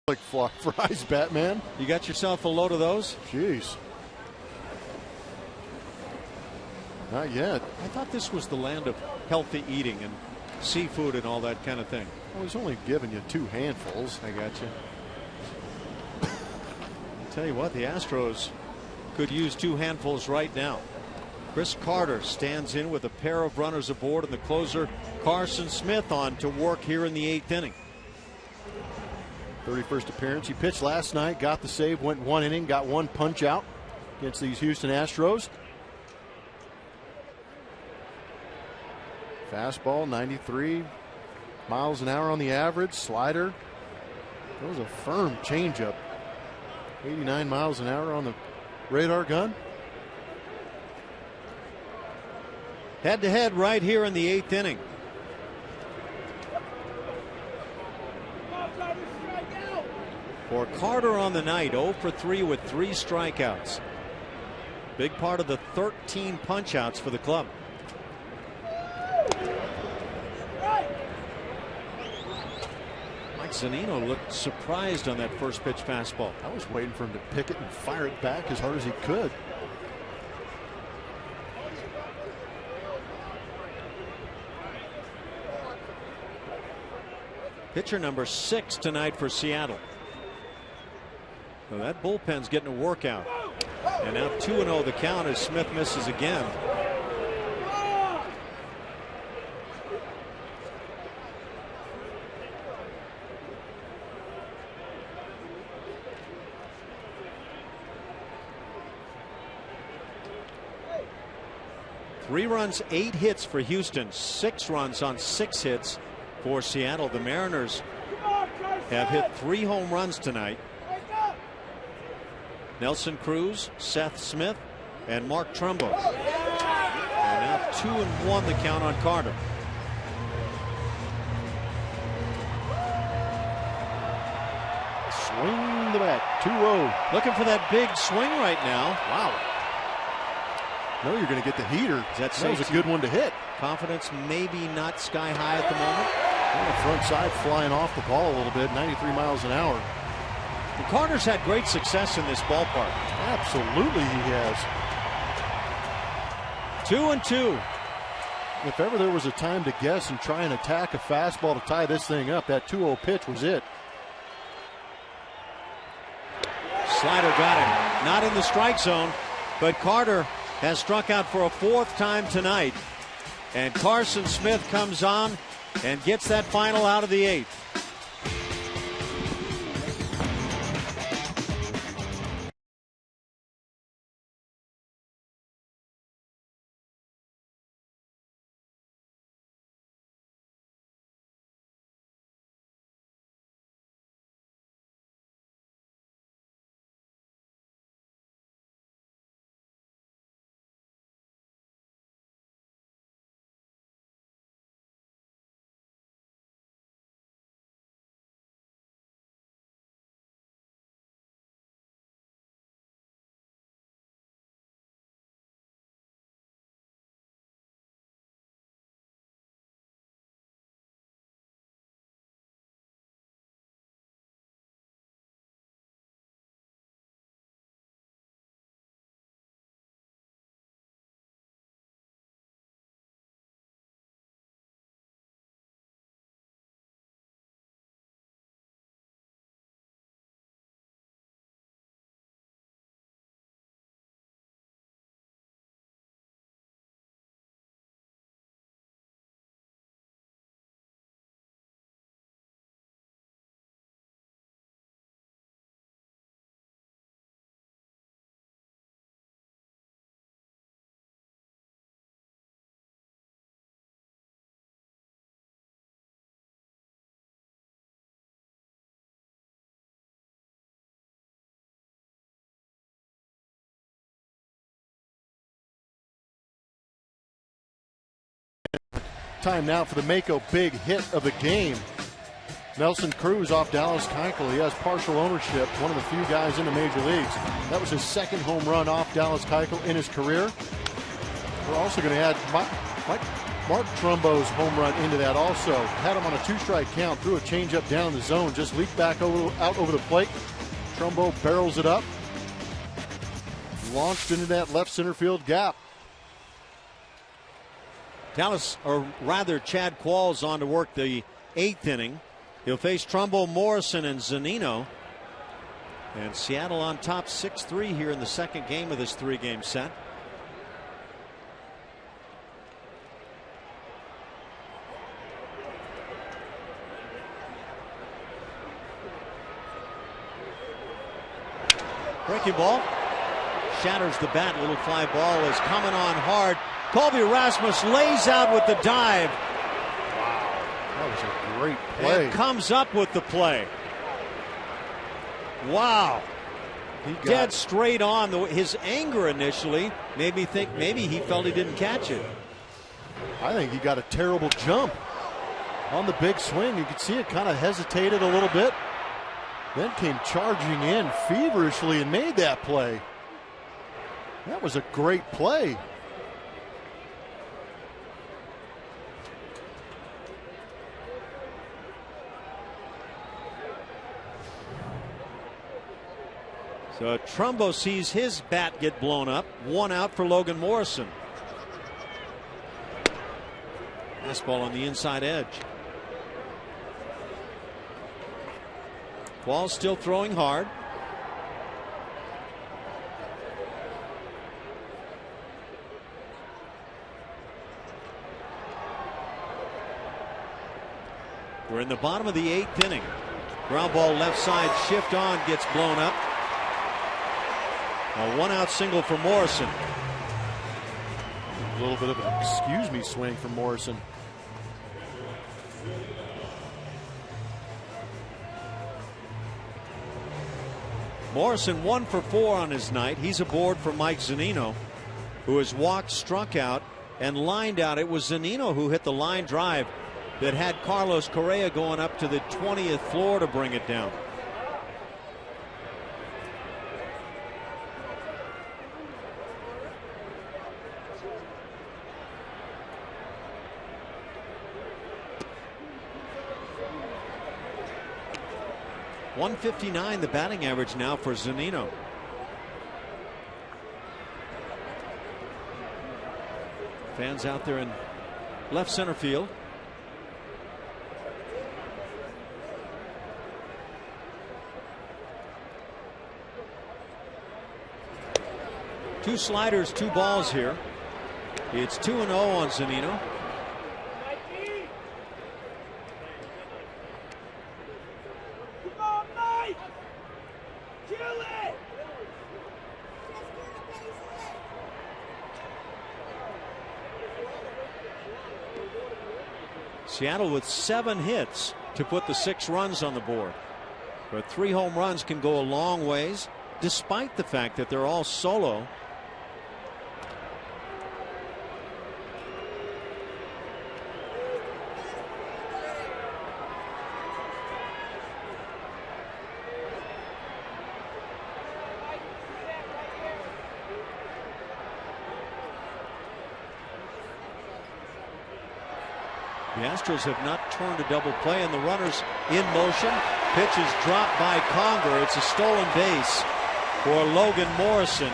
Like fries, Batman. You got yourself a load of those? Jeez. Not yet. I thought this was the land of healthy eating and seafood and all that kind of thing. I was only giving you 2 handfuls. I got you. I'll tell you what, the Astros could use 2 handfuls right now. Chris Carter stands in with a pair of runners aboard, and the closer Carson Smith on to work here in the 8th inning. 31st appearance. He pitched last night, got the save, went 1 inning, got 1 punch out against these Houston Astros. Fastball, 93 miles an hour on the average. Slider. That was a firm changeup. 89 miles an hour on the radar gun. Head to head right here in the 8th inning. For Carter on the night, 0 for 3 with 3 strikeouts. Big part of the 13 punch outs for the club. Mike Zunino looked surprised on that first pitch fastball. I was waiting for him to pick it and fire it back as hard as he could. Pitcher number 6 tonight for Seattle. So that bullpen's getting a workout. And now 2-0 the count as Smith misses again. Three runs, 8 hits for Houston, 6 runs on 6 hits for Seattle. The Mariners have hit 3 home runs tonight. Nelson Cruz, Seth Smith, and Mark Trumbo. And now 2-1 the count on Carter. Swing the bat, 2-0. Looking for that big swing right now. Wow. No, you're going to get the heater. That was a good one to hit. Confidence maybe not sky high at the moment. On the front side flying off the ball a little bit, 93 miles an hour. The Carter's had great success in this ballpark. Absolutely he has. 2-2. If ever there was a time to guess and try and attack a fastball to tie this thing up, that 2-0 pitch was it. Slider got him. Not in the strike zone, but Carter has struck out for a 4th time tonight. And Carson Smith comes on and gets that final out of the 8th. Time now for the Mako big hit of the game. Nelson Cruz off Dallas Keuchel. He has partial ownership, one of the few guys in the major leagues. That was his 2nd home run off Dallas Keuchel in his career. We're also going to add Mark Trumbo's home run into that also. Had him on a 2-strike count, threw a changeup down the zone, just leaped back out over the plate. Trumbo barrels it up, launched into that left center field gap. Dallas, or rather Chad Qualls, on to work the 8th inning. He'll face Trumbo, Morrison, and Zunino. And Seattle on top 6-3 here in the 2nd game of this 3-game set. Breaking ball. Shatters the bat. Little fly ball is coming on hard. Colby Rasmus lays out with the dive. Wow. That was a great play. And comes up with the play. Wow. Dead straight on. His anger initially made me think maybe he felt he didn't catch it. I think he got a terrible jump on the big swing. You could see it kind of hesitated a little bit. Then came charging in feverishly and made that play. That was a great play. So Trumbo sees his bat get blown up. 1 out for Logan Morrison. Fastball on the inside edge. Ball still throwing hard. We're in the bottom of the 8th inning. Ground ball left side, shift on, gets blown up. A 1-out single for Morrison. A little bit of an excuse me swing from Morrison. Morrison 1 for 4 on his night. He's aboard for Mike Zunino, who has walked, struck out, and lined out. It was Zunino who hit the line drive that had Carlos Correa going up to the 20th floor to bring it down. .159 the batting average now for Zunino. Fans out there in left center field. Two sliders, 2 balls here. It's 2-0 on Zunino. Seattle with 7 hits to put the 6 runs on the board. But 3 home runs can go a long ways, despite the fact that they're all solo. The Astros have not turned a double play, and the runners in motion. Pitch is dropped by Conger. It's a stolen base for Logan Morrison.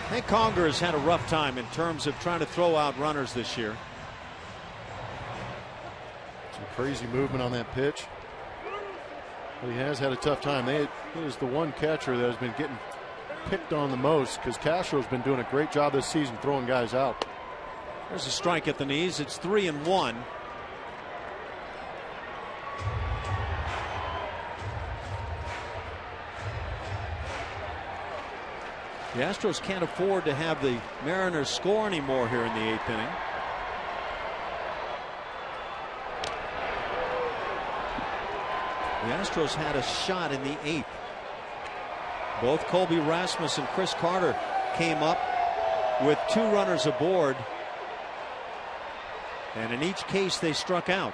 I think Conger has had a rough time in terms of trying to throw out runners this year. Some crazy movement on that pitch. But he has had a tough time. He is the one catcher that has been getting picked on the most, because Castro's been doing a great job this season throwing guys out. There's a strike at the knees. It's 3-1. The Astros can't afford to have the Mariners score anymore here in the 8th inning. The Astros had a shot in the 8th. Both Colby Rasmus and Chris Carter came up with 2 runners aboard, and in each case they struck out.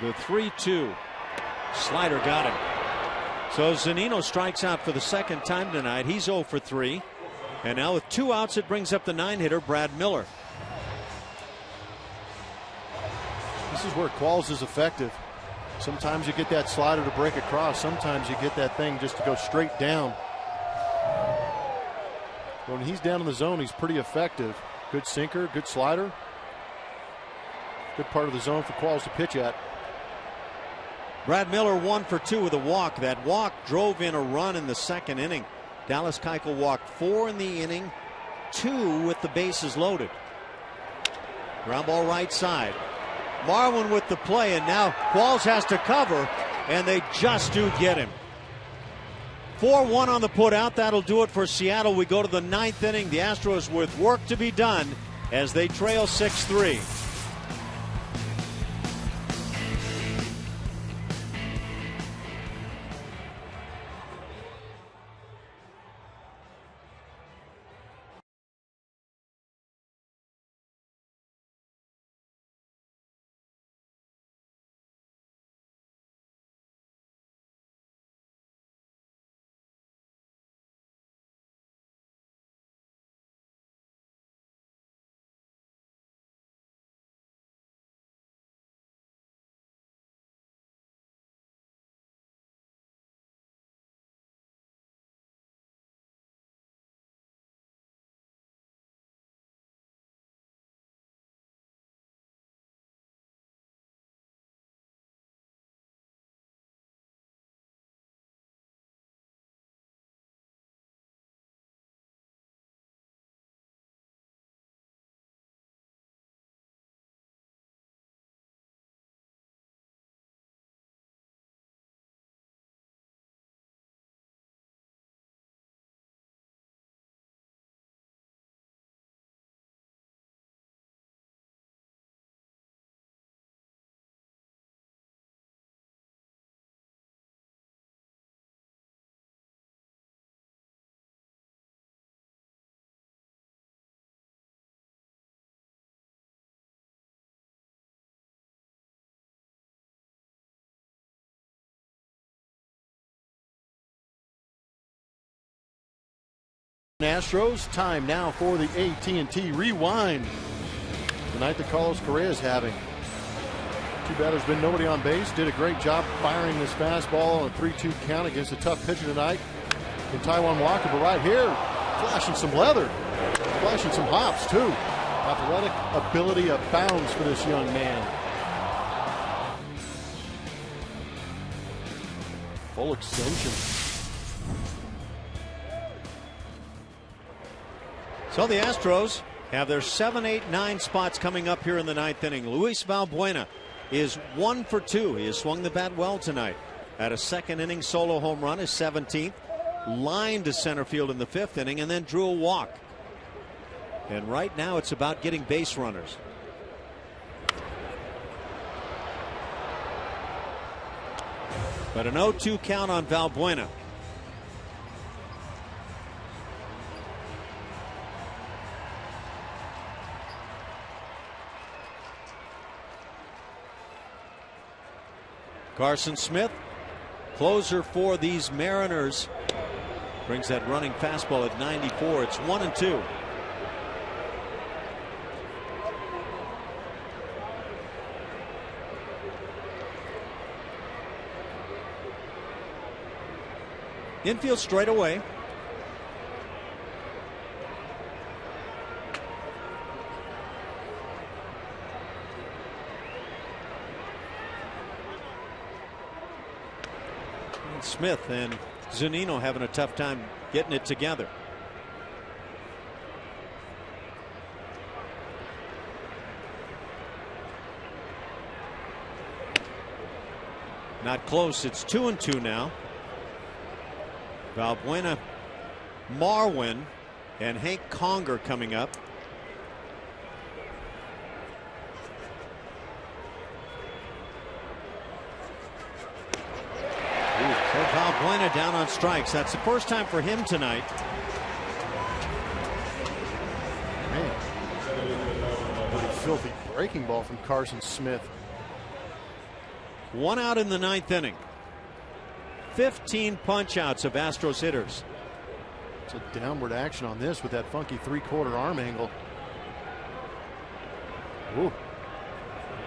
The 3-2 slider got him. So Zunino strikes out for the 2nd time tonight. He's 0 for 3. And now with 2 outs, it brings up the 9-hitter, Brad Miller. This is where Qualls is effective. Sometimes you get that slider to break across. Sometimes you get that thing just to go straight down. But when he's down in the zone, he's pretty effective. Good sinker, good slider. Good part of the zone for Qualls to pitch at. Brad Miller 1 for 2 with a walk. That walk drove in a run in the second inning. Dallas Keuchel walked 4 in the inning, 2 with the bases loaded. Ground ball right side. Marwin with the play, and now Qualls has to cover, and they just do get him. 4-1 on the putout. That'll do it for Seattle. We go to the 9th inning. The Astros with work to be done as they trail 6-3. Astros, time now for the AT&T Rewind. The night that Carlos Correa is having. Too bad there's been nobody on base. Did a great job firing this fastball on a 3-2 count against a tough pitcher tonight in Taijuan Walker. But right here, flashing some leather, flashing some hops too. Athletic ability abounds for this young man. Full extension. So the Astros have their 7, 8, 9 spots coming up here in the 9th inning. Luis Valbuena is 1 for 2. He has swung the bat well tonight. Had a second inning solo home run, his 17th. Lined to center field in the 5th inning and then drew a walk. And right now it's about getting base runners. But an 0-2 count on Valbuena. Carson Smith, closer for these Mariners, brings that running fastball at 94. It's 1-2. Infield straight away. Smith and Zunino having a tough time getting it together. Not close. It's 2-2 now. Valbuena, Marwin, and Hank Conger coming up. Valbuena down on strikes. That's the first time for him tonight. Man, what a filthy breaking ball from Carson Smith. 1 out in the 9th inning. 15 punch outs of Astros hitters. It's a downward action on this with that funky 3/4 arm angle. Ooh.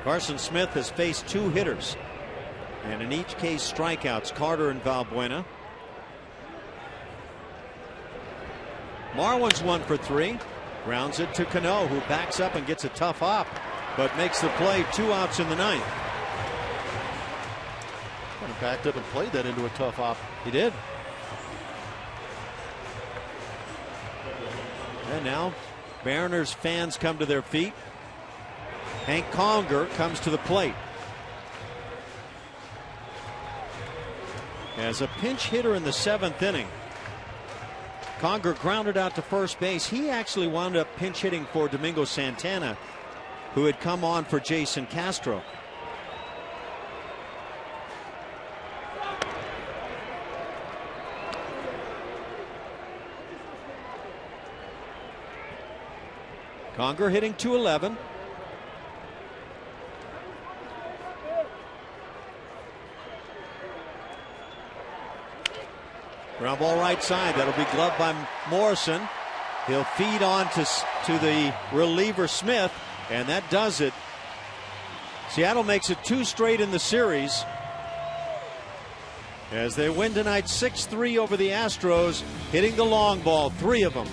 Carson Smith has faced 2 hitters, and in each case strikeouts, Carter and Valbuena. Marwin's 1 for 3. Grounds it to Cano, who backs up and gets a tough hop. but makes the play. 2 outs in the ninth. Kind of backed up and played that into a tough op. He did. And now Mariners fans come to their feet. Hank Conger comes to the plate. As a pinch hitter in the 7th inning, Conger grounded out to first base. He actually wound up pinch hitting for Domingo Santana, who had come on for Jason Castro. Conger hitting .211. Ground ball right side. That'll be gloved by Morrison. He'll feed on to the reliever Smith, and that does it. Seattle makes it 2 straight in the series as they win tonight 6-3 over the Astros, hitting the long ball, 3 of them.